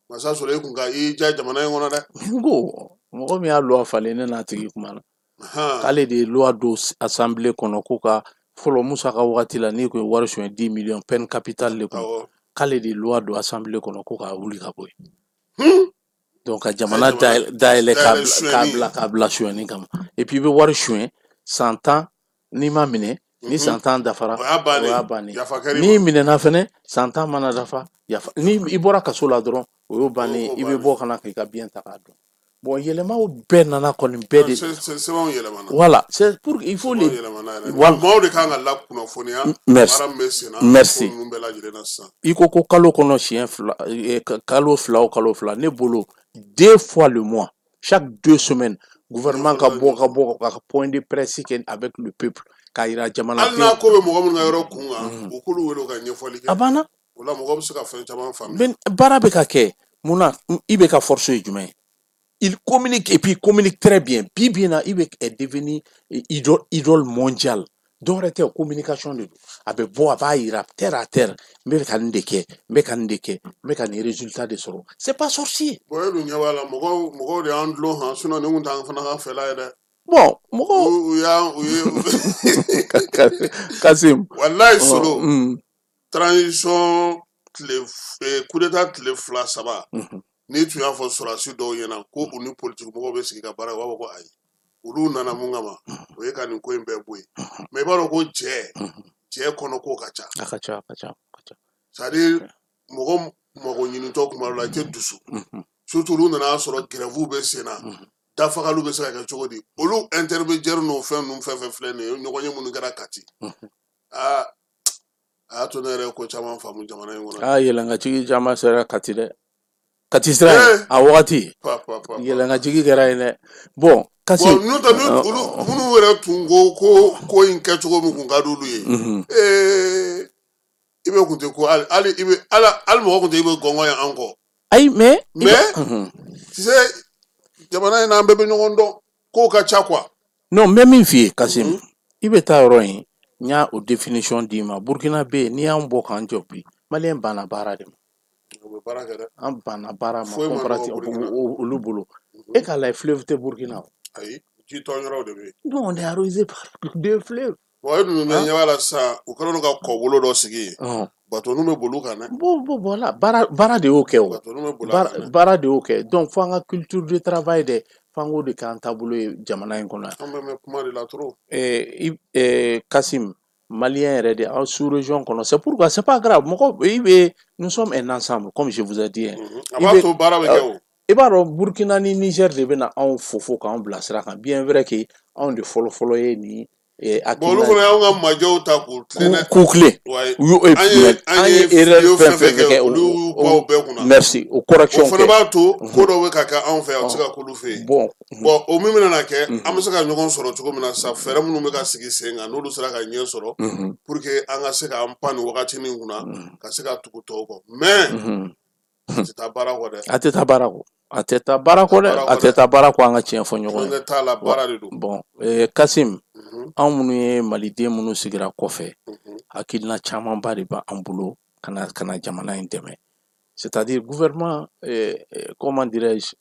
masa sɔrɔ e kun ka i ja jamana in kɔnɔ dɛ mɔgɔ min y'a loi falen ne n'a tigi kuma na k'ale de ye loi don assemblée kɔnɔ ko ka fɔlɔ Musa ka wagati la n'i kun ye wari suɲɛ 10 millions peine capitale de kun k'ale de ye loi don assemblée kɔnɔ ko k'a wuli ka bɔ yen donc ka jamana dayɛlɛ k'a bila suɲɛni kama et puis i bɛ wari suɲɛ 100 ans n'i ma minɛ ni santan dafara o y'a bannen yafa kɛr'i ni ma. minɛna fɛnɛ santan mana dafa yafa ni i bɔra kaso la dɔrɔn o y'o bannen i bɛ bɔ kana k'i ka biɲɛ ta k'a dɔn. Bon, yɛlɛmaw bɛɛ nana kɔni bɛɛ de sɛbɛnw yɛlɛmana. Voilà, c'est pour il faut les maaw de kan ka lakunnafoniya baara min bɛ sen na merci ko ninnu bɛɛ lajɛlen na sisan. I ko ko kalo kɔnɔ siɲɛ fila kalo fila o kalo fila ne bolo 2 fois le mois chaque 2 semaines gouvernement ka bɔ ka point de presse kɛ avec le peuple k'a yira jamana hali n'a ko bɛ mɔgɔ minnu ka yɔrɔ kun kan u k'olu wele u ka ɲɛfɔli kɛ. A banna o la mɔgɔ bɛ se ka fɛn caman faamuya. baara bɛ ka kɛ mun na i bɛ ka force ye jumɛn ye. Il communique et puis il communique très bien. Puis bien, il est devenu idole mondiale. Donc, il communication de avec beau à ira terre à terre, mais quand ndeke, mais quand les résultats de soro. C'est pas sorcier. Bon, de andlo han sino ne unta fana ha fela ida. Bon, mogo Kasim. Wallahi solo. Transition coup d'état tile fila saba. Ni tun y'a fɔ sɔrɔdasi dɔw ɲɛna ko u ni politique mɔgɔw bɛ sigi ka baara kɛ u b'a fɔ ko ayi olu nana mun kama o ye ka nin ko in bɛɛ bɔ yen mais i b'a dɔn ko cɛ kɔnɔ ko ka ca. A ka ca. c'est à dire mɔgɔ mago ɲinitɔ kuma dɔ la i tɛ dusu surtout olu nana sɔrɔ grève bɛ sen na dafagaliw bɛ se ka kɛ cogo di olu intermédiaire n'o fɛn ninnu fɛn fɛn filɛ nin ye ɲɔgɔn ye minnu kɛra Kati a y'a to ne yɛrɛ ko caman faamu jamana in kɔnɔ. Yɛlɛnkatigi caman sera Kati dɛ. Kati sira a wagati yɛlɛnkatigi kɛra yen dɛ. Bon kasi n'u tɛ minnu yɛrɛ tun ko in kɛcogo min kun ka d'olu ye i bɛ kun tɛ ko hali mɔgɔ kun tɛ i bɛ gɔngɔn ye an kɔ. Ayi mais tu sais jamana in na an bɛɛ bɛ ɲɔgɔn dɔn kow ka ca quoi. Non n bɛ min f'i ye Kasim i bɛ taa yɔrɔ in n y'a o définition d'i ma Burkina bɛ yen n'i y'an bɔ k'an jɔ bi Maliyɛn banna baara de ma. An banna baara ma comparatif olu bolo e k'a lajɛ fleuve tɛ Burkina. Ayi ji tɔn yɔrɔw de bɛ yen. Non on est arrosé par 2 fleuves. Bon e dun bɛ ɲɛ b'a la sisan u kɛlen don ka kɔbolo dɔ sigi yen bateau bɛ boli u kan dɛ. Bon voilà baara de y'o kɛ o baara de y'o kɛ donc fo an ka culture de travail dɛ f'an k'o de k'an taabolo ye jamana in kɔnɔ yan. An bɛ mɛn kuma de la trop. Kasim Malien yɛrɛ de aw sous région kɔnɔ c'est pourquoi c'est pas grave nous sommes un ensemble comme je vous ai dit. A b'a to baara bɛ kɛ o. I b'a dɔn Burkina ni Niger de bɛna anw fo k'anw bila sira kan bien vrai que anw de fɔlɔ ye ni bon olu fana y'anw ka majɔw ta k'u tilen an ye erreur fɛn kɛ olu y'u pan u bɛɛ kunna. Merci o correction kɛ. O fana b'a to ko dɔw bɛ ka kɛ anw fɛ yan o tɛ se ka k'olu fɛ yen. Bon o min bɛna kɛ an bɛ se ka ɲɔgɔn sɔrɔ cogo min na sisan fɛɛrɛ minnu bɛ ka sigi sen kan n'olu sera ka ɲɛ sɔrɔ pour que an ka se k'an pan nin wagati nin kunna ka se ka tugu tɔw kɔ mais a tɛ taa baara kɔ dɛ. A tɛ taa baara kɔ a tɛ taa baara kɔ dɛ a tɛ taa baara kɔ an ka tiɲɛ fɔ ɲɔgɔn ye. Ne t'a la baara de don. Bon Kasim anw minnu ye maliden minnu sigira kɔfɛ hakilina camanba de b'an bolo ka na jamana in dɛmɛ c'est-à-dire gouvernement comment dirais-je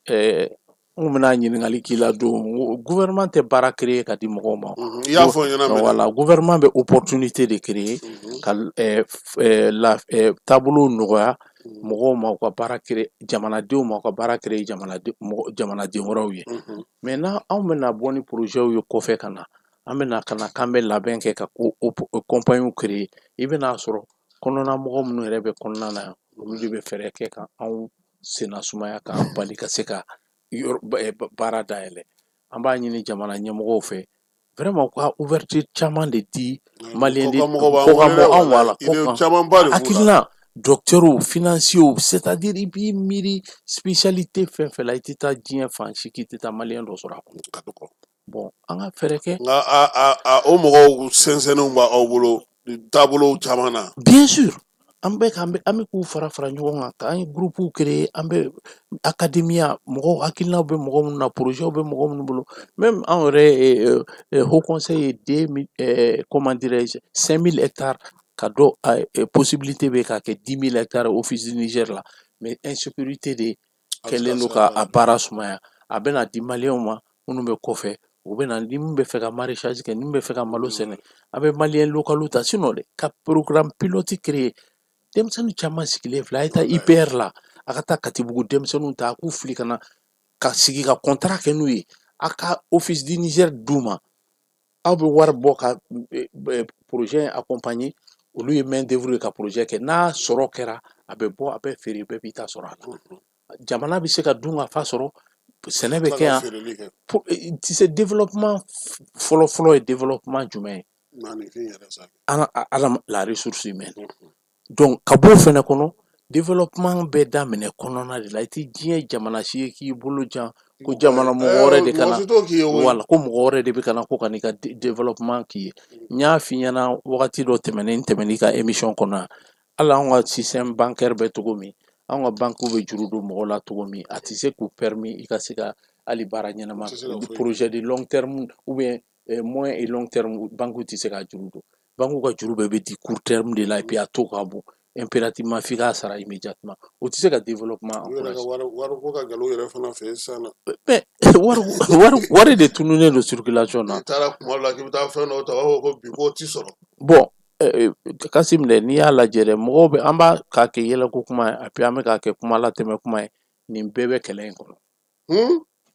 n bɛna ɲininkali k'i la don gouvernement tɛ baara créer ka di mɔgɔw ma. I y'a fɔ n ɲɛna mɛnɛ. Voilà gouvernement bɛ opportunité de créer ka taabolo nɔgɔya mɔgɔw ma u ka baara créer jamanadenw ma u ka baara créer jamanaden wɛrɛw ye mais n'anw bɛna bɔ ni projet ye kɔfɛ ka na an bɛna k'an bɛ labɛn kɛ ka compagnie créer i bɛna sɔrɔ kɔnɔna mɔgɔ minnu yɛrɛ bɛ kɔnɔna na olu de bɛ fɛɛrɛ kɛ ka anw senna sumaya k'an bali ka se ka baara dayɛlɛ an b'a ɲini jamana ɲɛmɔgɔw fɛ vraiment u ka ouverture caman de di maliyɛn ko ka bɔ anw wala hakilina docteurs financiers c'est-à-dire i b'i miiri spécialité fɛn fɛn la i tɛ taa diɲɛ fan si k'i tɛ taa maliyɛn dɔ sɔrɔ a kɔnɔ. Bon an ka fɛɛrɛ kɛ. Nka o mɔgɔw sɛnsɛnnenw b'aw bolo taabolow caman na. Bien sûr an bɛ k'u fara ɲɔgɔn kan k'an ye groupe créer an bɛ académia mɔgɔw hakilinaw bɛ mɔgɔ minnu na projets bɛ mɔgɔ minnu bolo même anw yɛrɛ haut conseil ye comment dirais-je 5000 hectares ka dɔ possibilité bɛ k'a kɛ 10 000 hectares office du Niger la mais insécurité de kɛlen don ka baara sumaya a bɛna di maliyɛnw ma minnu bɛ kɔfɛ u bɛna ni min bɛ fɛ ka maraîchage kɛ ni min bɛ fɛ ka malo sɛnɛ a bɛ maliyɛn local ta sinon dɛ ka programme pilote créer denmisɛnnin caman sigilen filɛ a ye taa IPR la a ka taa Katibugu denmisɛnninw ta a k'u fili ka na ka sigi ka contrat kɛ n'u ye a ka office du Niger d'u ma aw bɛ wari bɔ ka projet accompagner olu ye main d'œuvre ka projet kɛ n'a sɔrɔ kɛra a bɛ bɔ a bɛ feere bɛɛ b'i ta sɔrɔ a la jamana bɛ se ka dun ka fa sɔrɔ sɛnɛ bɛ kɛ yan ti se développement fɔlɔ ye développement jumɛn ye la ressource humaine donc ka bɔ o fɛnɛ kɔnɔ développement bɛ daminɛ kɔnɔna de la i tɛ diɲɛ jamana si ye k'i bolo jan ko jamana mɔgɔ wɛrɛ de kana wala ko mɔgɔ wɛrɛ de bɛ kana ko ka n'i ka développement k'i ye n y'a f'i ɲɛna wagati dɔ tɛmɛn'i ka émission kɔnɔ hali anw ka système bancaire bɛ cogo min anw ka banque bɛ juru don mɔgɔw la cogo min a tɛ se k'u permis i ka se ka hali baara ɲɛnama projet de long terme ou bien moyen et long terme banque tɛ se ka juru don banque ka juru bɛɛ bɛ di court terme de la et puis a taux ka bon impérativement f'i k'a sara immédiatement o tɛ se ka développement wari de tununnen don circulation na bon Kasim dɛ n'i y'a lajɛ dɛ mɔgɔw bɛ an b'a k'a kɛ yɛlɛko kuma ye a puis an bɛ k'a kɛ kuma latɛmɛ kuma ye nin bɛɛ bɛ kɛlɛ in kɔnɔ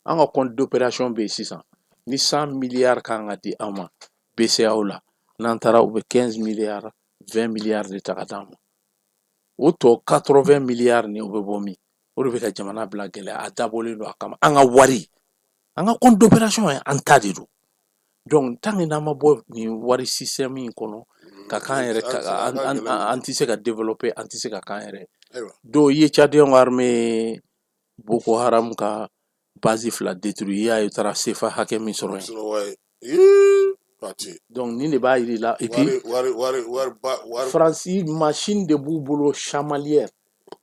an ka compte d'opération bɛ yen sisan ni 100 milliards kan ka di an ma BCEAO la n'an taara u bɛ 15 milliards 20 milliards de ta ka d'an ma o tɔ 80 milliards ni o bɛ bɔ min o de bɛ ka jamana bila gɛlɛya a dabɔlen don a kama an ka wari an ka compte d'opération ye an ta de don donc tant que n'an ma bɔ nin wari système in kɔnɔ ka k'an yɛrɛ an tɛ se ka développer an tɛ se ka k'an yɛrɛ donc i ye Tchadien ka armée Boko Haram ka base 2 détruit i y'a ye u taara CFA hakɛ min sɔrɔ yen donc nin de b'a jira i la et puis Faransi machine de b'u bolo chamalière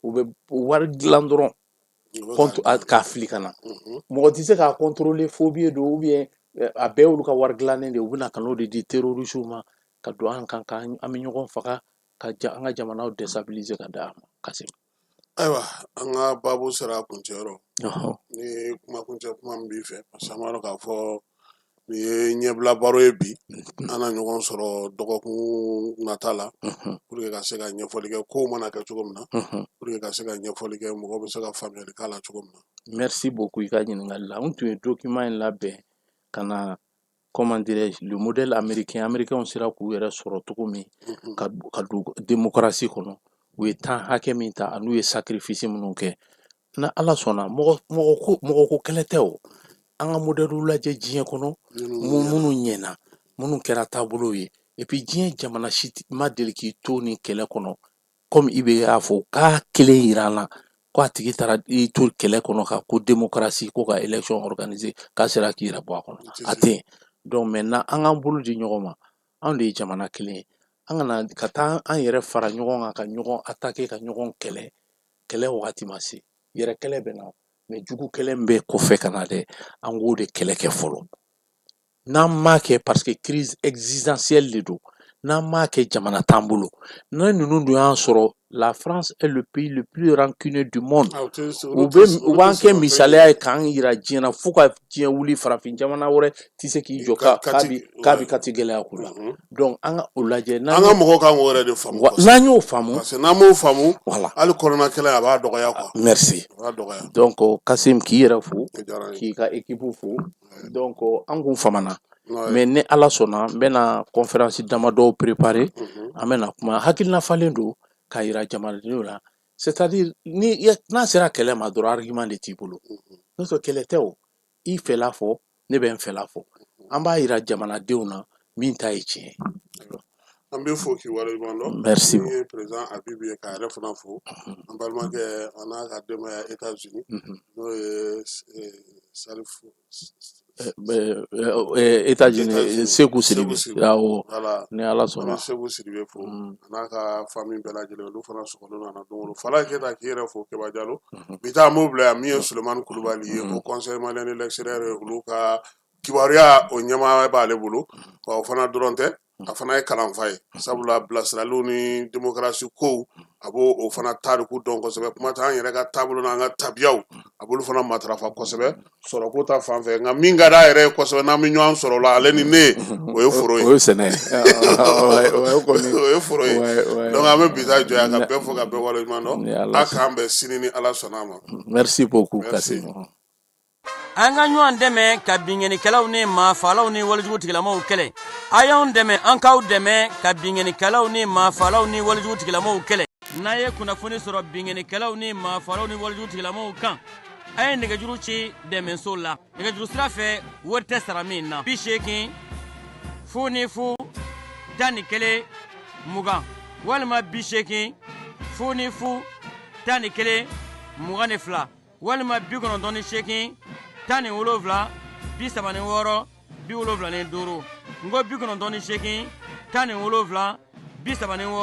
u bɛ wari dilan dɔrɔn k'a fili ka na mɔgɔ tɛ se k'a contrôler phobie don ou bien a bɛɛ y'olu ka wari dilannen de u bɛna ka n'o de di terroristes ma ka don an kan an bɛ ɲɔgɔn faga ka an ka jamanaw déstabiliser ka d'a ma Kasim. Ayiwa an ka baabu sera a kuncɛyɔrɔ ni kumakuncɛ kuma min b'i fɛ parce que an b'a dɔn k'a fɔ nin ye ɲɛbila baro ye bi an na ɲɔgɔn sɔrɔ dɔgɔkun nata la pour que ka se ka ɲɛfɔli kɛ kow mana kɛ cogo min na pour que ka se ka ɲɛfɔli kɛ mɔgɔw bɛ se ka faamuyali k'a la cogo min na. Merci beaucoup i ka ɲininkali la n tun ye document in labɛn ka na comment dirais-je le modèle américain américains sera k'u yɛrɛ sɔrɔ cogo min ka don démocratie kɔnɔ u ye temps hakɛ min ta n'u ye sacrifice minnu kɛ na ala sɔnna mɔgɔ ko kɛlɛ tɛ o an ka modèle lajɛ diɲɛ kɔnɔ minnu ɲɛna minnu kɛra taabolo ye et puis diɲɛ jamana si ma deli k'i to ni kɛlɛ kɔnɔ comme i bɛ y'a fɔ k'a kelen yira an na ko a tigi taara i to kɛlɛ kɔnɔ ka ko démocratie ko ka élection organiser k'a sera k'i yɛrɛ bɔ a kɔnɔ a tɛ yen donc maintenant an k'an bolo di ɲɔgɔn ma anw de ye jamana kelen ye an kana ka taa an yɛrɛ fara ɲɔgɔn kan ka ɲɔgɔn attaquer ka ɲɔgɔn kɛlɛ wagati ma se yɛrɛ kɛlɛ bɛ na mais jugu kɛlɛ min bɛ kɔfɛ ka na dɛ an k'o de kɛlɛ kɛ fɔlɔ n'an m'a kɛ parce que crise existentielle de don n'an m'a kɛ jamana t'an bolo n'an ninnu dun y'an sɔrɔ la France est le pays le plus rancunier du monde u b'an kɛ misaliya ye k'an yira diɲɛ na fo ka diɲɛ wuli farafin jamana wɛrɛ tɛ se k'i jɔ k'a bi kati gɛlɛya k'u la donc an ka o lajɛ an ka mɔgɔw kan k'o yɛrɛ de faamu n'an y'o faamu parce que n'an m'o faamu hali kɔnɔna kɛlɛ a b'a dɔgɔya quoi merci donc Kasim k'i yɛrɛ fo k'i ka équipe fo donc an kun famana mais ni ala sɔnna n bɛna conférence damadɔ préparer an bɛna kuma hakilina falen don k'a yira jamanadenw la c'est-à-dire n'a sera kɛlɛ ma dɔrɔn argument de t'i bolo n'o tɛ kɛlɛ tɛ o i fɛla fɔ ne bɛ n fɛla fɔ an b'a yira jamanadenw na min ta ye tiɲɛ ye. An bɛ fo k'i waleɲuman dɔn. Merci. Ni ye président Abibu ye k'a yɛrɛ fana fo an balimakɛ a n'a ka denbaya États-Unis n'o ye Salifu États-Unis Seku Sidibe awɔ ni ala sɔnna Seku Sidibe fo a n'a ka famille bɛɛ lajɛlen olu fana sɔgɔlen nana don o Fala Keyita k'i yɛrɛ fo Keba Jalo bi taa an b'o bila yan min ye Sulemani Kulubali ye o conseil malien de l'extérieur olu ka kibaruya o ɲɛmaa b'ale bolo wa o fana dɔrɔn tɛ a fana ye kalanfa ye sabula bilasiraliw ni démocratie kow a b'o o fana tariku dɔn kosɛbɛ kuma tɛ an yɛrɛ ka taabolo n'an ka tabiyaw a b'olu fana matarafa kosɛbɛ sɔrɔko ta fan fɛ nka min ka d'a yɛrɛ ye kosɛbɛ n'an bɛ ɲɔgɔn sɔrɔ o la ale ni ne o ye foro ye o ye sɛnɛ o ye foro ye donc an bɛ bi ta jɔ yan ka bɛɛ fo ka bɛɛ waleɲuman dɔn a k'an bɛn sini ni ala sɔnna a ma. Merci beaucoup Kasim. an ka ɲɔgɔn dɛmɛ ka binŋɛnikɛlaw ni maafalaw ni walijugutigilamɔgɔw kɛlɛ. A y'anw dɛmɛ an k'aw dɛmɛ ka binŋɛnikɛlaw ni maafalaw ni walijugutigilamɔgɔw kɛlɛ. N'a ye kunnafoni sɔrɔ binŋɛnikɛlaw ni maafalaw ni walijugutigilamɔgɔw kan, a ye nɛgɛjuru ci dɛmɛso la. Nɛgɛjuru sira fɛ wari tɛ sara min na. 80 00 11 20 walima 80 00 11 22 walima 98 17 36 75. Ngo 98 17 36 45.